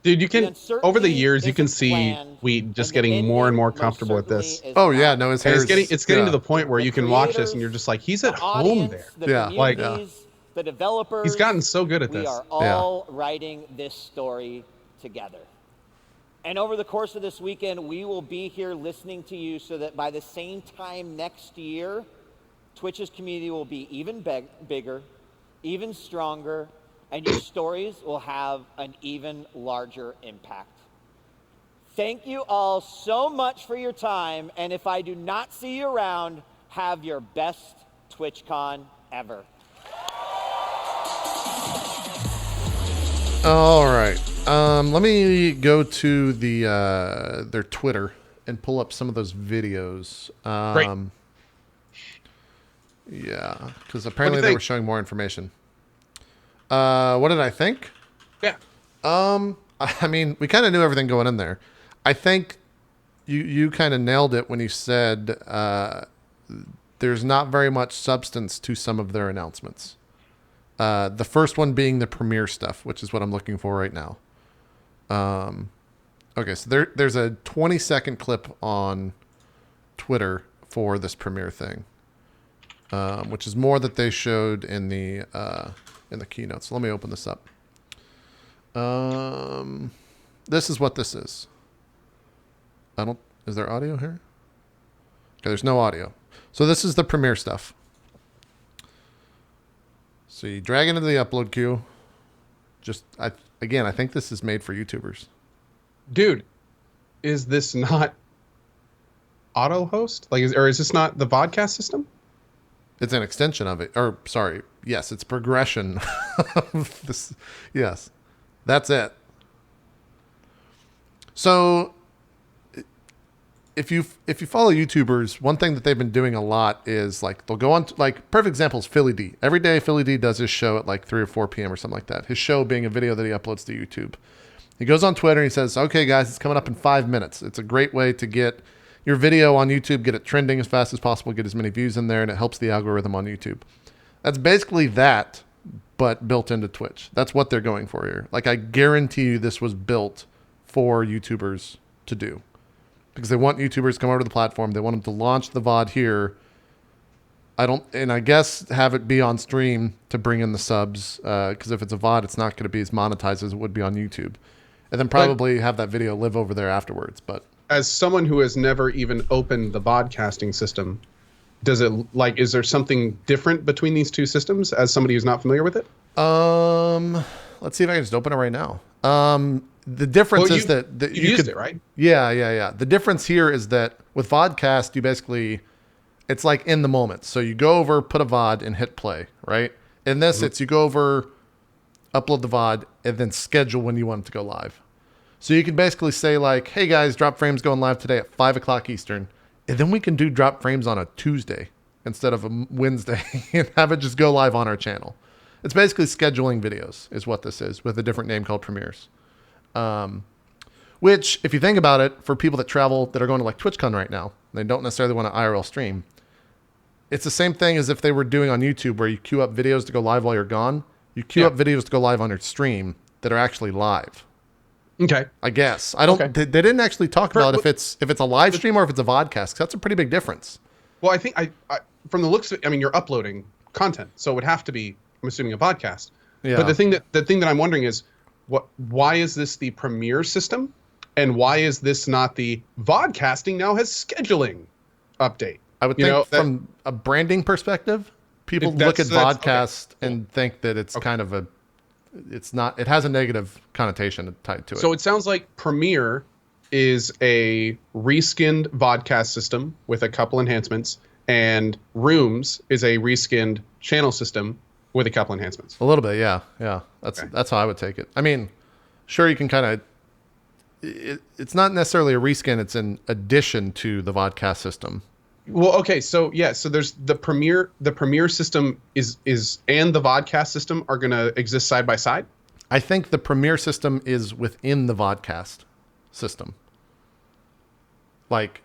S2: Dude, you can, over the years, you can see Wheat just getting more and more comfortable with this.
S1: Oh, yeah, no, his hair is...
S2: It's getting to the point where you can watch this and you're just like, he's at home there.
S1: Yeah.
S2: Like,
S9: the developers.
S2: He's gotten so good at this.
S9: We are all writing this story together. And over the course of this weekend, we will be here listening to you so that by the same time next year, Twitch's community will be even bigger, even stronger, and your stories will have an even larger impact. Thank you all so much for your time, and if I do not see you around, have your best TwitchCon ever.
S1: All right. Let me go to their Twitter and pull up some of those videos.
S2: Great.
S1: Yeah, because apparently they were showing more information. What did I think?
S2: Yeah.
S1: I mean, we kind of knew everything going in there. I think you kind of nailed it when you said there's not very much substance to some of their announcements. The first one being the premiere stuff, which is what I'm looking for right now. Okay, so there's a 20-second clip on Twitter for this premiere thing, which is more that they showed in the keynote. So let me open this up. This is what this is. Is there audio here? Okay, there's no audio. So this is the premiere stuff. So you drag into the upload queue. Again, I think this is made for YouTubers.
S2: Dude, is this not auto host? Like, or is this not the vodcast system?
S1: It's an extension of it. Or, sorry, yes, it's progression of this. Yes, that's it. So, if you follow YouTubers, one thing that they've been doing a lot is like they'll go on to, like, perfect example is Philly D. Every day Philly D does his show at like 3 or 4 p.m. or something like that. His show being a video that he uploads to YouTube. He goes on Twitter and he says, "Okay, guys, it's coming up in 5 minutes." It's a great way to get your video on YouTube, get it trending as fast as possible, get as many views in there, and it helps the algorithm on YouTube. That's basically that, but built into Twitch. That's what they're going for here. Like, I guarantee you this was built for YouTubers to do. Because they want YouTubers to come over to the platform. They want them to launch the VOD here. I guess have it be on stream to bring in the subs. Because if it's a VOD, it's not going to be as monetized as it would be on YouTube. And then probably have that video live over there afterwards. But
S2: as someone who has never even opened the vodcasting system, is there something different between these two systems as somebody who's not familiar with it?
S1: Let's see if I can just open it right now. The difference is that
S2: you used it, right?
S1: Yeah. The difference here is that with Vodcast, you basically, it's like in the moment. So you go over, put a VOD, and hit play, right? In this, it's you go over, upload the VOD, and then schedule when you want it to go live. So you can basically say like, "Hey guys, Drop Frames going live today at 5 o'clock Eastern," and then we can do Drop Frames on a Tuesday instead of a Wednesday and have it just go live on our channel. It's basically scheduling videos is what this is, with a different name called Premieres. Which, if you think about it, for people that travel, that are going to like TwitchCon right now, they don't necessarily want to IRL stream. It's the same thing as if they were doing on YouTube, where you queue up videos to go live while you're gone. You queue up videos to go live on your stream that are actually live.
S2: Okay.
S1: I guess. I don't. They didn't actually talk about if it's a live stream or if it's a vodcast. 'Cause that's a pretty big difference.
S2: Well, I think I from the looks of it, I mean, you're uploading content, so it would have to be, I'm assuming, a podcast.
S1: Yeah.
S2: But the thing that I'm wondering is, why is this the Premiere system, and why is this not the vodcasting now has scheduling update?
S1: I would think from a branding perspective, people look at vodcast and think that it's kind of a, it's not, it has a negative connotation tied to it.
S2: So it sounds like Premiere is a reskinned vodcast system with a couple enhancements, and Rooms is a reskinned channel system with a couple enhancements.
S1: A little bit, yeah. That's how I would take it. I mean, sure, you can kind of, it's not necessarily a reskin, it's an addition to the vodcast system.
S2: Well, okay, so there's the Premiere system is and the vodcast system are going to exist side by side?
S1: I think the Premiere system is within the vodcast system. Like,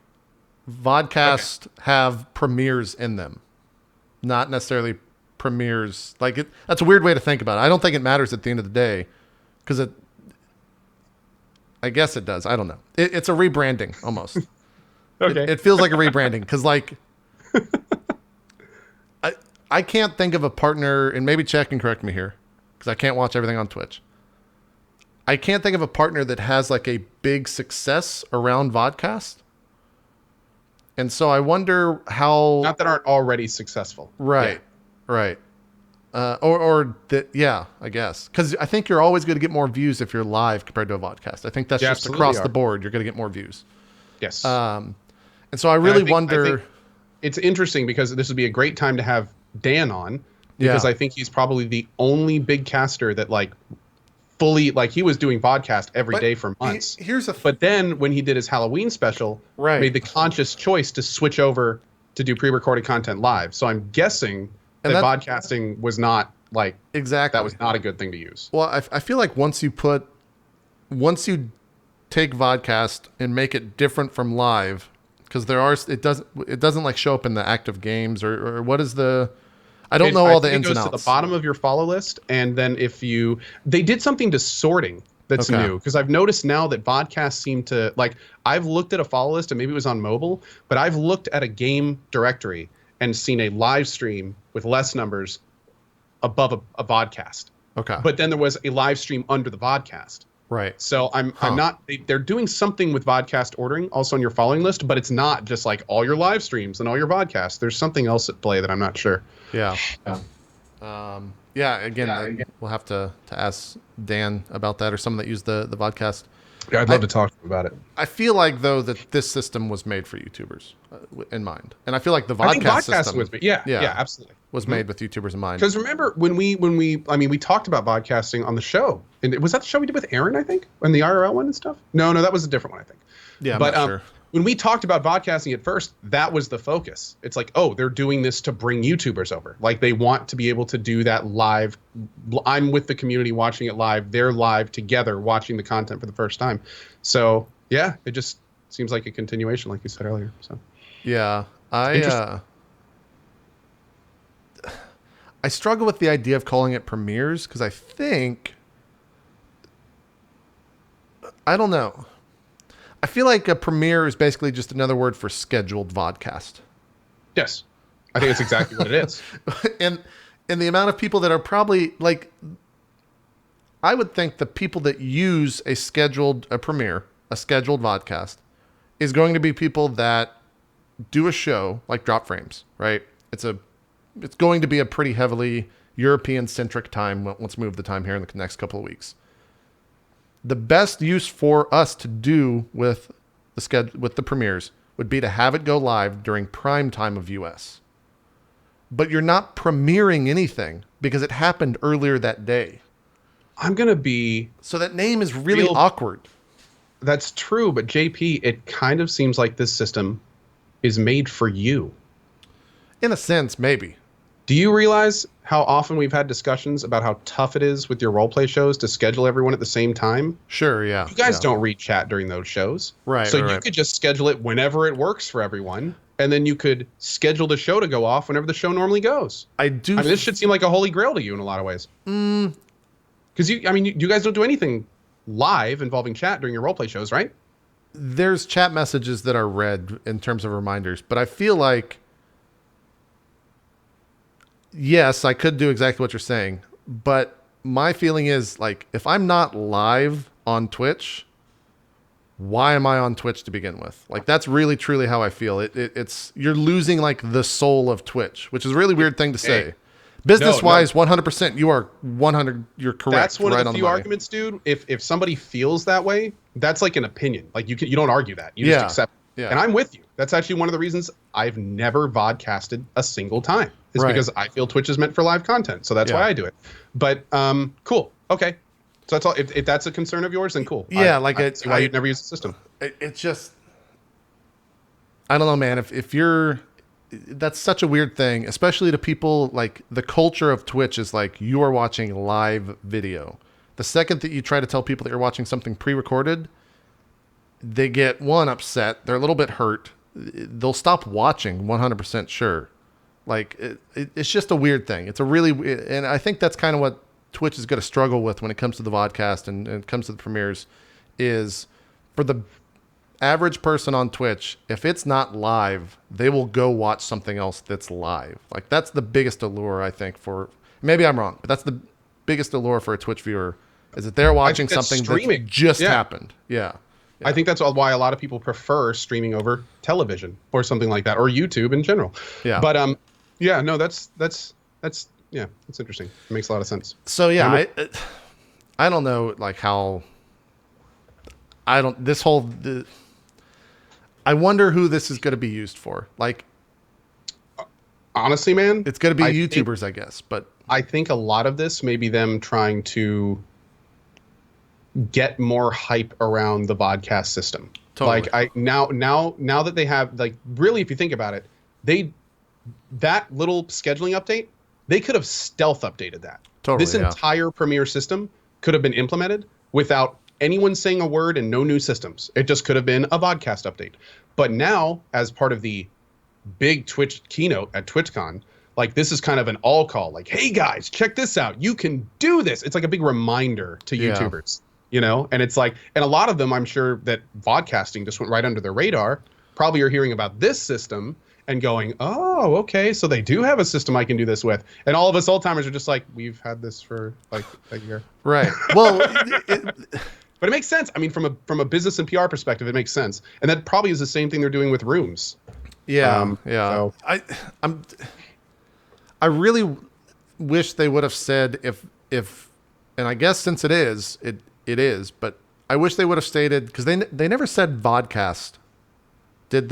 S1: vodcasts have premieres in them, not necessarily premieres. Like, that's a weird way to think about it. I don't think it matters at the end of the day, because I guess it does. I don't know. It's a rebranding almost. Okay. It feels like a rebranding because, like, I can't think of a partner, and maybe Chet can correct me here because I can't watch everything on Twitch. I can't think of a partner that has like a big success around vodcast. And so I wonder how...
S2: Not that aren't already successful.
S1: Right, right. Or that, yeah, I guess. Because I think you're always going to get more views if you're live compared to a vodcast. I think that's just across the board. You're going to get more views.
S2: Yes.
S1: And so I really wonder...
S2: I think it's interesting because this would be a great time to have Dan on, because I think he's probably the only big caster that, like, fully, like, he was doing vodcast every day for months. But then when he did his Halloween special, made the conscious choice to switch over to do pre-recorded content live. So I'm guessing that podcasting was not, like, that was not a good thing to use.
S1: Well, I feel like once you take vodcast and make it different from live, because it doesn't like show up in the active games or what is the, I don't know all the ins and outs.
S2: It goes to the bottom of your follow list, and then they did something to sorting that's new, because I've noticed now that vodcasts seem to, like, I've looked at a follow list, and maybe it was on mobile, but I've looked at a game directory and seen a live stream with less numbers above a vodcast.
S1: Okay.
S2: But then there was a live stream under the vodcast.
S1: Right.
S2: So I'm not, they're doing something with vodcast ordering also on your following list, but it's not just like all your live streams and all your vodcasts. There's something else at play that I'm not sure.
S1: Yeah. Again, we'll have to ask Dan about that, or someone that used the vodcast.
S2: Yeah, I'd love to talk to him about it.
S1: I feel like though that this system was made for YouTubers in mind, and I feel like the
S2: I think
S1: vodcast
S2: podcast
S1: system
S2: was absolutely
S1: was made with YouTubers in mind.
S2: Because remember when we talked about podcasting on the show, and was that the show we did with Aaron? I think, and the IRL one and stuff. No, that was a different one. I think.
S1: Yeah, I'm
S2: but
S1: not sure.
S2: When we talked about podcasting at first, that was the focus. It's like, oh, they're doing this to bring YouTubers over. Like they want to be able to do that live. I'm with the community watching it live. They're live together watching the content for the first time. So yeah, it just seems like a continuation, like you said earlier. So
S1: yeah, I struggle with the idea of calling it premieres because I think I don't know. I feel like a premiere is basically just another word for scheduled vodcast.
S2: Yes. I think it's exactly what it is.
S1: And the amount of people that are probably like, I would think the people that use a scheduled vodcast is going to be people that do a show like Drop Frames, right? It's going to be a pretty heavily European centric time. Let's move the time here in the next couple of weeks. The best use for us to do with the premieres would be to have it go live during prime time of US. But you're not premiering anything because it happened earlier that day. So that name is really awkward.
S2: That's true, but JP, it kind of seems like this system is made for you.
S1: In a sense, maybe.
S2: Do you realize how often we've had discussions about how tough it is with your roleplay shows to schedule everyone at the same time?
S1: Sure, yeah.
S2: You guys don't read chat during those shows.
S1: Right.
S2: So you could just schedule it whenever it works for everyone, and then you could schedule the show to go off whenever the show normally goes. This should seem like a holy grail to you in a lot of ways. Because you guys don't do anything live involving chat during your roleplay shows, right?
S1: There's chat messages that are read in terms of reminders, but I feel like yes, I could do exactly what you're saying, but my feeling is like if I'm not live on Twitch, why am I on Twitch to begin with? Like that's really truly how I feel. It's you're losing like the soul of Twitch, which is a really weird thing to say. Business wise, 100%, you are 100. You're correct.
S2: That's one
S1: right
S2: of the
S1: on
S2: few arguments, dude. If somebody feels that way, that's like an opinion. Like you don't argue that. You just accept it.
S1: Yeah.
S2: And I'm with you. That's actually one of the reasons I've never vodcasted a single time. Is because I feel Twitch is meant for live content. So that's why I do it. But cool. Okay. So that's all. If that's a concern of yours, then cool.
S1: Yeah,
S2: I see why you'd never use the system.
S1: It's just, I don't know, man. If you're, that's such a weird thing, especially to people like the culture of Twitch is like you are watching live video. The second that you try to tell people that you're watching something pre-recorded, they get upset. They're a little bit hurt. They'll stop watching 100% sure. Like it's just a weird thing. It's a really, and I think that's kind of what Twitch is going to struggle with when it comes to the vodcast and it comes to the premieres is for the average person on Twitch, if it's not live, they will go watch something else that's live. Like that's the biggest allure, I think, for, maybe I'm wrong, but that's the biggest allure for a Twitch viewer is that they're watching something that just happened. Yeah.
S2: I think that's why a lot of people prefer streaming over television or something like that, or YouTube in general.
S1: Yeah.
S2: But yeah, no, that's yeah, it's interesting. It makes a lot of sense.
S1: So yeah, I don't know like how I wonder who this is going to be used for. Like
S2: honestly, man,
S1: it's going to be YouTubers, I guess, but
S2: I think a lot of this may be them trying to get more hype around the vodcast system.
S1: Totally.
S2: Like now that they have, like, really, if you think about it, that little scheduling update, they could have stealth updated that.
S1: Totally,
S2: this entire Premiere system could have been implemented without anyone saying a word and no new systems. It just could have been a vodcast update. But now, as part of the big Twitch keynote at TwitchCon, like this is kind of an all call, like, hey guys, check this out. You can do this. It's like a big reminder to YouTubers. You know, and it's like, and a lot of them, I'm sure that vodcasting just went right under their radar. Probably are hearing about this system and going, oh, okay, so they do have a system I can do this with. And all of us old timers are just like, we've had this for like a year.
S1: Right. Well,
S2: but it makes sense. I mean, from a business and PR perspective, it makes sense. And that probably is the same thing they're doing with rooms.
S1: Yeah.
S2: So.
S1: I really wish they would have said if, and I guess since it is, but I wish they would have stated, because they never said vodcast.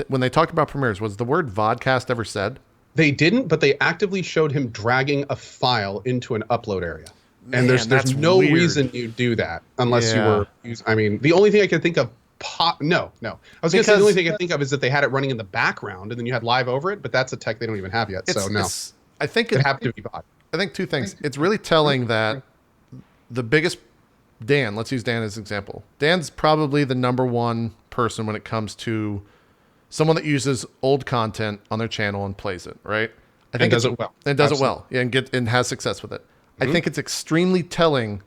S1: When they talked about premieres, was the word vodcast ever said?
S2: They didn't, but they actively showed him dragging a file into an upload area. And
S1: Man,
S2: there's no
S1: weird.
S2: reason you do that unless you were. I mean, the only thing I can think of. No. I was going to say the only thing I can think of is that they had it running in the background and then you had live over it, but that's a tech they don't even have yet. So no.
S1: I think
S2: it happened to be VOD.
S1: I think two things. It's really telling that the biggest Dan. Let's use Dan as an example. Dan's probably the number one person when it comes to someone that uses old content on their channel and plays it, right? I think
S2: does it well.
S1: And does it well. Yeah, and has success with it. I think it's extremely telling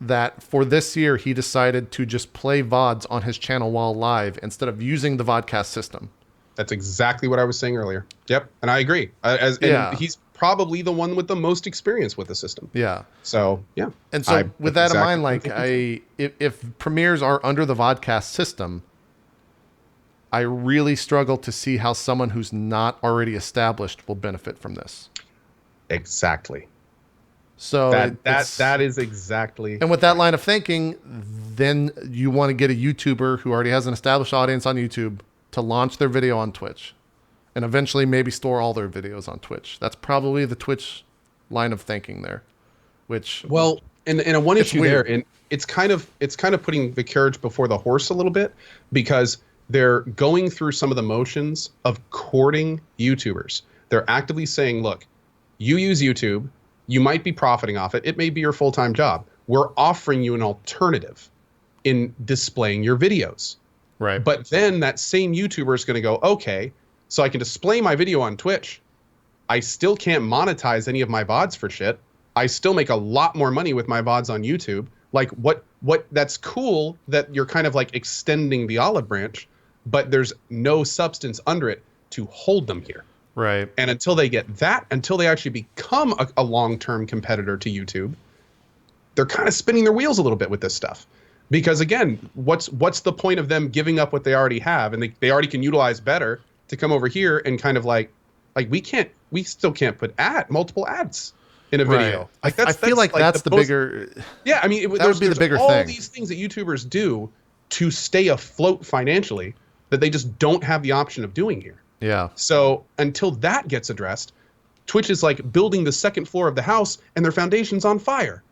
S1: that for this year he decided to just play VODs on his channel while live instead of using the vodcast system.
S2: That's exactly what I was saying earlier. Yep, and I agree. And he's probably the one with the most experience with the system.
S1: Yeah.
S2: So yeah.
S1: And so with that in mind, like if premieres are under the vodcast system, I really struggle to see how someone who's not already established will benefit from this.
S2: Exactly.
S1: So
S2: that is exactly.
S1: And with that line of thinking, then you want to get a YouTuber who already has an established audience on YouTube to launch their video on Twitch, and eventually maybe store all their videos on Twitch. That's probably the Twitch line of thinking there. Which
S2: and a one issue there, and it's kind of putting the carriage before the horse a little bit, because they're going through some of the motions of courting YouTubers. They're actively saying, look, you use YouTube, you might be profiting off it. It may be your full-time job. We're offering you an alternative in displaying your videos.
S1: Right.
S2: But then that same YouTuber is going to go, okay, so I can display my video on Twitch. I still can't monetize any of my VODs for shit. I still make a lot more money with my VODs on YouTube. Like what that's cool that you're kind of like extending the olive branch, but there's no substance under it to hold them here.
S1: Right.
S2: And until they get that, until they actually become a long-term competitor to YouTube, they're kind of spinning their wheels a little bit with this stuff. Because again, what's the point of them giving up what they already have and they already can utilize better to come over here and kind of like we still can't put multiple ads in a video.
S1: Right. I feel like that's the bigger.
S2: Yeah, I mean,
S1: that would be the bigger
S2: all
S1: thing.
S2: These things that YouTubers do to stay afloat financially that they just don't have the option of doing here.
S1: Yeah.
S2: So until that gets addressed, Twitch is like building the second floor of the house and their foundation's on fire.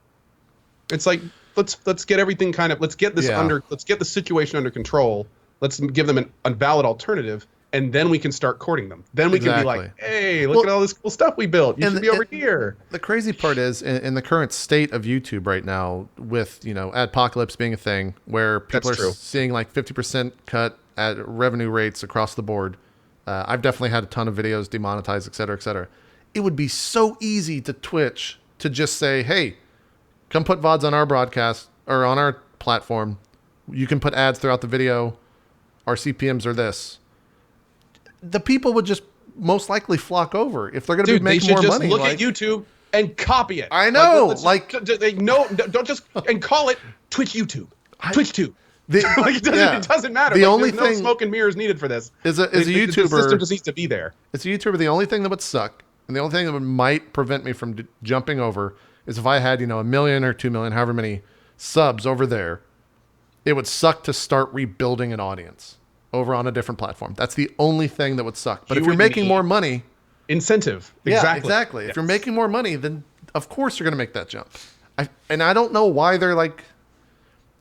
S2: It's like let's get everything let's get the situation under control. Let's give them a valid alternative, and then we can start courting them. Then we can be like, hey, look at all this cool stuff we built. You should be over here.
S1: The crazy part is in the current state of YouTube right now, with adpocalypse being a thing where people are seeing like 50% cut at revenue rates across the board. I've definitely had a ton of videos demonetized, et cetera, et cetera. It would be so easy to Twitch to just say, hey, come put VODs on our broadcast or on our platform. You can put ads throughout the video. Our CPMs are this. The people would just most likely flock over if they're going to be making more money.
S2: Look at YouTube and copy it.
S1: I know.
S2: Don't just and call it Twitch YouTube, TwitchTube. It doesn't matter.
S1: The only
S2: thing, no smoke and mirrors needed for this.
S1: Is a YouTuber.
S2: The system just needs to be there.
S1: It's a YouTuber. The only thing that would suck, and the only thing that might prevent me from jumping over, is if I had 1 million or 2 million, however many subs over there. It would suck to start rebuilding an audience over on a different platform. That's the only thing that would suck. But if you're making more money,
S2: incentive.
S1: Exactly. If you're making more money, then of course you're going to make that jump. I don't know why they're like.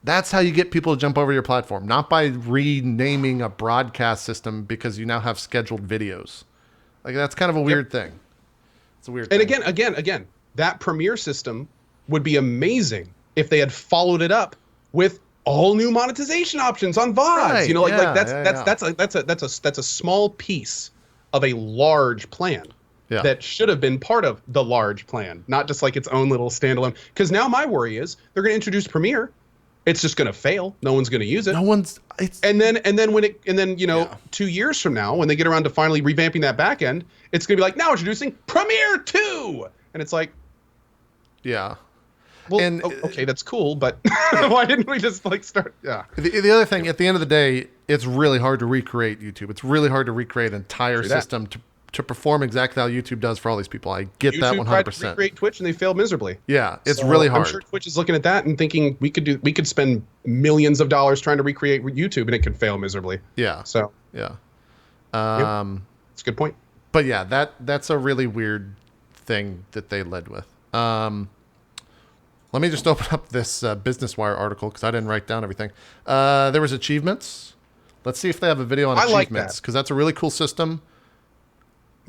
S1: That's how you get people to jump over your platform, not by renaming a broadcast system because you now have scheduled videos. Like that's kind of a weird thing. It's a weird thing.
S2: And again, that Premiere system would be amazing if they had followed it up with all new monetization options on VODs.
S1: Right.
S2: That's a small piece of a large plan. Yeah. That should have been part of the large plan, not just like its own little standalone. Because now my worry is they're going to introduce Premiere. It's just going to fail. No one's going to use it. And then 2 years from now, when they get around to finally revamping that back end, it's going to be like, now introducing Premiere 2. And it's like,
S1: yeah.
S2: Well, okay, that's cool, but why didn't we just start? Yeah.
S1: The other thing, at the end of the day, it's really hard to recreate YouTube. It's really hard to recreate an entire system to perform exactly how YouTube does for all these people. I get that 100%.
S2: Tried to recreate Twitch and they failed miserably.
S1: Yeah, it's really hard.
S2: I'm sure Twitch is looking at that and thinking we could spend millions of dollars trying to recreate YouTube and it could fail miserably.
S1: Yeah.
S2: So
S1: yeah,
S2: it's a good point.
S1: But yeah, that's a really weird thing that they led with. Let me just open up this Business Wire article because I didn't write down everything. There was achievements. Let's see if they have a video on achievements because that's a really cool system.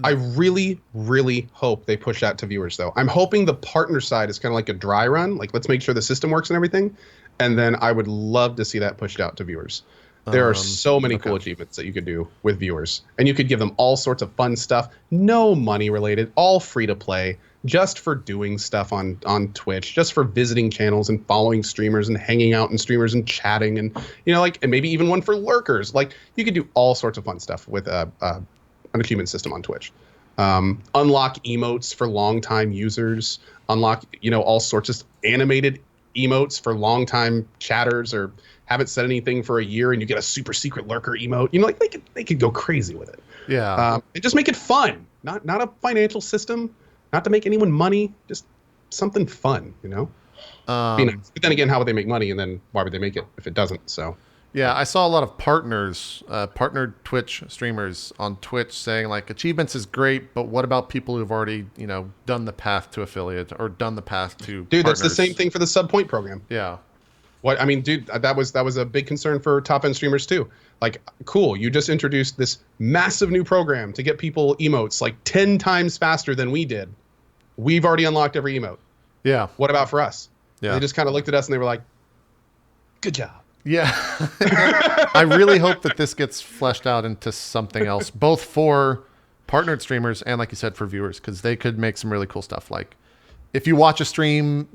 S2: I really, really hope they push that to viewers, though. I'm hoping the partner side is kind of like a dry run. Like, let's make sure the system works and everything. And then I would love to see that pushed out to viewers. There are so many cool achievements that you could do with viewers. And you could give them all sorts of fun stuff. No money related. All free to play. Just for doing stuff on Twitch. Just for visiting channels and following streamers and hanging out and streamers and chatting. And, and maybe even one for lurkers. Like, you could do all sorts of fun stuff with an achievement system on Twitch. Unlock emotes for longtime users. Unlock, all sorts of animated emotes for longtime chatters or haven't said anything for a year and you get a super secret lurker emote. They could go crazy with it.
S1: Yeah.
S2: And just make it fun. Not a financial system, not to make anyone money, just something fun, But then again, how would they make money and then why would they make it if it doesn't? So
S1: yeah, I saw a lot of partnered Twitch streamers on Twitch saying like achievements is great, but what about people who've already, done the path to affiliate or done the path to
S2: Dude,
S1: partners?
S2: That's the same thing for the sub-point program.
S1: Yeah.
S2: Dude, that was a big concern for top-end streamers too. Like, cool, you just introduced this massive new program to get people emotes like 10 times faster than we did. We've already unlocked every emote.
S1: Yeah.
S2: What about for us?
S1: Yeah.
S2: They just kind of looked at us and they were like, good job.
S1: Yeah. I really hope that this gets fleshed out into something else, both for partnered streamers and, like you said, for viewers, because they could make some really cool stuff. Like, if you watch a stream,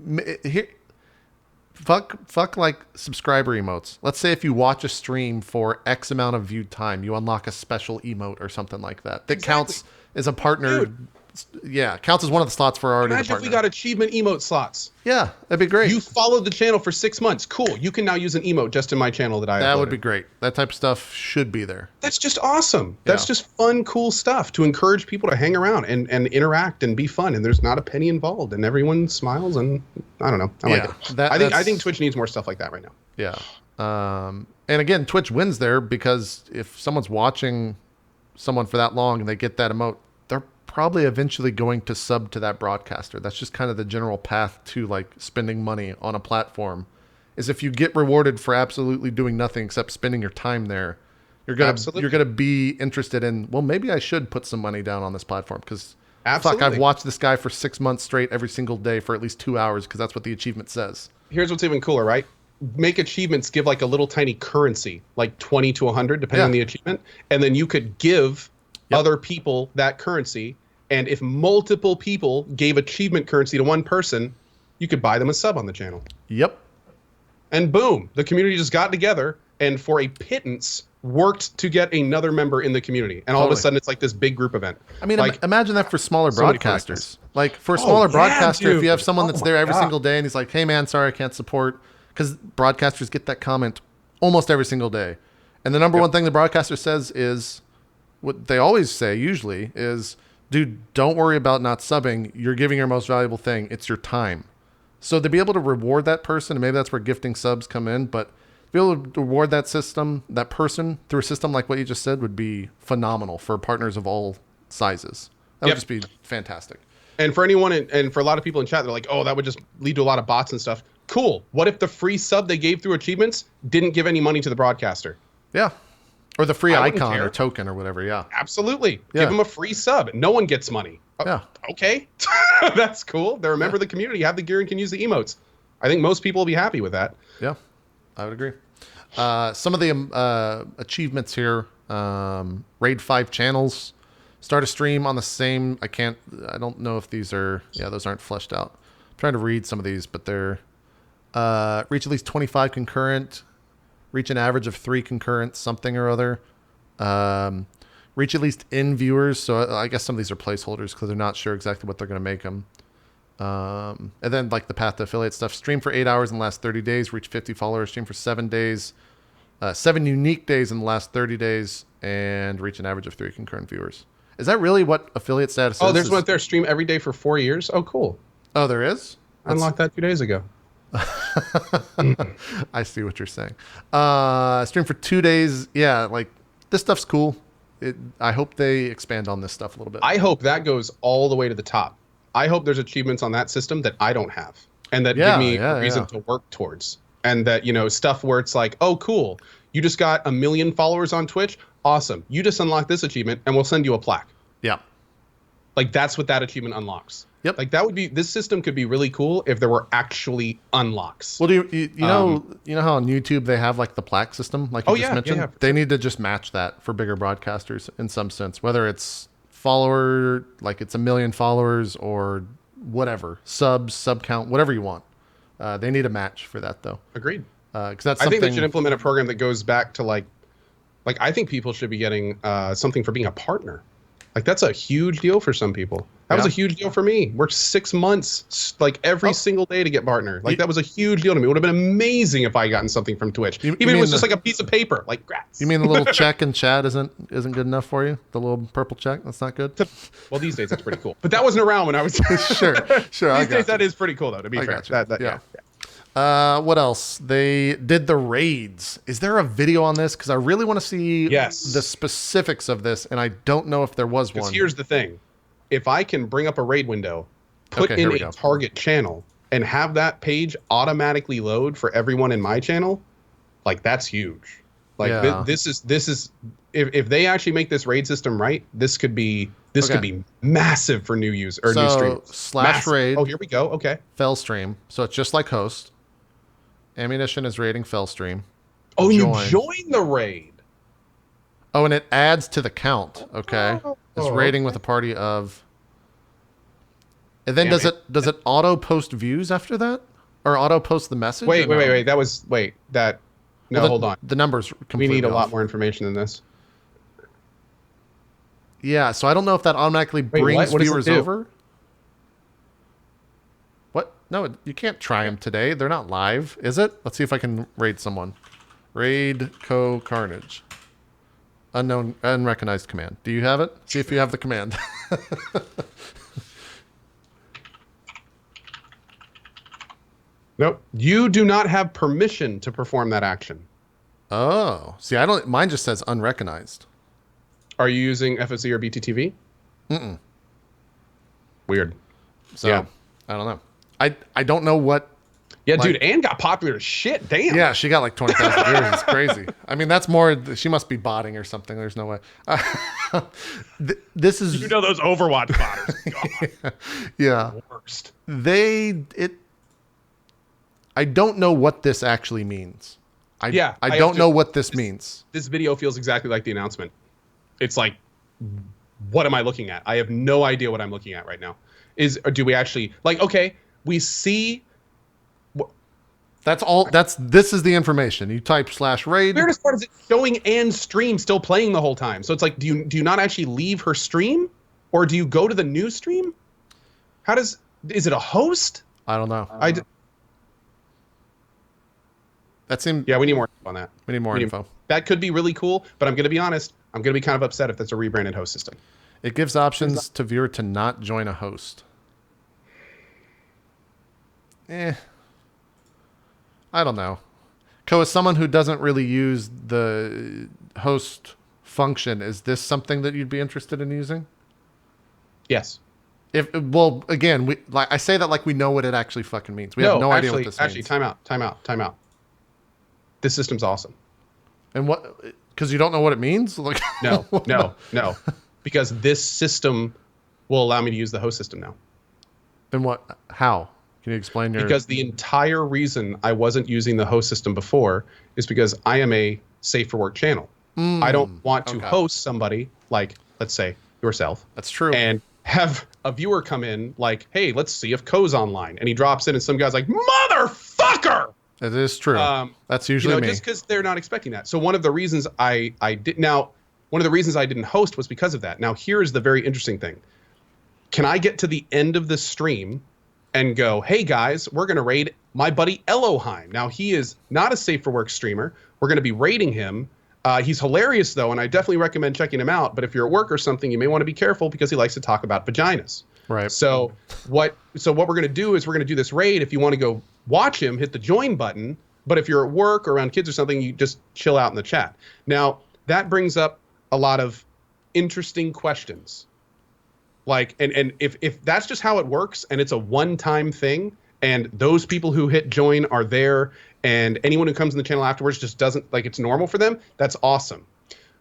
S1: fuck like subscriber emotes. Let's say if you watch a stream for X amount of viewed time, you unlock a special emote or something like that. That counts as a partner. Dude. Yeah, counts as one of the slots for already.
S2: Imagine if we got achievement emote slots.
S1: Yeah, that'd be great.
S2: You followed the channel for 6 months. Cool. You can now use an emote just in my channel that I
S1: That
S2: uploaded.
S1: would be great. That type of stuff should be there.
S2: That's just awesome. That's just fun, cool stuff to encourage people to hang around and interact and be fun. And there's not a penny involved, and everyone smiles. And I don't know. I like it. I think Twitch needs more stuff like that right now.
S1: Yeah. And again, Twitch wins there because if someone's watching someone for that long and they get that emote, they're probably eventually going to sub to that broadcaster. That's just kind of the general path to like spending money on a platform. Is if you get rewarded for absolutely doing nothing except spending your time there, you're gonna be interested in, well, maybe I should put some money down on this platform because fuck, I've watched this guy for 6 months straight every single day for at least 2 hours because that's what the achievement says.
S2: Here's what's even cooler, right? Make achievements give like a little tiny currency, like 20 to 100, depending on the achievement, and then you could give other people that currency. And if multiple people gave achievement currency to one person, you could buy them a sub on the channel.
S1: Yep.
S2: And boom, the community just got together and for a pittance worked to get another member in the community. And all of a sudden it's like this big group event.
S1: I mean,
S2: like,
S1: imagine that for smaller broadcasters. Like for a smaller broadcaster, if you have someone that's there every single day and he's like, hey man, sorry, I can't support, because broadcasters get that comment almost every single day. And the number one thing the broadcaster says is, what they always say usually is, dude, don't worry about not subbing. You're giving your most valuable thing. It's your time. So to be able to reward that person, and maybe that's where gifting subs come in, but to be able to reward that person through a system like what you just said would be phenomenal for partners of all sizes. That would just be fantastic.
S2: And for anyone, and for a lot of people in chat, they're like, oh, that would just lead to a lot of bots and stuff. Cool. What if the free sub they gave through achievements didn't give any money to the broadcaster?
S1: Yeah. Or the free icon or token or whatever,
S2: Absolutely. Yeah. Give them a free sub. No one gets money.
S1: Yeah.
S2: Okay. That's cool. They're a member of the community, have the gear, and can use the emotes. I think most people will be happy with that.
S1: Yeah, I would agree. Some of the achievements here, raid 5 channels, start a stream on the same, I don't know if these are, those aren't fleshed out. I'm trying to read some of these, but they're reach at least 25 concurrent, reach an average of 3 concurrent something or other. Reach at least N viewers. So I guess some of these are placeholders because they're not sure exactly what they're going to make them. And then like the path to affiliate stuff. Stream for 8 hours in the last 30 days. Reach 50 followers. Stream for 7 days. 7 unique days in the last 30 days. And reach an average of 3 concurrent viewers. Is that really what affiliate status is?
S2: Oh, there's one there. Stream every day for 4 years. Oh, cool.
S1: Oh, there is?
S2: I unlocked that 2 days ago.
S1: I see what you're saying. Stream for 2 days. Yeah, like this stuff's cool. I hope they expand on this stuff a little bit.
S2: I hope that goes all the way to the top. I hope there's achievements on that system that I don't have, and that give me a reason to work towards. And that, you know, stuff where it's like, oh, cool, you just got 1 million followers on Twitch. Awesome. You just unlocked this achievement, and we'll send you a plaque.
S1: Yeah.
S2: Like, that's what that achievement unlocks.
S1: Yep.
S2: Like, that would be, this system could be really cool if there were actually unlocks.
S1: Well, you know how on YouTube they have like the plaque system, like you just mentioned? They need to just match that for bigger broadcasters in some sense, whether it's follower, like it's 1 million followers or whatever, sub count, whatever you want. They need a match for that though.
S2: Agreed.
S1: Because that's
S2: I
S1: something...
S2: think they should implement a program that goes back to like I think people should be getting something for being a partner. Like, that's a huge deal for some people. That was a huge deal for me. Worked 6 months, like every single day to get partner. Like, that was a huge deal to me. It would have been amazing if I gotten something from Twitch. Even if it was just like a piece of paper, like, grats.
S1: You mean the little check in chat isn't good enough for you? The little purple check? That's not good?
S2: Well, these days that's pretty cool. But that wasn't around when I was...
S1: Sure.
S2: These days that is pretty cool, though, to be fair.
S1: Yeah. What else? They did the raids. Is there a video on this? Because I really want to see the specifics of this, and I don't know if there was one.
S2: Here's the thing. If I can bring up a raid window, put in a target channel, and have that page automatically load for everyone in my channel, like, that's huge. Like, this is if they actually make this raid system right, this could be massive for new users or new streamers.
S1: /raid.
S2: Oh, here we go. Okay.
S1: Fell stream. So it's just like host. Ammunition is raiding Fellstream.
S2: Oh, you join the raid.
S1: Oh, and it adds to the count. Okay. It's raiding with a party of... And then does it auto post views after that? Or auto post the message?
S2: Wait. Hold on.
S1: The numbers completely
S2: We need a
S1: off.
S2: lot more information than this.
S1: Yeah, so I don't know if that automatically brings viewers over. What? No, you can't try them today. They're not live, is it? Let's see if I can raid someone. Raid CohhCarnage. Unknown, unrecognized command. Do you have it? See if you have the command.
S2: Nope. You do not have permission to perform that action.
S1: Oh. See, I don't... Mine just says unrecognized.
S2: Are you using FOC or BTTV?
S1: Mm-mm.
S2: Weird.
S1: So, I don't know. I don't know what...
S2: Yeah, dude, Anne got popular as shit. Damn.
S1: Yeah, she got like 20,000 viewers. It's crazy. I mean, that's more... She must be botting or something. There's no way. This is...
S2: You know those Overwatch botters. God.
S1: Yeah.
S2: Worst.
S1: I don't know what this actually means. I don't know what this means.
S2: This video feels exactly like the announcement. It's like, what am I looking at? I have no idea what I'm looking at right now. Do we actually, like, okay, we see...
S1: That's all. This is the information. You type /raid.
S2: The weirdest part is it's showing Anne's stream still playing the whole time. So it's like, do you not actually leave her stream, or do you go to the new stream? Is it a host?
S1: I don't know. That seemed...
S2: Yeah, we need more info on that.
S1: We need more info.
S2: That could be really cool, but I'm going to be honest. I'm going to be kind of upset if that's a rebranded host system.
S1: It gives options to viewer to not join a host. I don't know. As someone who doesn't really use the host function, is this something that you'd be interested in using?
S2: Yes.
S1: Well, again, I say that like we know what it actually fucking means. We have no idea what this means.
S2: Actually, time out. This system's awesome.
S1: And what? Because you don't know what it means? Like
S2: No. Because this system will allow me to use the host system now.
S1: And what? How? Can you explain your...
S2: Because the entire reason I wasn't using the host system before is because I am a safe for work channel. I don't want to host somebody like, let's say, yourself.
S1: That's true.
S2: And have a viewer come in like, hey, let's see if Coh's online. And he drops in and some guy's like, motherfucker!
S1: It is true. That's usually me.
S2: Just because they're not expecting that. So one of the reasons I didn't host was because of that. Now, here's the very interesting thing. Can I get to the end of the stream and go, hey guys, we're going to raid my buddy Elohim. Now, he is not a safe for work streamer. We're going to be raiding him. He's hilarious though, and I definitely recommend checking him out. But if you're at work or something, you may want to be careful because he likes to talk about vaginas.
S1: Right.
S2: So what we're going to do is we're going to do this raid. If you want to go watch him, hit the join button. But if you're at work or around kids or something, you just chill out in the chat. Now, that brings up a lot of interesting questions. Like, and if that's just how it works and it's a one-time thing and those people who hit join are there and anyone who comes in the channel afterwards just doesn't, like, it's normal for them, that's awesome.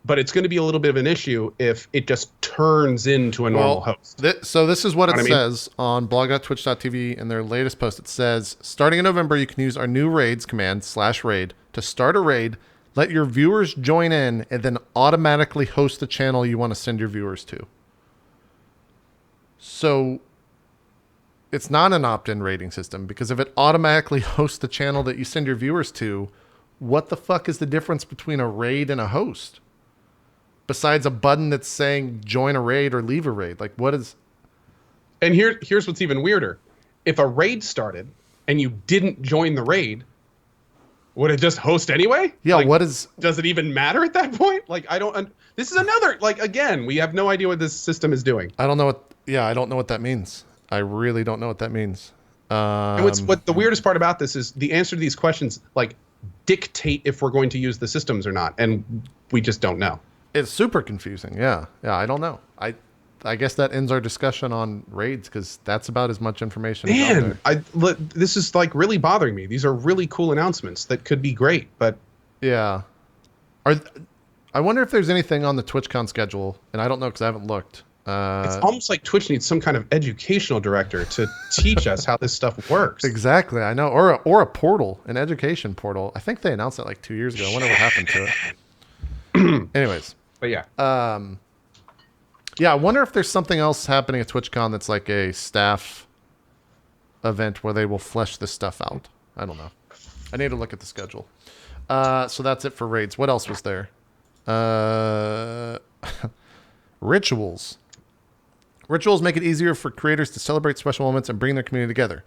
S2: But it's going to be a little bit of an issue if it just turns into a normal host.
S1: So this is what it says on blog.twitch.tv in their latest post. It says, starting in November, you can use our new raids command /raid to start a raid, let your viewers join in, and then automatically host the channel you want to send your viewers to. So it's not an opt-in rating system, because if it automatically hosts the channel that you send your viewers to, what the fuck is the difference between a raid and a host? Besides a button that's saying join a raid or leave a raid. Like, what is...
S2: And here's what's even weirder. If a raid started and you didn't join the raid, would it just host anyway?
S1: Yeah,
S2: like,
S1: what is...
S2: Does it even matter at that point? Like, I don't... This is another... Like, again, we have no idea what this system is doing.
S1: I don't know what... Yeah, I don't know what that means. I really don't know what that means.
S2: And what the weirdest part about this is the answer to these questions, like, dictate if we're going to use the systems or not. And we just don't know.
S1: It's super confusing. Yeah. I don't know. I guess that ends our discussion on raids because that's about as much information.
S2: Man, this is like really bothering me. These are really cool announcements that could be great, but
S1: yeah. I wonder if there's anything on the TwitchCon schedule, and I don't know because I haven't looked.
S2: It's almost like Twitch needs some kind of educational director to teach us how this stuff works.
S1: Exactly, I know, or a portal, an education portal. I think they announced that like 2 years ago. I wonder what happened to it. Anyways.
S2: But yeah.
S1: Yeah, I wonder if there's something else happening at TwitchCon that's like a staff event where they will flesh this stuff out. I don't know. I need to look at the schedule. So that's it for raids. What else was there? Rituals. Rituals make it easier for creators to celebrate special moments and bring their community together.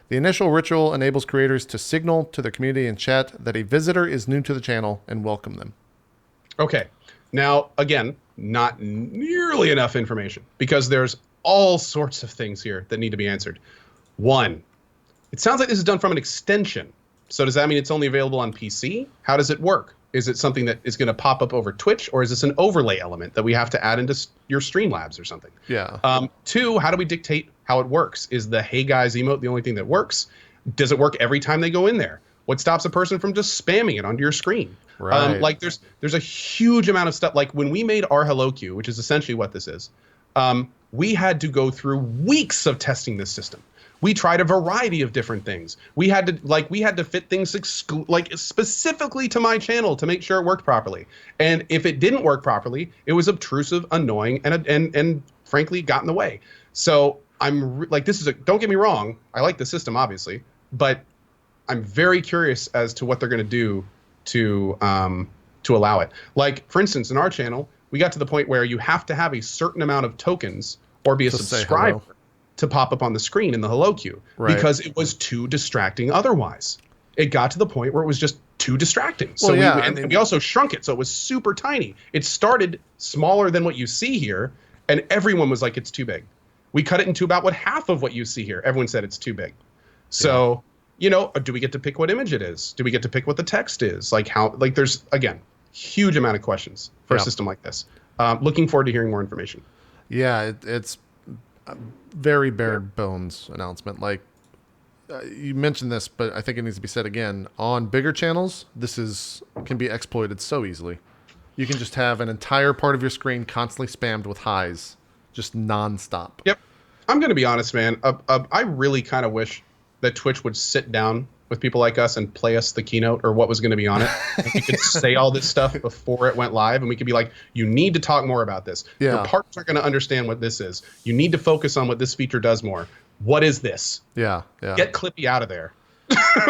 S1: The initial ritual enables creators to signal to their community in chat that a visitor is new to the channel and welcome them.
S2: Okay. Now, again, not nearly enough information because there's all sorts of things here that need to be answered. One, it sounds like this is done from an extension. So does that mean it's only available on PC? How does it work? Is it something that is going to pop up over Twitch, or is this an overlay element that we have to add into your Streamlabs or something?
S1: Yeah.
S2: Two, how do we dictate how it works? Is the "Hey guys" emote the only thing that works? Does it work every time they go in there? What stops a person from just spamming it onto your screen?
S1: Right.
S2: Like there's a huge amount of stuff. Like when we made our hello queue, which is essentially what this is, we had to go through weeks of testing this system. We tried a variety of different things. We had to fit things specifically to my channel to make sure it worked properly. And if it didn't work properly, it was obtrusive, annoying, and frankly got in the way. So don't get me wrong, I like the system obviously, but I'm very curious as to what they're going to do to allow it. Like, for instance, in our channel, we got to the point where you have to have a certain amount of tokens or be a subscriber to pop up on the screen in the hello queue, because it was too distracting otherwise. It got to the point where it was just too distracting. So we also shrunk it, so it was super tiny. It started smaller than what you see here, and everyone was like, it's too big. We cut it into about half of what you see here. Everyone said it's too big. So, do we get to pick what image it is? Do we get to pick what the text is? There's, again, huge amount of questions for a system like this. Looking forward to hearing more information.
S1: Yeah, it's a very bare bones announcement. Like, you mentioned this, but I think it needs to be said again. On bigger channels, this can be exploited so easily. You can just have an entire part of your screen constantly spammed with highs, just nonstop.
S2: Yep. I'm going to be honest, man. I really kind of wish that Twitch would sit down with people like us and play us the keynote or what was going to be on it. We could say all this stuff before it went live, and we could be like, you need to talk more about this.
S1: Yeah.
S2: Your partners aren't going to understand what this is. You need to focus on what this feature does more. What is this?
S1: Yeah.
S2: Get Clippy out of there.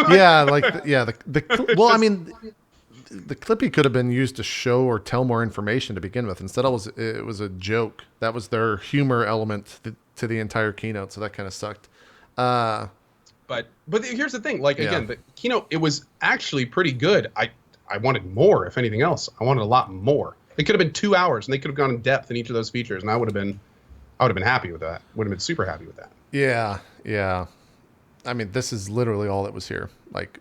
S1: Well, I mean, the Clippy could have been used to show or tell more information to begin with. Instead, it was a joke. That was their humor element to the entire keynote, so that kind of sucked. But
S2: here's the thing. Again, the keynote, it was actually pretty good. I I wanted more. If anything else, I wanted a lot more. It could have been 2 hours, and they could have gone in depth in each of those features, and I would have been happy with that. Would have been super happy with that.
S1: Yeah. I mean, this is literally all that was here. Like,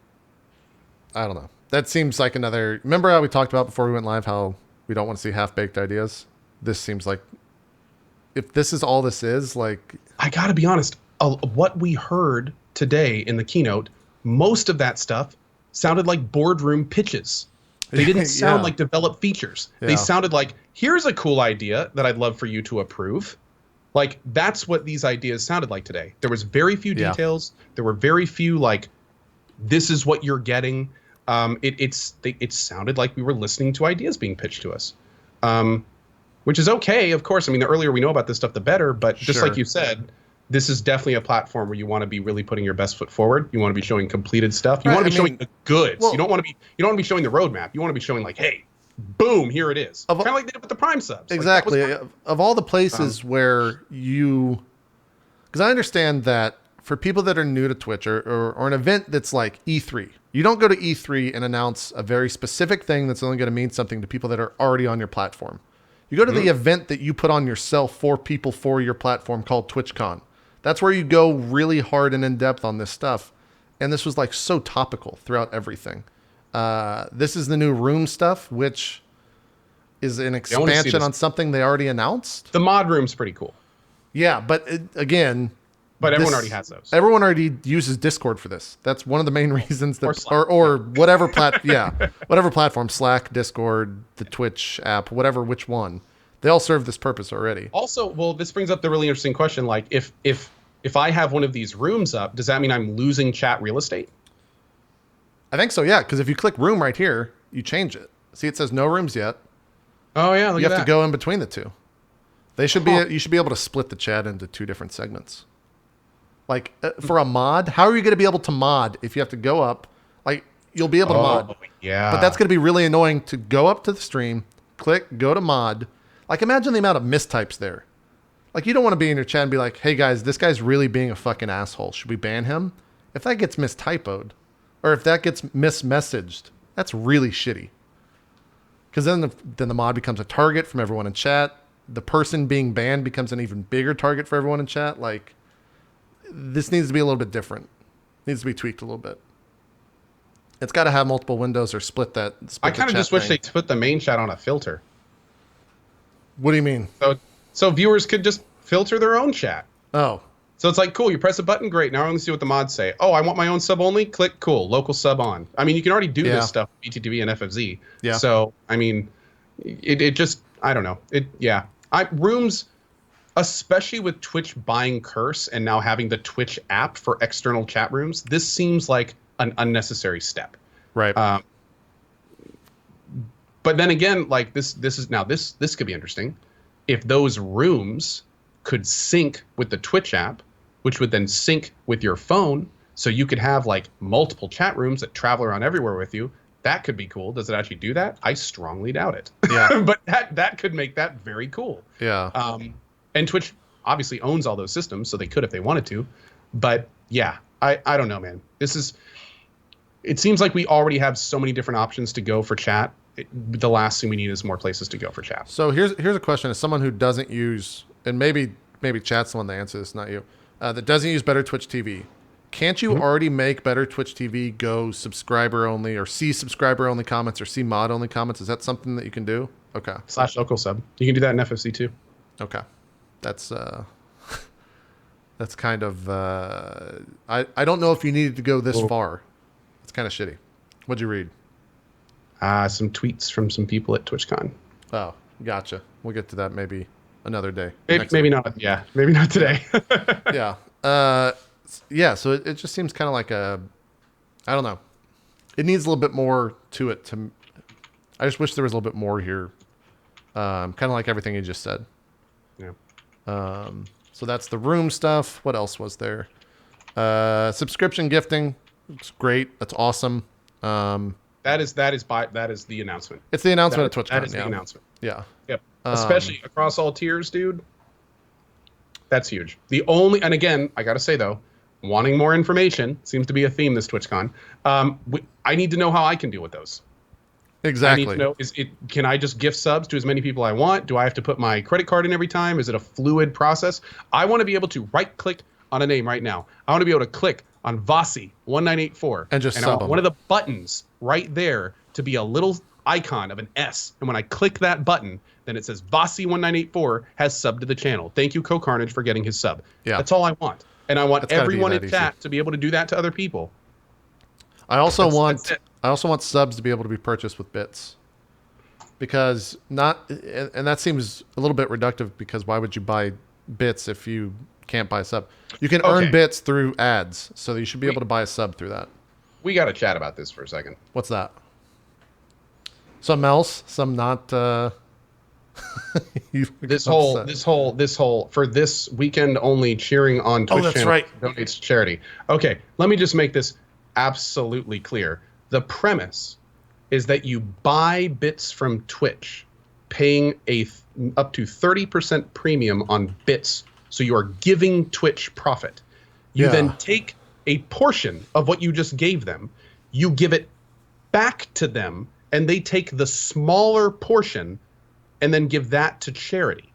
S1: I don't know. That seems like another. Remember how we talked about before we went live how we don't want to see half-baked ideas? This seems like, if this is all this is, like,
S2: I gotta be honest. What we heard today in the keynote, most of that stuff sounded like boardroom pitches. They didn't sound like developed features. They sounded like, here's a cool idea that I'd love for you to approve. Like, that's what these ideas sounded like today. There was very few details. There were very few, like, this is what you're getting. It sounded like we were listening to ideas being pitched to us, which is okay, of course. I mean, the earlier we know about this stuff, the better. But just like you said, this is definitely a platform where you want to be really putting your best foot forward. You want to be showing completed stuff. You want to be showing the goods. Well, you don't want to be showing the roadmap. You want to be showing like, hey, boom, here it is. Kind of like they did with the Prime subs.
S1: Exactly. Like, of all the places where because I understand that for people that are new to Twitch or an event that's like E3, you don't go to E3 and announce a very specific thing that's only going to mean something to people that are already on your platform. You go to the event that you put on yourself for people for your platform called TwitchCon. That's where you go really hard and in depth on this stuff. And this was like so topical throughout everything. This is the new room stuff, which is an expansion on something they already announced.
S2: The mod room's pretty cool.
S1: Yeah, but again...
S2: But everyone already has those.
S1: Everyone already uses Discord for this. That's one of the main reasons that, or whatever whatever platform, Slack, Discord, the Twitch app, which one, they all serve this purpose already.
S2: Also, well, this brings up the really interesting question. Like, if I have one of these rooms up, does that mean I'm losing chat real estate?
S1: I think so, yeah. Because if you click room right here, you change it. See, it says no rooms yet.
S2: Oh yeah, look
S1: you
S2: at
S1: have
S2: that.
S1: to go in between the two. They should be. You should be able to split the chat into 2 different segments. Like for a mod, how are you going to be able to mod if you have to go up? Like you'll be able to mod.
S2: Yeah.
S1: But that's going to be really annoying to go up to the stream, click, go to mod. Like imagine the amount of mistypes there. Like you don't want to be in your chat and be like, hey guys, this guy's really being a fucking asshole. Should we ban him? If that gets mistypoed or if that gets mismessaged, that's really shitty. Because then the mod becomes a target from everyone in chat. The person being banned becomes an even bigger target for everyone in chat. Like, this needs to be a little bit different. It needs to be tweaked a little bit. It's got to have multiple windows or split that.
S2: I kind of just wish they put the main chat on a filter.
S1: What do you mean?
S2: So viewers could just filter their own chat.
S1: Oh.
S2: So it's like, cool, you press a button, great. Now I want to see what the mods say. Oh, I want my own sub only? Click, cool, local sub on. I mean, you can already do this stuff with BTTV and FFZ.
S1: Yeah.
S2: So, I mean, it just, I don't know. Rooms, especially with Twitch buying Curse and now having the Twitch app for external chat rooms, this seems like an unnecessary step.
S1: Right.
S2: But then again, like this could be interesting. If those rooms could sync with the Twitch app, which would then sync with your phone, so you could have like multiple chat rooms that travel around everywhere with you. That could be cool. Does it actually do that? I strongly doubt it.
S1: Yeah.
S2: But that could make that very cool.
S1: Yeah.
S2: And Twitch obviously owns all those systems, so they could if they wanted to. But yeah, I don't know, man. It seems like we already have so many different options to go for chat. The last thing we need is more places to go for chat.
S1: So here's a question: as someone who doesn't use, and maybe chat's the one that answers this, not you, that doesn't use Better Twitch TV. Can't you already make Better Twitch TV go subscriber only, or see subscriber only comments, or see mod only comments? Is that something that you can do? Okay.
S2: /local sub. You can do that in FFC too.
S1: Okay. That's kind of I don't know if you needed to go this far. It's kind of shitty. What'd you read?
S2: Some tweets from some people at TwitchCon.
S1: Oh, gotcha. We'll get to that maybe another day.
S2: Maybe not. Yeah, maybe not today.
S1: Yeah. Yeah. So it just seems kind of like I don't know. It needs a little bit more to it. I just wish there was a little bit more here. Kind of like everything you just said.
S2: Yeah.
S1: So that's the room stuff. What else was there? Subscription gifting. It's great. That's awesome.
S2: That is the announcement.
S1: It's the announcement at TwitchCon.
S2: That is the announcement.
S1: Yeah.
S2: Yep. Especially across all tiers, dude. That's huge. And again, I got to say though, wanting more information seems to be a theme this TwitchCon. I need to know how I can deal with those.
S1: Exactly.
S2: I need to know, can I just gift subs to as many people I want? Do I have to put my credit card in every time? Is it a fluid process? I want to be able to right-click on a name right now. I want to be able to click on Vasi1984.
S1: And just
S2: I
S1: sub
S2: want
S1: them.
S2: one of the buttons right there to be a little icon of an S. And when I click that button, then it says Vasi1984 has subbed to the channel. Thank you, CohhCarnage, for getting his sub.
S1: Yeah.
S2: That's all I want. And I want
S1: It's gotta be
S2: everyone
S1: that
S2: in
S1: easy.
S2: chat to be able to do that to other people.
S1: I also
S2: That's it.
S1: want subs to be able to be purchased with bits. Because and that seems a little bit reductive, because why would you buy bits if you can't buy a sub? You can earn bits through ads, so you should be able to buy a sub through that.
S2: We got to chat about this for a second.
S1: What's that? Something else? Some not
S2: this whole for this weekend only cheering on Twitch
S1: that's
S2: channel
S1: right.
S2: donates to charity. Okay, let me just make this absolutely clear. The premise is that you buy bits from Twitch, paying up to 30% premium on bits, so you are giving Twitch profit. You then take a portion of what you just gave them, you give it back to them, and they take the smaller portion and then give that to charity.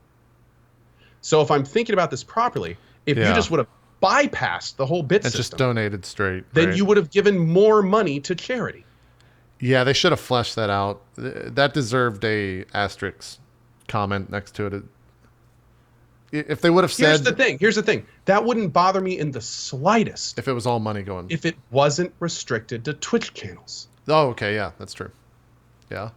S2: So if I'm thinking about this properly, if you just would have bypassed the whole bit system,
S1: just donated straight,
S2: then
S1: right?
S2: you would have given more money to charity.
S1: Yeah, they should have fleshed that out. That deserved a asterisk comment next to it. If they would have said...
S2: Here's the thing. That wouldn't bother me in the slightest.
S1: If it was all money going.
S2: If it wasn't restricted to Twitch channels.
S1: Oh, okay, yeah, that's true. Yeah.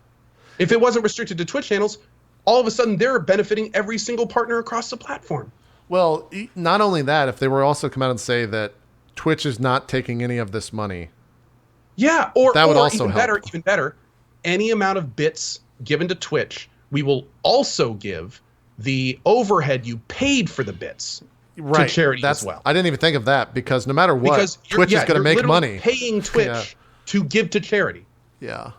S2: If it wasn't restricted to Twitch channels, all of a sudden they're benefiting every single partner across the platform.
S1: Well, not only that, if they were also come out and say that Twitch is not taking any of this money...
S2: Yeah, or
S1: that would also
S2: even
S1: help.
S2: better, even better, any amount of bits given to Twitch, we will also give the overhead you paid for the bits to charity as well.
S1: I didn't even think of that, because no matter what, Twitch is going to make money.
S2: Paying Twitch to give to charity.
S1: Yeah.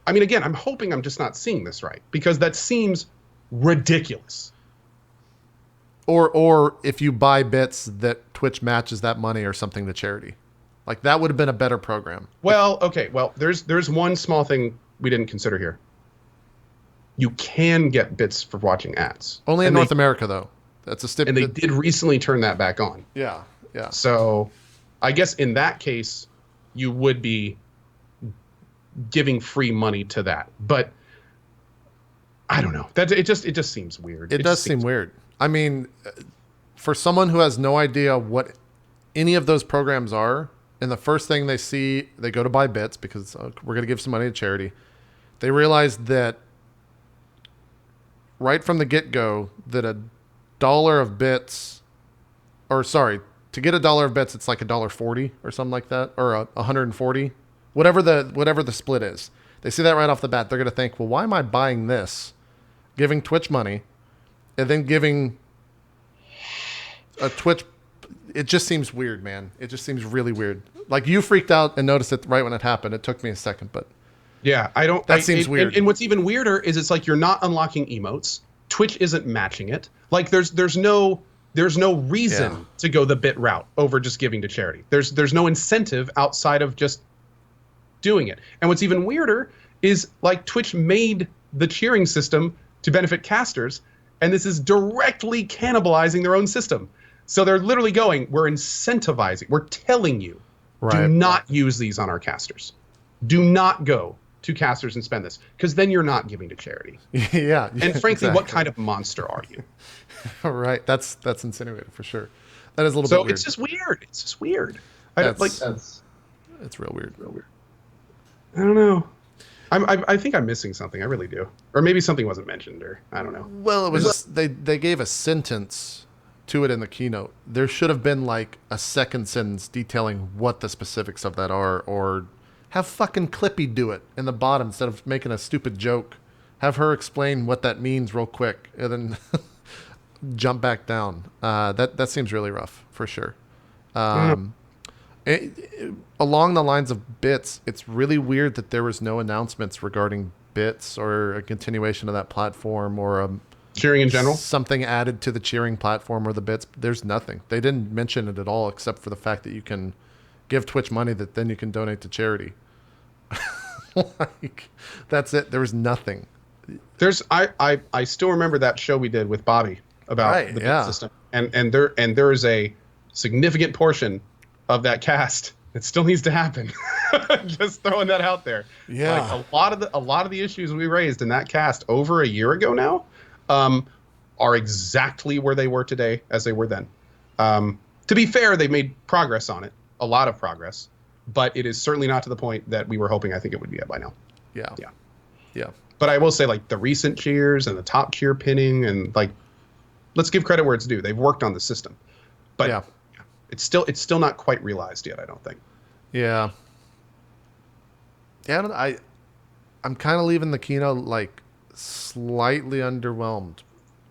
S2: I mean, again, I'm hoping I'm just not seeing this right, because that seems ridiculous.
S1: Or if you buy bits, that Twitch matches that money or something to charity. Like, that would have been a better program.
S2: Well, okay. Well, there's one small thing we didn't consider here. You can get bits for watching ads.
S1: Only in North America, though. That's a stip.
S2: And they did recently turn that back on.
S1: Yeah, yeah.
S2: So, I guess in that case, you would be giving free money to that. But I don't know. It just seems weird.
S1: It does seem weird. I mean, for someone who has no idea what any of those programs are, and the first thing they see, they go to buy bits because we're going to give some money to charity. They realize that right from the get-go that $1 of bits, or sorry, to get $1 of bits, it's like $1.40 or something like that, or $140, whatever the split is. They see that right off the bat. They're going to think, well, why am I buying this, giving Twitch money, and then giving a Twitch? It just seems weird, man. It just seems really weird. Like, you freaked out and noticed it right when it happened. It took me a second, but
S2: yeah,
S1: That seems weird.
S2: And what's even weirder is it's like you're not unlocking emotes. Twitch isn't matching it. Like, there's no reason to go the bit route over just giving to charity. There's no incentive outside of just doing it. And what's even weirder is, like, Twitch made the cheering system to benefit casters, and this is directly cannibalizing their own system. So they're literally going, we're incentivizing, we're telling you, do not use these on our casters. Do not go to casters and spend this, because then you're not giving to charity.
S1: Yeah.
S2: And frankly, what kind of monster are you?
S1: Right. That's insinuated for sure. That is a little bit
S2: So
S1: weird.
S2: it's just weird. It's just weird.
S1: It's real weird.
S2: I don't know. I think I'm missing something. I really do. Or maybe something wasn't mentioned, or I don't know.
S1: Well, it was they gave a sentence to it in the keynote. There should have been like a second sentence detailing what the specifics of that are, or have fucking Clippy do it in the bottom instead of making a stupid joke. Have her explain what that means real quick and then jump back down. That seems really rough for sure. Along the lines of bits, it's really weird that there was no announcements regarding bits or a continuation of that platform or
S2: cheering in general,
S1: something added to the cheering platform or the bits. There's nothing. They didn't mention it at all, except for the fact that you can give Twitch money that then you can donate to charity. Like, that's it. There was nothing.
S2: I still remember that show we did with Bobby about the bit system, and there is a significant portion of that cast that still needs to happen. Just throwing that out there.
S1: Yeah,
S2: like a lot of the issues we raised in that cast over a year ago now are exactly where they were today as they were then. To be fair, they made progress on it, a lot of progress, but it is certainly not to the point that we were hoping I think it would be at by now.
S1: Yeah.
S2: But I will say, like, the recent cheers and the top cheer pinning, and like, let's give credit where it's due. They've worked on the system, but it's still not quite realized yet, I don't think.
S1: Yeah. I'm kind of leaving the keynote like slightly underwhelmed,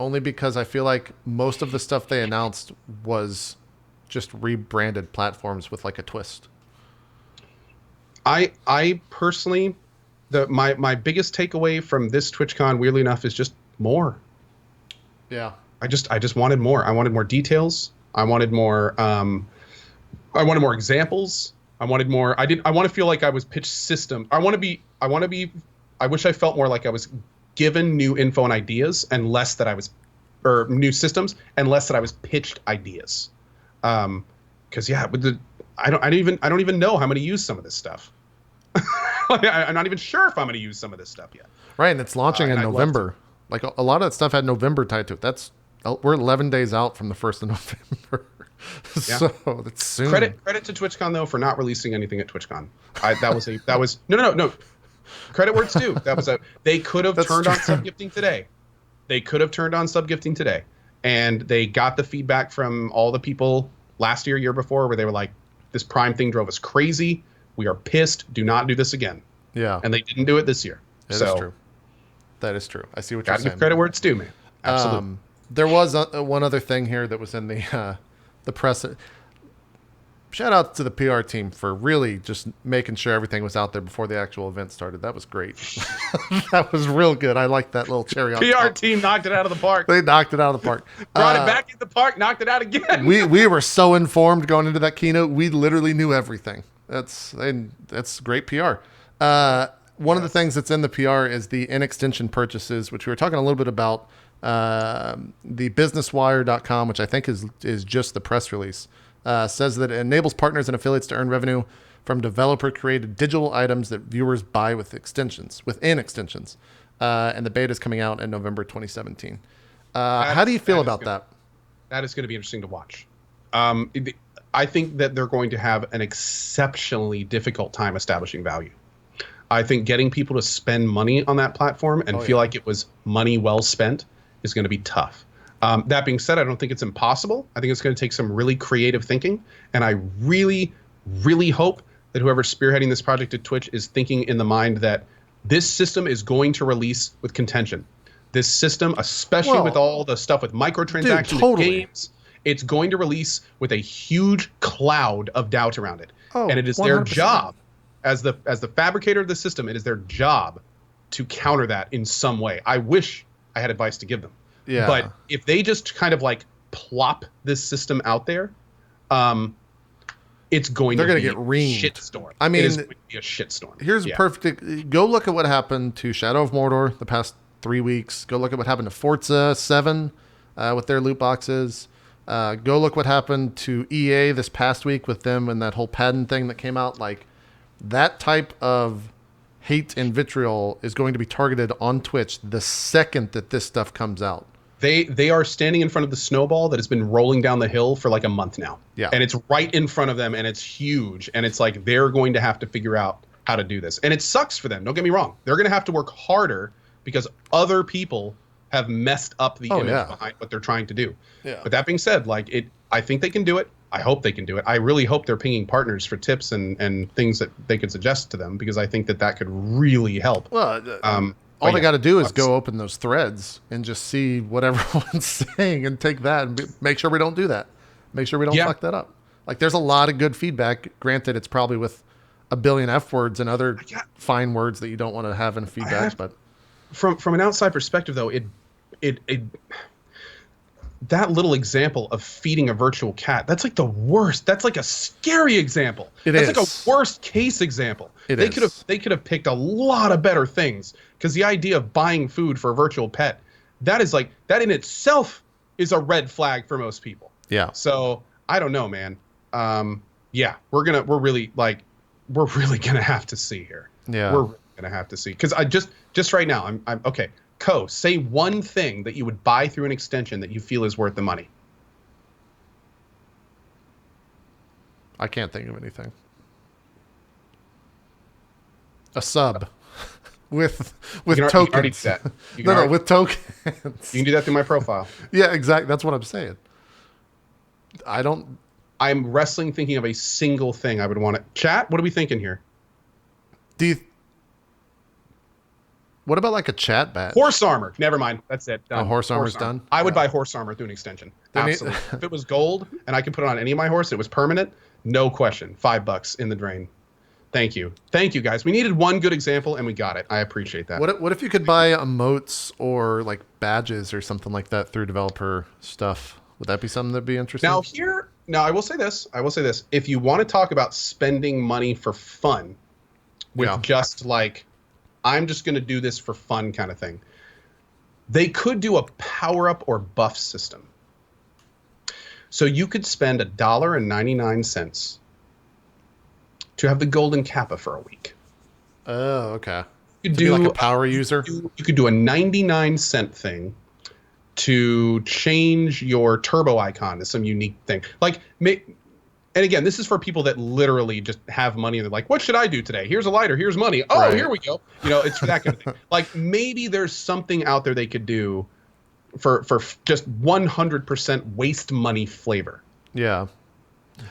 S1: only because I feel like most of the stuff they announced was just rebranded platforms with like a twist.
S2: I personally, my biggest takeaway from this TwitchCon, weirdly enough, is just more.
S1: Yeah.
S2: I just wanted more. I wanted more details. I wanted more examples. I wanted more. I want to feel like I was pitched system. I wish I felt more like I was given new info and ideas, and less that I was, or new systems, and less that I was pitched ideas. Because I don't even know how I'm going to use some of this stuff. I'm not even sure if I'm going to use some of this stuff yet.
S1: Right, and it's launching in November. Like a lot of that stuff had November tied to it. We're 11 days out from the 1st of November. So that's soon.
S2: Credit to TwitchCon though for not releasing anything at TwitchCon. That was no. Credit where it's due. They could have turned on subgifting today. And they got the feedback from all the people last year before, where they were like, "This Prime thing drove us crazy. We are pissed. Do not do this again."
S1: Yeah.
S2: And they didn't do it this year.
S1: That is true. That is true. I see what you're saying.
S2: Gotta give credit where it's due, man. Absolutely.
S1: There was one other thing here that was in the press. Shout out to the PR team for really just making sure everything was out there before the actual event started. That was great. That was real good. I like that little cherry on
S2: PR
S1: top.
S2: team knocked it out of the park.
S1: They knocked it out of the park.
S2: Brought it back in the park, knocked it out again.
S1: we were so informed going into that keynote. We literally knew everything. That's great PR. One of the things that's in the PR is the in-extension purchases, which we were talking a little bit about. The businesswire.com, which I think is just the press release, says that it enables partners and affiliates to earn revenue from developer-created digital items that viewers buy within extensions. And the beta is coming out in November 2017. How do you feel about that?
S2: That is going to be interesting to watch. I think that they're going to have an exceptionally difficult time establishing value. I think getting people to spend money on that platform and feel like it was money well spent is going to be tough. That being said, I don't think it's impossible. I think it's going to take some really creative thinking. And I really, really hope that whoever's spearheading this project at Twitch is thinking in the mind that this system is going to release with contention. This system, especially with all the stuff with microtransactions and games, it's going to release with a huge cloud of doubt around it. And it is 100%. Their job, as the fabricator of the system, it is their job to counter that in some way. I wish I had advice to give them.
S1: Yeah.
S2: But if they just kind of like plop this system out there, it's going to
S1: get reamed.
S2: A shitstorm.
S1: I mean,
S2: it is going to be a shitstorm.
S1: Here's a perfect. Go look at what happened to Shadow of Mordor the past 3 weeks. Go look at what happened to Forza 7 with their loot boxes. Go look what happened to EA this past week with them and that whole patent thing that came out. Like, that type of hate and vitriol is going to be targeted on Twitch the second that this stuff comes out.
S2: They are standing in front of the snowball that has been rolling down the hill for like a month now.
S1: Yeah.
S2: And it's right in front of them, and it's huge. And it's like they're going to have to figure out how to do this. And it sucks for them. Don't get me wrong. They're going to have to work harder because other people have messed up the image behind what they're trying to do.
S1: Yeah.
S2: But that being said, like I think they can do it. I hope they can do it. I really hope they're pinging partners for tips and things that they could suggest to them, because I think that could really help.
S1: Well, all they got to do is go open those threads and just see what everyone's saying and take that and make sure we don't do that. Make sure we don't fuck that up. Like, there's a lot of good feedback. Granted, it's probably with a billion F words and other fine words that you don't want to have in feedback. But
S2: from an outside perspective, though, that little example of feeding a virtual cat, that's like the worst. That's like a scary example. That's like a worst case example. They could have picked a lot of better things, because the idea of buying food for a virtual pet, that in itself is a red flag for most people.
S1: Yeah.
S2: So I don't know, man. Yeah, we're really gonna have to see here.
S1: Yeah.
S2: We're really gonna have to see, because I just right now I'm okay. Ko, say one thing that you would buy through an extension that you feel is worth the money.
S1: I can't think of anything. A sub with tokens. No, with tokens.
S2: You can do that through my profile.
S1: Yeah, exactly. That's what I'm saying.
S2: I'm wrestling thinking of a single thing I would want to. Chat, what are we thinking here?
S1: What about like a chat badge?
S2: Horse armor. Never mind. That's it. Done.
S1: Oh, horse armor's done?
S2: I would buy horse armor through an extension. Absolutely. If it was gold and I could put it on any of my horse, it was permanent, no question. $5 in the drain. Thank you. Thank you, guys. We needed one good example, and we got it. I appreciate that.
S1: What if you could buy emotes or like badges or something like that through developer stuff? Would that be something that'd be interesting?
S2: Now I will say this. If you want to talk about spending money for fun with just like, I'm just going to do this for fun kind of thing, they could do a power-up or buff system. So you could spend $1.99 to have the golden kappa for a week.
S1: Oh, okay.
S2: You could
S1: be like a power user?
S2: You could do a 99-cent thing to change your turbo icon to some unique thing. And again, this is for people that literally just have money and they're like, what should I do today? Here's a lighter. Here's money. Oh, right. Here we go. It's for that kind of thing. Like, maybe there's something out there they could do for just 100% waste money flavor.
S1: Yeah.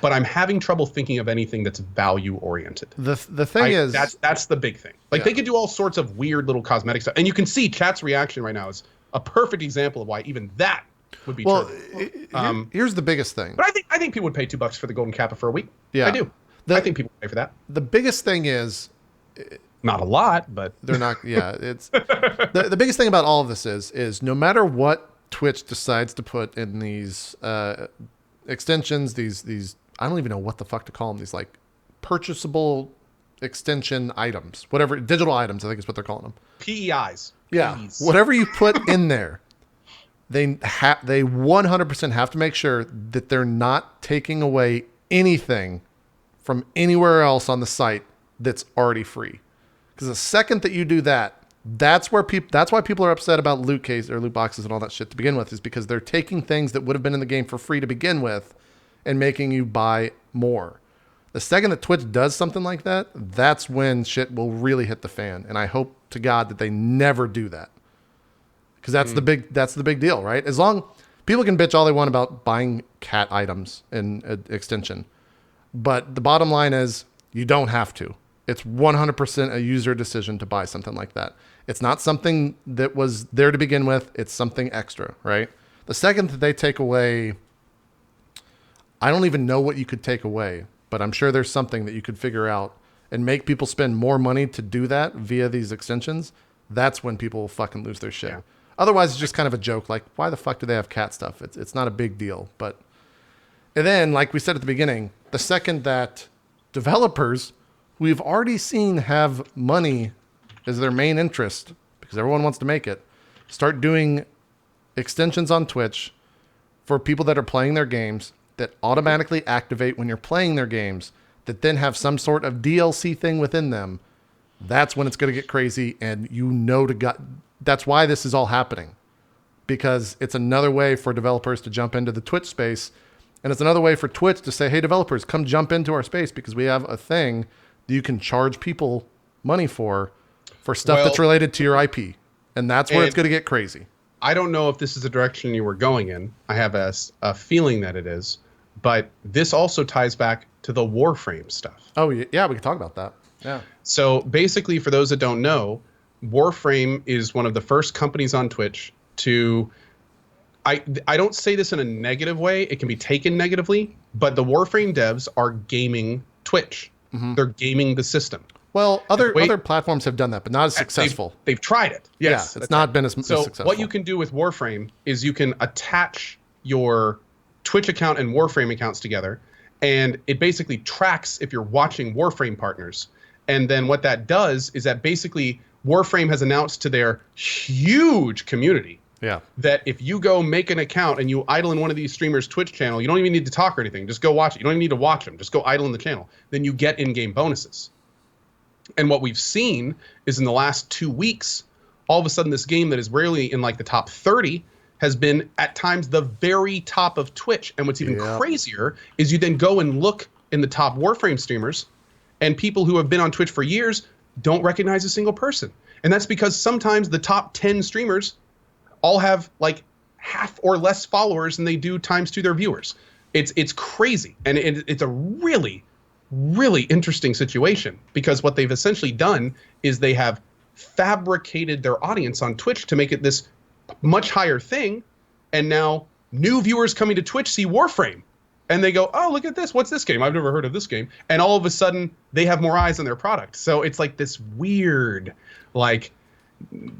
S2: But I'm having trouble thinking of anything that's value oriented.
S1: The thing is,
S2: that's the big thing. They could do all sorts of weird little cosmetic stuff. And you can see chat's reaction right now is a perfect example of why even that would be true.
S1: Here's the biggest thing.
S2: But I think people would pay $2 for the golden kappa for a week.
S1: Yeah,
S2: I do. I think people would pay for that.
S1: The biggest thing is,
S2: not a lot, but
S1: they're not. Yeah, it's the biggest thing about all of this is no matter what Twitch decides to put in these extensions, these I don't even know what the fuck to call them. These like purchasable extension items, whatever, digital items, I think is what they're calling them.
S2: PEIs.
S1: Yeah, whatever you put in there, they 100% have to make sure that they're not taking away anything from anywhere else on the site that's already free. Because the second that you do that, that's why people are upset about loot case or loot boxes and all that shit to begin with, is because they're taking things that would have been in the game for free to begin with and making you buy more. The second that Twitch does something like that, that's when shit will really hit the fan. And I hope to God that they never do that. Because that's the big deal, right? As long people can bitch all they want about buying cat items in extension, but the bottom line is you don't have to. It's 100% a user decision to buy something like that. It's not something that was there to begin with. It's something extra, right? The second that they take away, I don't even know what you could take away, but I'm sure there's something that you could figure out and make people spend more money to do that via these extensions. That's when people will fucking lose their shit. Yeah. Otherwise, it's just kind of a joke. Like, why the fuck do they have cat stuff? It's not a big deal. And then, like we said at the beginning, the second that developers, we've already seen have money as their main interest, because everyone wants to make it, start doing extensions on Twitch for people that are playing their games that automatically activate when you're playing their games, that then have some sort of DLC thing within them. That's when it's going to get crazy, and that's why this is all happening, because it's another way for developers to jump into the Twitch space, and it's another way for Twitch to say, hey, developers, come jump into our space, because we have a thing that you can charge people money for stuff that's related to your IP, and that's where it's going to get crazy.
S2: I don't know if this is the direction you were going in. I have a feeling that it is, but this also ties back to the Warframe stuff.
S1: Oh, yeah, we can talk about that. Yeah.
S2: So basically, for those that don't know, Warframe is one of the first companies on Twitch to, I don't say this in a negative way. It can be taken negatively, but the Warframe devs are gaming Twitch. Mm-hmm. They're gaming the system.
S1: Well, other platforms have done that, but not as successful.
S2: They've tried it. Yes.
S1: Yeah, it's not been as successful.
S2: So what you can do with Warframe is you can attach your Twitch account and Warframe accounts together, and it basically tracks if you're watching Warframe partners. And then what that does is that basically Warframe has announced to their huge community that if you go make an account and you idle in one of these streamers' Twitch channel, you don't even need to talk or anything. Just go watch it. You don't even need to watch them. Just go idle in the channel. Then you get in-game bonuses. And what we've seen is in the last 2 weeks, all of a sudden this game that is rarely in like the top 30 has been at times the very top of Twitch. And what's even crazier is you then go and look in the top Warframe streamers, and people who have been on Twitch for years don't recognize a single person. And that's because sometimes the top 10 streamers all have like half or less followers than they do times 2 their viewers. It's crazy. And it's a really, really interesting situation, because what they've essentially done is they have fabricated their audience on Twitch to make it this much higher thing. And now new viewers coming to Twitch see Warframe and they go, oh, look at this. What's this game? I've never heard of this game. And all of a sudden they have more eyes on their product. So it's like this weird, like,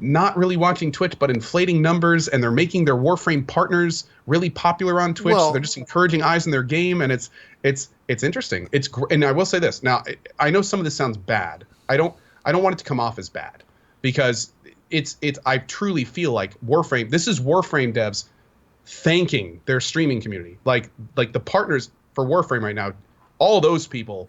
S2: not really watching Twitch, but inflating numbers, and they're making their Warframe partners really popular on Twitch. So they're just encouraging eyes in their game, and it's interesting. And I will say this. Now, I know some of this sounds bad. I don't want it to come off as bad, because I truly feel like Warframe, this is Warframe devs thanking their streaming community. Like the partners for Warframe right now, all those people,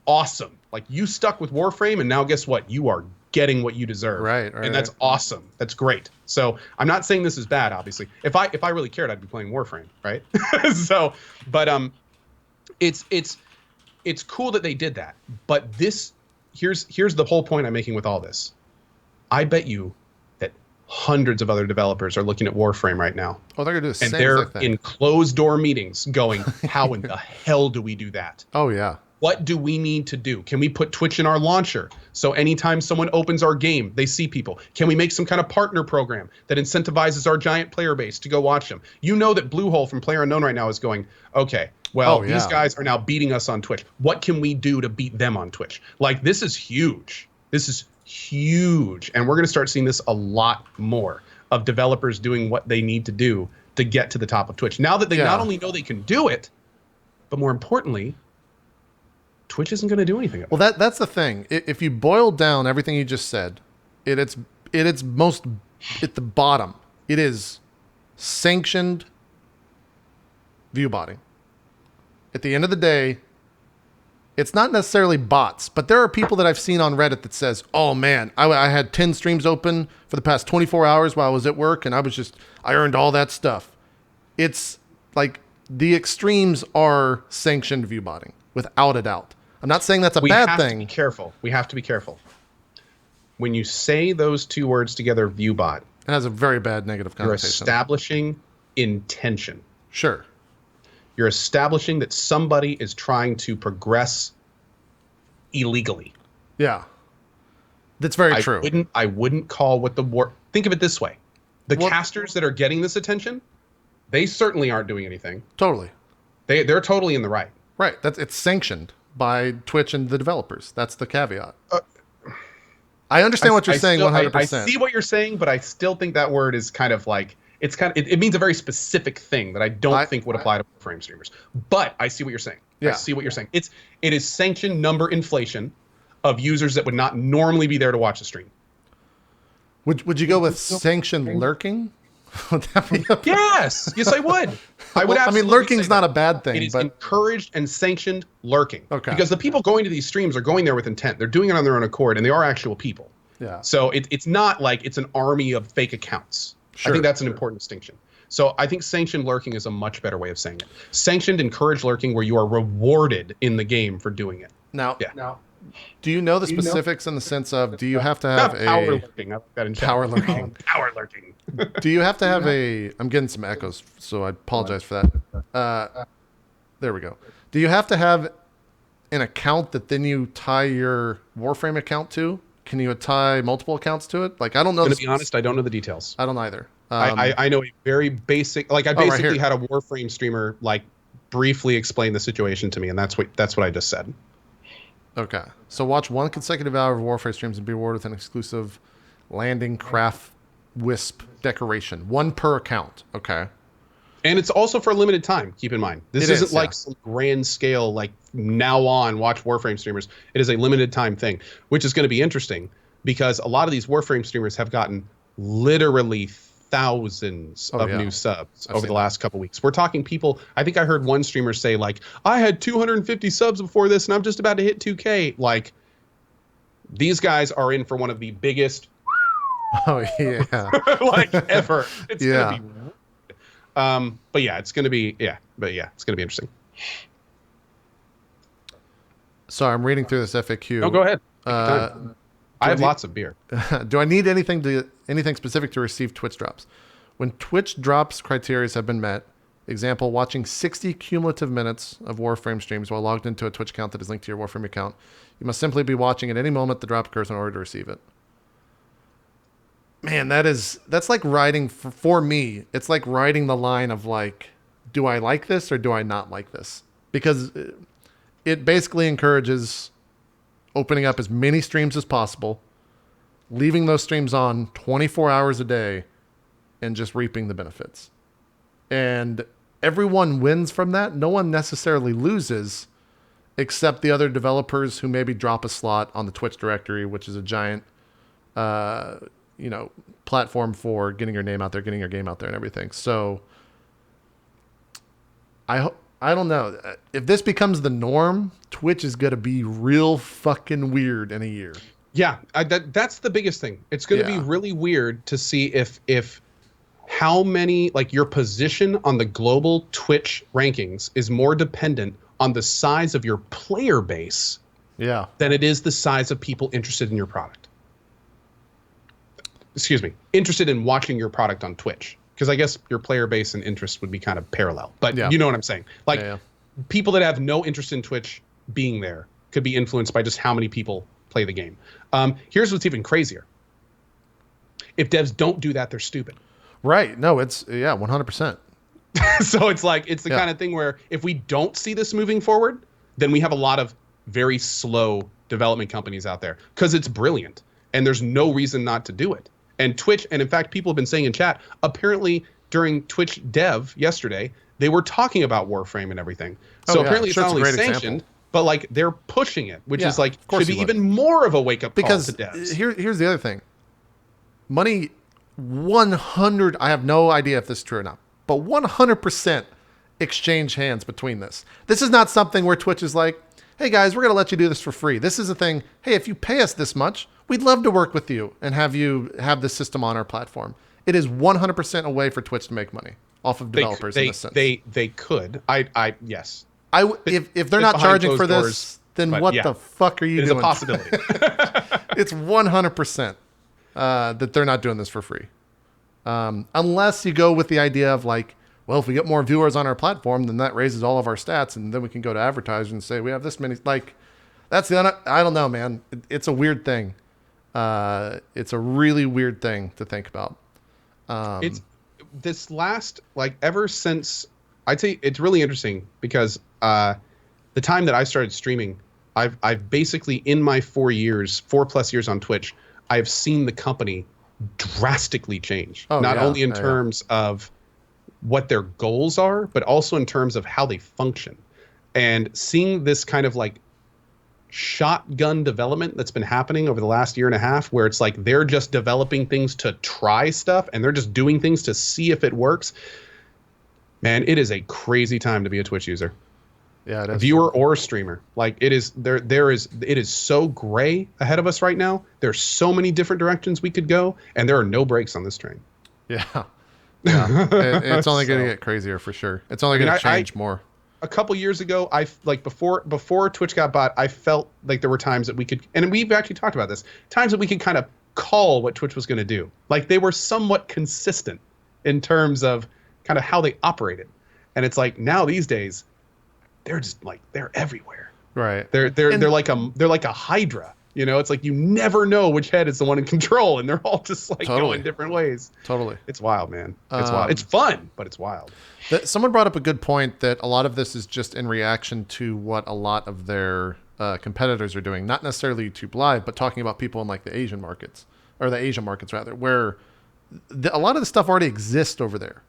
S2: awesome. Like, you stuck with Warframe, and now guess what? You are getting what you deserve. Right. And that's awesome. That's great. So I'm not saying this is bad, obviously. If I really cared, I'd be playing Warframe, right? So, but it's cool that they did that. But here's the whole point I'm making with all this. I bet you that hundreds of other developers are looking at Warframe right now.
S1: Oh, they're gonna do the same
S2: thing. And
S1: thing.
S2: they're in closed door meetings going, how in the hell do we do that?
S1: Oh yeah.
S2: What do we need to do? Can we put Twitch in our launcher so anytime someone opens our game, they see people? Can we make some kind of partner program that incentivizes our giant player base to go watch them? You know that Bluehole from PlayerUnknown right now is going, okay, well, these guys are now beating us on Twitch. What can we do to beat them on Twitch? Like, this is huge. This is huge. And we're going to start seeing this a lot more, of developers doing what they need to do to get to the top of Twitch. Now that they not only know they can do it, but more importantly, Twitch isn't going to do anything.
S1: Well, that's the thing. If you boil down everything you just said, it's most at the bottom. It is sanctioned viewbotting. At the end of the day, it's not necessarily bots, but there are people that I've seen on Reddit that says, "Oh man, I had 10 streams open for the past 24 hours while I was at work, and I earned all that stuff." It's like the extremes are sanctioned viewbotting, without a doubt. I'm not saying that's a bad thing.
S2: We have to be careful. We have to be careful. When you say those two words together, viewbot,
S1: it has a very bad negative connotation.
S2: You're establishing intention.
S1: Sure.
S2: You're establishing that somebody is trying to progress illegally.
S1: Yeah. That's very true.
S2: I wouldn't call what the war. Think of it this way. The casters that are getting this attention, they certainly aren't doing anything.
S1: Totally.
S2: They're totally in the right.
S1: Right. It's sanctioned by Twitch and the developers. That's the caveat. I understand what you're saying 100%.
S2: I see what you're saying, but I still think that word is kind of like, it means a very specific thing that I don't think would apply to frame streamers. But I see what you're saying.
S1: Yeah.
S2: I see what you're saying. It is sanctioned number inflation of users that would not normally be there to watch the stream.
S1: Would you go with sanctioned lurking?
S2: Yes, I would. I would.
S1: I mean, lurking's not a bad thing.
S2: It is
S1: but
S2: encouraged and sanctioned lurking.
S1: Okay.
S2: Because the people going to these streams are going there with intent. They're doing it on their own accord, and they are actual people.
S1: Yeah.
S2: So it's not like it's an army of fake accounts.
S1: Sure,
S2: I think that's an important distinction. So I think sanctioned lurking is a much better way of saying it. Sanctioned, encouraged lurking, where you are rewarded in the game for doing it.
S1: Now, do you know the specifics in the sense of, do you have to have
S2: power lurking? I like that in
S1: power lurking.
S2: Power lurking.
S1: Do you have to have I'm getting some echoes, so I apologize for that. There we go. Do you have to have an account that then you tie your Warframe account to? Can you tie multiple accounts to it? Like, I don't know.
S2: To be honest, I don't know the details.
S1: I don't either.
S2: I know a very basic, like I basically had a Warframe streamer like briefly explain the situation to me, and that's what I just said.
S1: Okay. So watch one consecutive hour of Warframe streams and be rewarded with an exclusive landing craft wisp decoration. One per account. Okay.
S2: And it's also for a limited time, keep in mind. This isn't like some grand scale, like now on, watch Warframe streamers. It is a limited time thing, which is going to be interesting because a lot of these Warframe streamers have gotten literally thousands of new subs over the last couple weeks. We're talking people, I think I heard one streamer say like, I had 250 subs before this and I'm just about to hit 2K. Like, these guys are in for one of the biggest like ever. It's going to be but yeah, it's gonna be it's gonna be interesting.
S1: So I'm reading through this FAQ.
S2: Oh, go ahead. I have lots of beer.
S1: Do I need anything specific to receive Twitch drops? When Twitch drops criteria have been met, example, watching 60 cumulative minutes of Warframe streams while logged into a Twitch account that is linked to your Warframe account, you must simply be watching at any moment the drop occurs in order to receive it. Man, that's like riding for me. It's like riding the line of like, do I like this or do I not like this? Because it basically encourages opening up as many streams as possible, leaving those streams on 24 hours a day, and just reaping the benefits. And everyone wins from that. No one necessarily loses, except the other developers who maybe drop a slot on the Twitch directory, which is a giant platform for getting your name out there, getting your game out there and everything. So I don't know. If this becomes the norm, Twitch is going to be real fucking weird in a year.
S2: Yeah, that's the biggest thing. It's going to be really weird to see if how many, like your position on the global Twitch rankings is more dependent on the size of your player base than it is the size of people interested in your product. Excuse me, interested in watching your product on Twitch. Because I guess your player base and interest would be kind of parallel. But you know what I'm saying. Like people that have no interest in Twitch being there could be influenced by just how many people play the game. Here's what's even crazier. If devs don't do that, they're stupid.
S1: Right. No, it's 100%.
S2: So it's like, it's the kind of thing where if we don't see this moving forward, then we have a lot of very slow development companies out there because it's brilliant and there's no reason not to do it. And Twitch, and in fact, people have been saying in chat, apparently during Twitch Dev yesterday, they were talking about Warframe and everything. So apparently it's not only sanctioned, but like they're pushing it, which is like, should be even more of a wake-up call to devs.
S1: Here's the other thing. Money, 100, I have no idea if this is true or not, but 100% exchange hands between this. This is not something where Twitch is like, hey guys, we're going to let you do this for free. This is a thing, hey, if you pay us this much, we'd love to work with you and have you have this system on our platform. It is 100% a way for Twitch to make money off of developers in this sense.
S2: They could. Yes.
S1: If they're not charging for this, then what the fuck are you doing?
S2: It's a possibility.
S1: It's 100% that they're not doing this for free. Unless you go with the idea of like, well, if we get more viewers on our platform, then that raises all of our stats, and then we can go to advertisers and say we have this many. Like, that's I don't know, man. It's a weird thing. It's a really weird thing to think about.
S2: It's this last, like, ever since, I'd say it's really interesting because the time that I started streaming, I've basically in my 4+ years on Twitch, I've seen the company drastically change. Not only in terms of what their goals are, but also in terms of how they function. And seeing this kind of like shotgun development that's been happening over the last year and a half, where it's like they're just developing things to try stuff and they're just doing things to see if it works. Man, it is a crazy time to be a Twitch user.
S1: Yeah,
S2: a viewer or a streamer. Like it is it is so gray ahead of us right now. There's so many different directions we could go, and there are no brekes on this train.
S1: Yeah. It's only going to get crazier for sure. It's only going to change more.
S2: A couple years ago, before Twitch got bought, I felt like there were times that we could, and we've actually talked about this, times that we could kind of call what Twitch was going to do. Like they were somewhat consistent in terms of kind of how they operated. And it's like now these days, they're just like, they're everywhere.
S1: Right.
S2: They're like a hydra. You know, it's like you never know which head is the one in control, and they're all just like going different ways.
S1: Totally.
S2: It's wild, man. It's wild. It's fun, but it's wild.
S1: Someone brought up a good point that a lot of this is just in reaction to what a lot of their competitors are doing. Not necessarily YouTube Live, but talking about people in like the Asian markets, or the Asia markets rather, where a lot of the stuff already exists over there.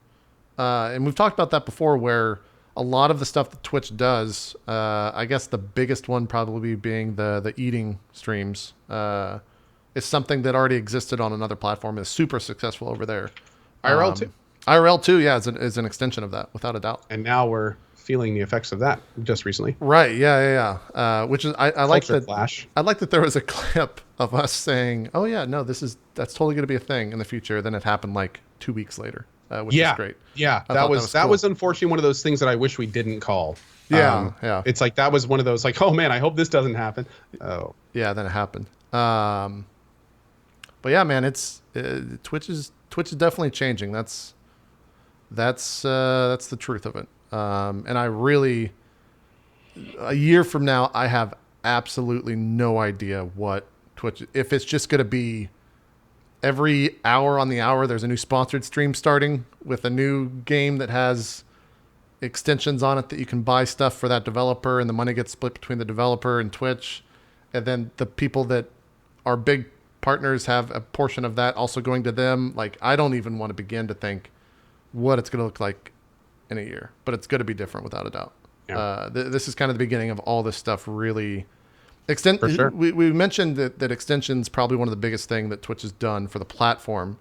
S1: and we've talked about that before, where a lot of the stuff that Twitch does, I guess the biggest one probably being the eating streams, is something that already existed on another platform, is super successful over there.
S2: IRL too.
S1: IRL too, yeah, is an extension of that, without a doubt.
S2: And now we're feeling the effects of that just recently.
S1: Right, yeah. Which is I like that.
S2: Flash.
S1: I like that there was a clip of us saying, "Oh yeah, no, that's totally going to be a thing in the future." Then it happened like 2 weeks later, which is great.
S2: Yeah, that was
S1: cool.
S2: unfortunately one of those things that I wish we didn't call.
S1: Yeah.
S2: It's like that was one of those like, oh man, I hope this doesn't happen. Oh.
S1: Yeah, then it happened. But yeah, man, it's Twitch is definitely changing. That's the truth of it. And I really, a year from now, I have absolutely no idea what Twitch, if it's just going to be every hour on the hour, there's a new sponsored stream starting with a new game that has extensions on it that you can buy stuff for that developer, and the money gets split between the developer and Twitch. And then the people that are big partners have a portion of that also going to them. Like, I don't even want to begin to think what it's going to look like in a year, but it's going to be different without a doubt. Yeah. This is kind of the beginning of all this stuff really. For sure. We mentioned that extension's probably one of the biggest thing that Twitch has done for the platform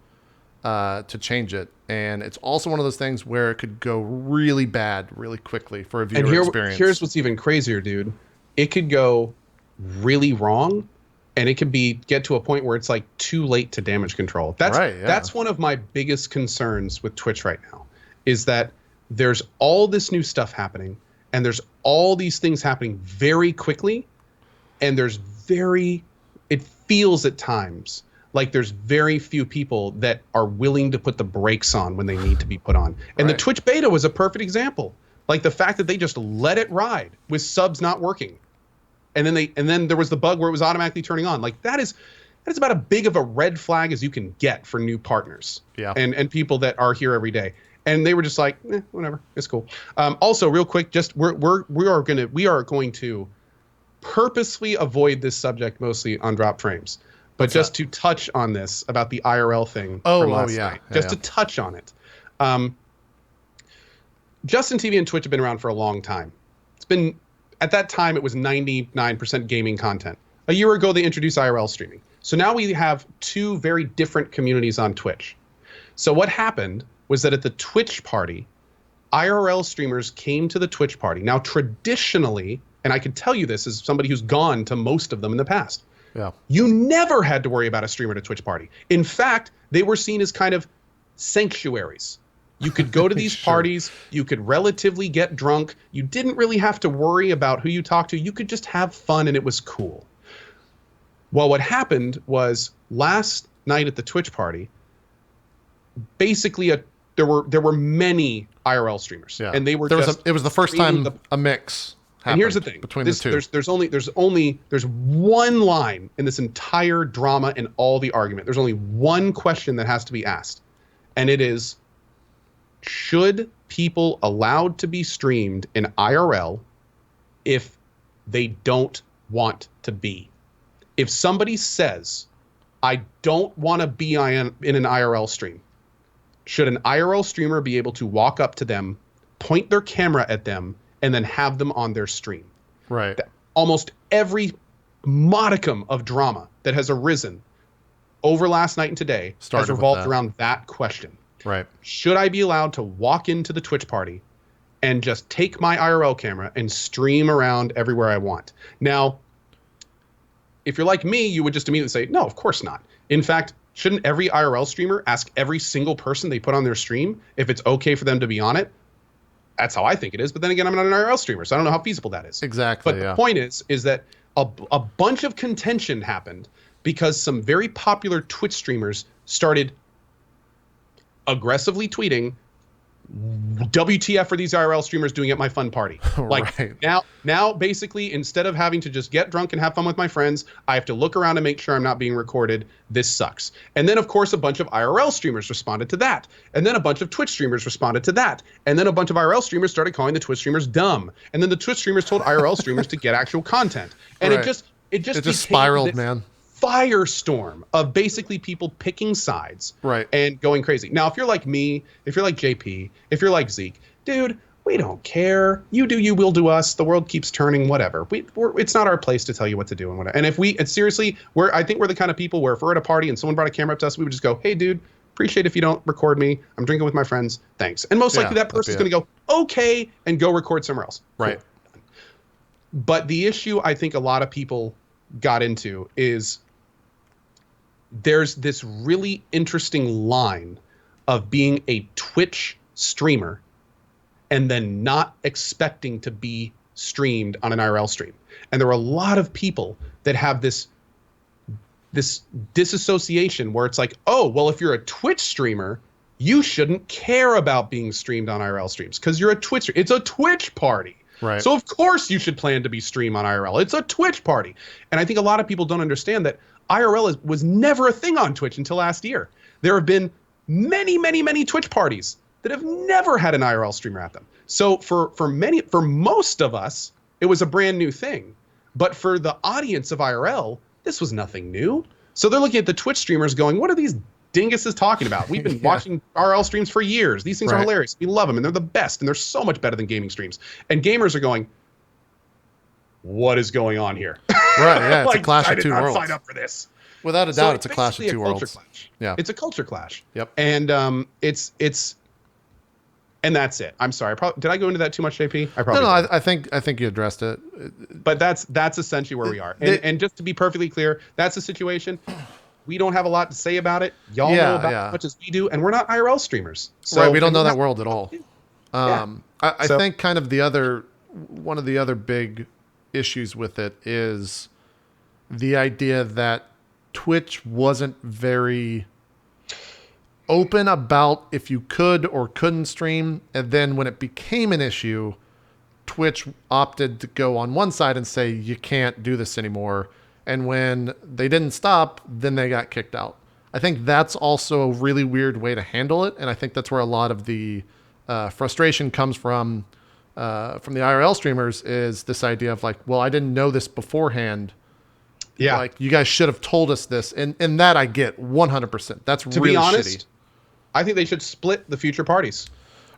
S1: to change it. And it's also one of those things where it could go really bad really quickly for a viewer experience.
S2: Here's what's even crazier, dude. It could go really wrong, and it could get to a point where it's like too late to damage control. That's one of my biggest concerns with Twitch right now, is that there's all this new stuff happening, and there's all these things happening very quickly, and it feels at times like there's very few people that are willing to put the brakes on when they need to be put on. And the Twitch beta was a perfect example. Like the fact that they just let it ride with subs not working. And then there was the bug where it was automatically turning on. Like that is about as big of a red flag as you can get for new partners.
S1: Yeah.
S2: And people that are here every day. And they were just like, whatever, it's cool. Also, real quick, just we are going to purposely avoid this subject mostly on Drop Frames, but just to touch on this about the IRL thing from last night, to touch on it. Justin TV and Twitch have been around for a long time. It's been, at that time, it was 99% gaming content. A year ago, they introduced IRL streaming. So now we have two very different communities on Twitch. So what happened was that at the Twitch party, IRL streamers came to the Twitch party. Now, traditionally, and I can tell you this as somebody who's gone to most of them in the past, you never had to worry about a streamer at a Twitch party. In fact, they were seen as kind of sanctuaries. You could go to these parties, you could relatively get drunk, you didn't really have to worry about who you talked to, you could just have fun and it was cool. Well, what happened was last night at the Twitch party, basically there were many IRL streamers, and they were
S1: it was the first time a mix happened.
S2: And here's the thing:
S1: between the two,
S2: there's one line in this entire drama and all the argument. There's only one question that has to be asked, and it is: should people allowed to be streamed in IRL if they don't want to be? If somebody says, "I don't want to be in an IRL stream," should an IRL streamer be able to walk up to them, point their camera at them, and then have them on their stream?
S1: Right.
S2: Almost every modicum of drama that has arisen over last night and today has revolved around that question.
S1: Right.
S2: Should I be allowed to walk into the Twitch party and just take my IRL camera and stream around everywhere I want? Now, if you're like me, you would just immediately say, no, of course not. In fact, shouldn't every IRL streamer ask every single person they put on their stream if it's okay for them to be on it? That's how I think it is. But then again, I'm not an IRL streamer, so I don't know how feasible that is.
S1: Exactly.
S2: But the point is that a bunch of contention happened because some very popular Twitch streamers started aggressively tweeting, WTF are these IRL streamers doing at my fun party? Like now basically, instead of having to just get drunk and have fun with my friends, I have to look around and make sure I'm not being recorded. This sucks. And then of course a bunch of IRL streamers responded to that. And then a bunch of Twitch streamers responded to that. And then a bunch of IRL streamers started calling the Twitch streamers dumb. And then the Twitch streamers told IRL streamers to get actual content. And it just
S1: spiraled, man.
S2: firestorm of basically people picking sides and going crazy. Now, if you're like me, if you're like JP, if you're like Zeke, dude, we don't care. You do you, we'll do us. The world keeps turning, whatever. It's not our place to tell you what to do and whatever. And if we, seriously, I think we're the kind of people where if we're at a party and someone brought a camera up to us, we would just go, hey, dude, appreciate if you don't record me. I'm drinking with my friends. Thanks. And most likely that person's going to go, okay, and go record somewhere else.
S1: Right.
S2: Cool. But the issue I think a lot of people got into is there's this really interesting line of being a Twitch streamer and then not expecting to be streamed on an IRL stream. And there are a lot of people that have this disassociation where it's like, oh, well, if you're a Twitch streamer, you shouldn't care about being streamed on IRL streams because you're a Twitch. It's a Twitch party.
S1: Right.
S2: So of course you should plan to be streamed on IRL. It's a Twitch party. And I think a lot of people don't understand that IRL was never a thing on Twitch until last year. There have been many, many, many Twitch parties that have never had an IRL streamer at them. So for most of us, it was a brand new thing. But for the audience of IRL, this was nothing new. So they're looking at the Twitch streamers going, what are these dinguses talking about? We've been watching IRL streams for years. These things are hilarious. We love them, and they're the best, and they're so much better than gaming streams. And gamers are going, what is going on here?
S1: Right, yeah, it's
S2: like,
S1: a clash
S2: I
S1: of two
S2: did not
S1: worlds.
S2: sign up for this.
S1: Without a doubt, it's a clash of two worlds.
S2: Clash.
S1: Yeah,
S2: it's a culture clash.
S1: Yep.
S2: And and that's it. I'm sorry. Did I go into that too much, JP? I probably
S1: no. I think you addressed it.
S2: But that's essentially where we are. And just to be perfectly clear, that's the situation. We don't have a lot to say about it. Y'all know about it as much as we do, and we're not IRL streamers. So
S1: right, we don't know that world at all. I think kind of one of the other big issues with it is the idea that Twitch wasn't very open about if you could or couldn't stream, and then when it became an issue, Twitch opted to go on one side and say you can't do this anymore, and when they didn't stop, then they got kicked out. I think that's also a really weird way to handle it, and I think that's where a lot of the frustration comes from the IRL streamers, is this idea of like, well, I didn't know this beforehand.
S2: Yeah,
S1: like you guys should have told us this, and that I get 100%. That's
S2: to
S1: really
S2: be honest,
S1: shitty.
S2: I think they should split the future parties.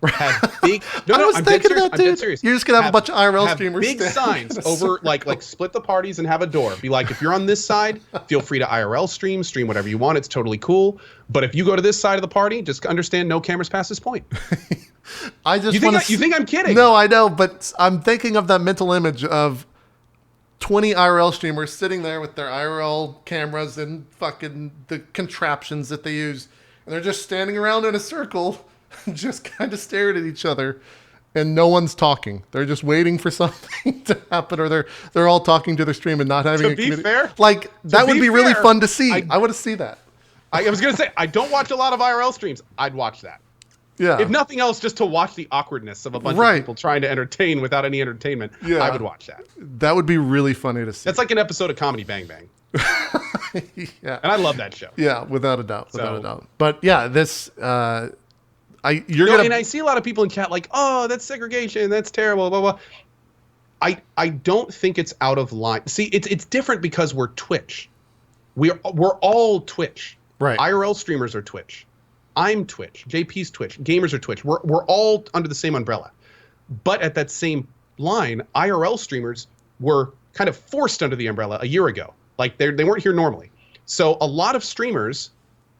S1: Have
S2: big.
S1: I was thinking that, dude. You're just gonna have a bunch of IRL streamers.
S2: Big signs over, like split the parties and have a door. Be like, if you're on this side, feel free to IRL stream whatever you want. It's totally cool. But if you go to this side of the party, just understand no cameras past this point.
S1: You
S2: think I'm kidding?
S1: No, I know, but I'm thinking of that mental image of 20 IRL streamers sitting there with their IRL cameras and fucking the contraptions that they use, and they're just standing around in a circle, just kind of staring at each other, and no one's talking. They're just waiting for something to happen, or they're all talking to their stream and not having a community.
S2: Fair,
S1: like that would be really fun to see. I want to see that.
S2: I was gonna say I don't watch a lot of IRL streams. I'd watch that.
S1: Yeah.
S2: If nothing else, just to watch the awkwardness of a bunch of people trying to entertain without any entertainment, I would watch that.
S1: That would be really funny to see.
S2: That's like an episode of Comedy Bang Bang.
S1: Yeah.
S2: And I love that show.
S1: Yeah, without a doubt. But yeah, this and I
S2: see a lot of people in chat like, oh, that's segregation, that's terrible, blah blah. I don't think it's out of line. See, it's different because we're Twitch. We're all Twitch.
S1: Right.
S2: IRL streamers are Twitch. I'm Twitch. JP's Twitch. Gamers are Twitch. We're all under the same umbrella. But at that same line, IRL streamers were kind of forced under the umbrella a year ago. Like they weren't here normally. So a lot of streamers,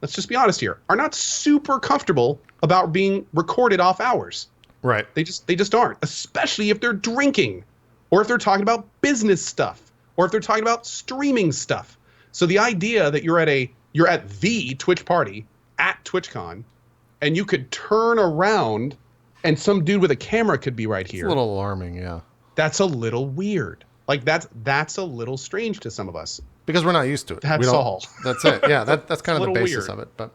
S2: let's just be honest here, are not super comfortable about being recorded off hours.
S1: Right.
S2: They just aren't, especially if they're drinking, or if they're talking about business stuff, or if they're talking about streaming stuff. So the idea that you're at the Twitch party at TwitchCon, and you could turn around and some dude with a camera could be right here.
S1: It's a little alarming, yeah.
S2: That's a little weird. Like that's a little strange to some of us.
S1: Because we're not used to it.
S2: That's all.
S1: That's it. Yeah, that's kind of the basis of it. But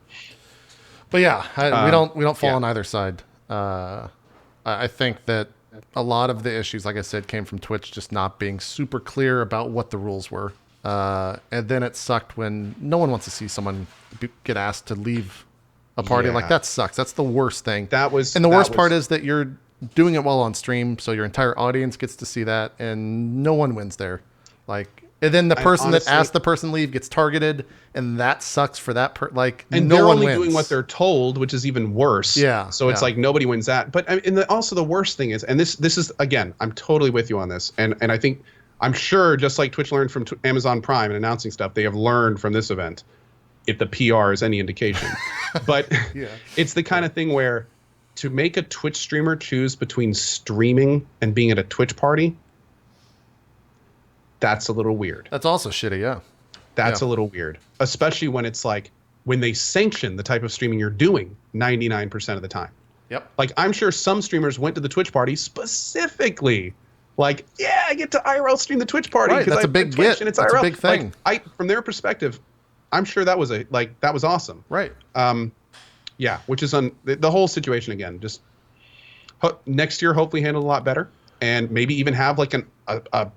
S1: yeah, we don't fall on either side. I think that a lot of the issues, like I said, came from Twitch just not being super clear about what the rules were. And then it sucked when no one wants to see someone get asked to leave a party. Like that sucks. That's the worst thing. And the worst part is that you're doing it while on stream, so your entire audience gets to see that, and no one wins there. Like And then the person that asked the person leave gets targeted, and that sucks for that
S2: and
S1: no
S2: they're
S1: one
S2: only
S1: wins.
S2: doing what they're told, which is even worse.
S1: Yeah.
S2: So it's like nobody wins that. But also the worst thing is, and this is again, I'm totally with you on this, and I think I'm sure just like Twitch learned from Amazon Prime and announcing stuff, they have learned from this event, if the PR is any indication. But it's the kind of thing where to make a Twitch streamer choose between streaming and being at a Twitch party, that's a little weird.
S1: That's also shitty, yeah.
S2: That's a little weird, especially when it's like when they sanction the type of streaming you're doing 99% of the time.
S1: Yep.
S2: Like I'm sure some streamers went to the Twitch party specifically, like, yeah, I get to IRL stream the Twitch party
S1: because that's a big
S2: Twitch and it's
S1: that's
S2: IRL.
S1: a big thing.
S2: Like, from their perspective, I'm sure that was that was awesome.
S1: Right.
S2: Yeah, which is the whole situation again. Just next year, hopefully handle a lot better, and maybe even have like a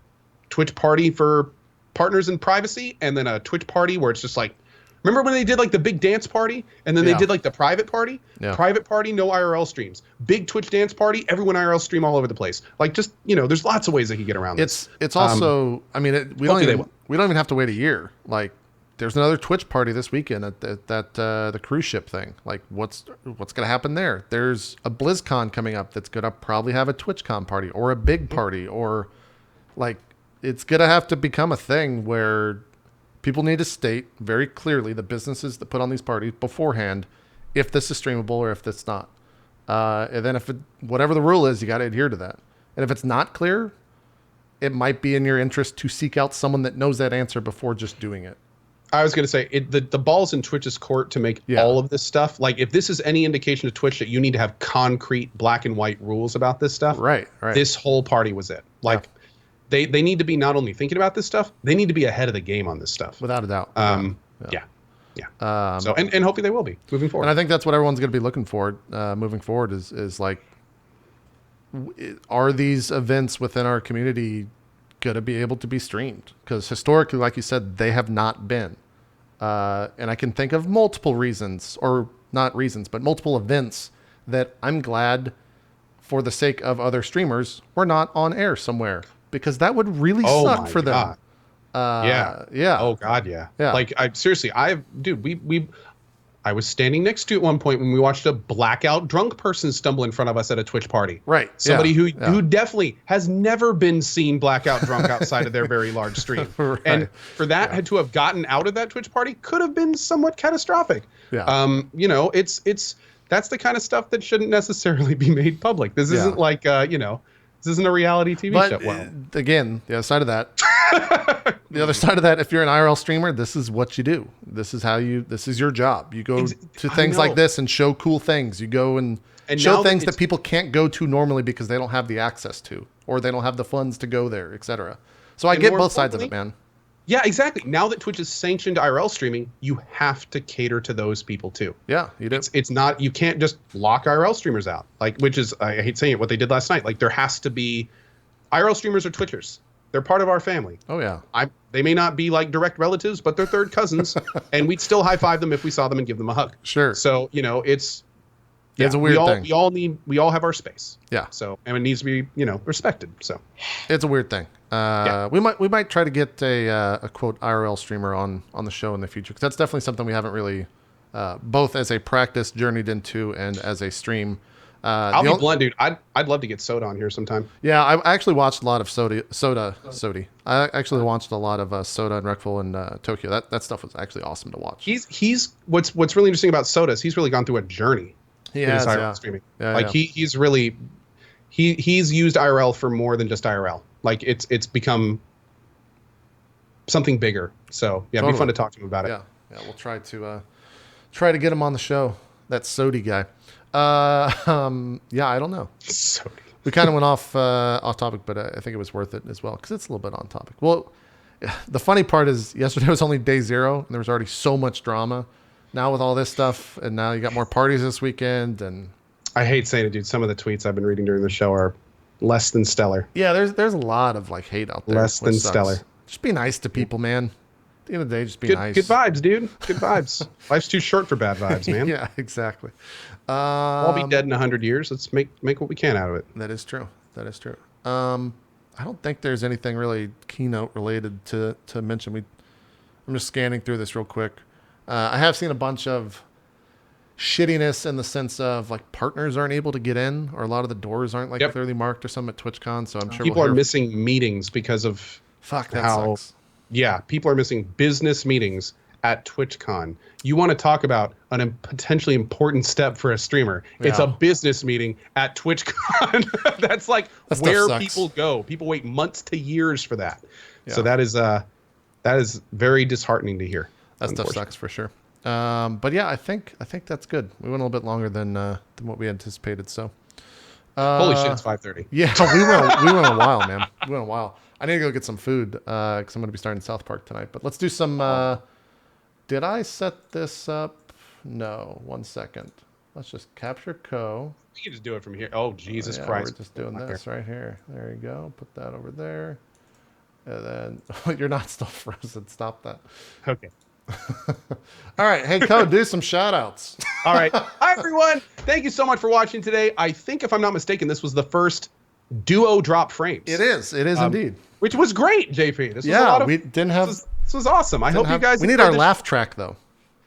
S2: Twitch party for partners in privacy, and then a Twitch party where it's just like, remember when they did like the big dance party, and then they did like the private party?
S1: Yeah.
S2: Private party, no IRL streams. Big Twitch dance party, everyone IRL stream all over the place. Like just there's lots of ways they could get around this.
S1: It's also, I mean, we don't even have to wait a year. Like, there's another Twitch party this weekend at the cruise ship thing. Like, what's going to happen there? There's a BlizzCon coming up that's going to probably have a TwitchCon party or a big party, or like it's going to have to become a thing where people need to state very clearly, the businesses that put on these parties beforehand, if this is streamable or if it's not. And then whatever the rule is, you got to adhere to that. And if it's not clear, it might be in your interest to seek out someone that knows that answer before just doing it.
S2: I was going to say the ball's in Twitch's court to make all of this stuff. Like, if this is any indication to Twitch that you need to have concrete black and white rules about this stuff,
S1: right.
S2: This whole party was it. Like, they need to be not only thinking about this stuff, they need to be ahead of the game on this stuff.
S1: Without a doubt.
S2: So and hopefully they will be moving forward.
S1: And I think that's what everyone's going to be looking for moving forward is like, are these events within our community going to be able to be streamed? Because historically, like you said, they have not been. And I can think of multiple reasons, or not reasons, but multiple events that I'm glad, for the sake of other streamers, we're not on air somewhere, because that would really suck for them.
S2: Yeah. Oh God, yeah. Like, I was standing next to at one point when we watched a blackout drunk person stumble in front of us at a Twitch party.
S1: Right.
S2: Somebody who definitely has never been seen blackout drunk outside of their very large stream.
S1: Right.
S2: And for that had to have gotten out of that Twitch party could have been somewhat catastrophic.
S1: Yeah.
S2: It's that's the kind of stuff that shouldn't necessarily be made public. This isn't like this isn't a reality TV show. Well,
S1: again, the other side of that. If you're an IRL streamer, this is what you do. This is your job. You go to things like this and show cool things. You go and show things that people can't go to normally because they don't have the access to, or they don't have the funds to go there, etc. So I get both sides of it, man.
S2: Yeah, exactly. Now that Twitch has sanctioned IRL streaming, you have to cater to those people too.
S1: Yeah, you do.
S2: It's not, you can't just lock IRL streamers out. Like, which is, I hate saying it, what they did last night. Like, there has to be, IRL streamers are Twitchers. They're part of our family.
S1: Oh yeah.
S2: They may not be like direct relatives, but they're third cousins, and we'd still high five them if we saw them and give them a hug.
S1: Sure.
S2: So it's
S1: a weird thing.
S2: We all have our space.
S1: Yeah.
S2: So, and it needs to be respected. So
S1: it's a weird thing. We might try to get a quote IRL streamer on the show in the future, because that's definitely something we haven't really both as a practice journeyed into and as a stream.
S2: I'll be blunt, dude. I'd love to get Soda on here sometime.
S1: Yeah, I actually watched a lot of Soda. I actually watched a lot of Soda and Rekful and Tokyo. That stuff was actually awesome to watch.
S2: He's what's really interesting about Soda is he's really gone through a journey.
S1: He has,
S2: streaming. He's really he's used IRL for more than just IRL. Like, it's become something bigger. So yeah, it'd be fun to talk to him about it.
S1: Yeah, we'll try to get him on the show. That Sodi guy. I don't know.
S2: Sodi.
S1: We kind of went off topic, but I think it was worth it as well, because it's a little bit on topic. Well, the funny part is yesterday was only day 0, and there was already so much drama. Now with all this stuff, and now you got more parties this weekend, and
S2: I hate saying it, dude. Some of the tweets I've been reading during the show are less than stellar.
S1: Yeah, there's a lot of like hate out there.
S2: Less than stellar.
S1: Just be nice to people, man. At the end of the day, just be nice.
S2: Good vibes, dude. Good vibes. Life's too short for bad vibes, man.
S1: Yeah, exactly.
S2: I'll be dead in 100 years. Let's make what we can out of it.
S1: That is true. I I don't think there's anything really Keynote related to mention. I'm just scanning through this real quick. I have seen a bunch of shittiness in the sense of like partners aren't able to get in, or a lot of the doors aren't like clearly marked or something at TwitchCon. So I'm sure
S2: people are missing meetings because of
S1: that sucks.
S2: Yeah, people are missing business meetings at TwitchCon. You want to talk about a potentially important step for a streamer? It's a business meeting at TwitchCon. That's like where people go. People wait months to years for that. Yeah. So that is very disheartening to hear.
S1: That stuff sucks for sure. But yeah, I think that's good. We went a little bit longer than what we anticipated. So
S2: holy shit, it's 5:30.
S1: Yeah, we went a while, man. We went a while. I need to go get some food because I'm going to be starting South Park tonight. But let's do some. Did I set this up? No. 1 second. Let's just capture Co.
S2: You can just do it from here. Oh, Jesus Christ.
S1: We're just doing this right here. There you go. Put that over there. And then you're not still frozen. Stop that.
S2: Okay.
S1: All right. Hey, Co, do some shout outs.
S2: All right. Hi, everyone. Thank you so much for watching today. I think, if I'm not mistaken, this was the first duo drop frames.
S1: It is. It is indeed.
S2: Which was great, JP. This was a lot of,
S1: we didn't have.
S2: This was awesome. I hope you guys.
S1: We need our laugh track, though.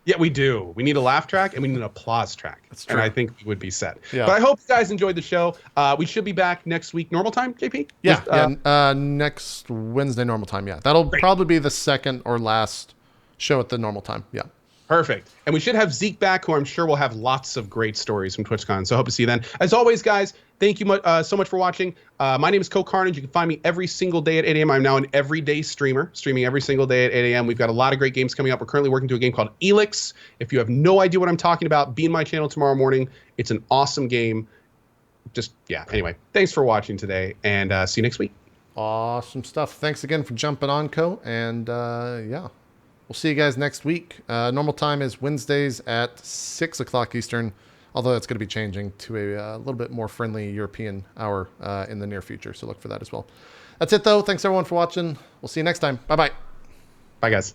S2: Yeah, we do. We need a laugh track and we need an applause track.
S1: That's true.
S2: And I think we would be set.
S1: Yeah.
S2: But I hope you guys enjoyed the show. We should be back next week, normal time, JP?
S1: Yeah. Next Wednesday, normal time. Yeah. That'll probably be the second or last show at the normal time. Yeah.
S2: Perfect. And we should have Zeke back, who I'm sure will have lots of great stories from TwitchCon. So I hope to see you then. As always, guys, thank you so much for watching. My name is CohhCarnage. You can find me every single day at 8 a.m. I'm now an everyday streamer, streaming every single day at 8 a.m. We've got a lot of great games coming up. We're currently working to a game called Elix. If you have no idea what I'm talking about, be in my channel tomorrow morning. It's an awesome game. Anyway, thanks for watching today, and see you next week.
S1: Awesome stuff. Thanks again for jumping on, Co. And we'll see you guys next week. Normal time is Wednesdays at 6 o'clock Eastern, although that's going to be changing to a little bit more friendly European hour in the near future. So look for that as well. That's it, though. Thanks, everyone, for watching. We'll see you next time. Bye-bye.
S2: Bye, guys.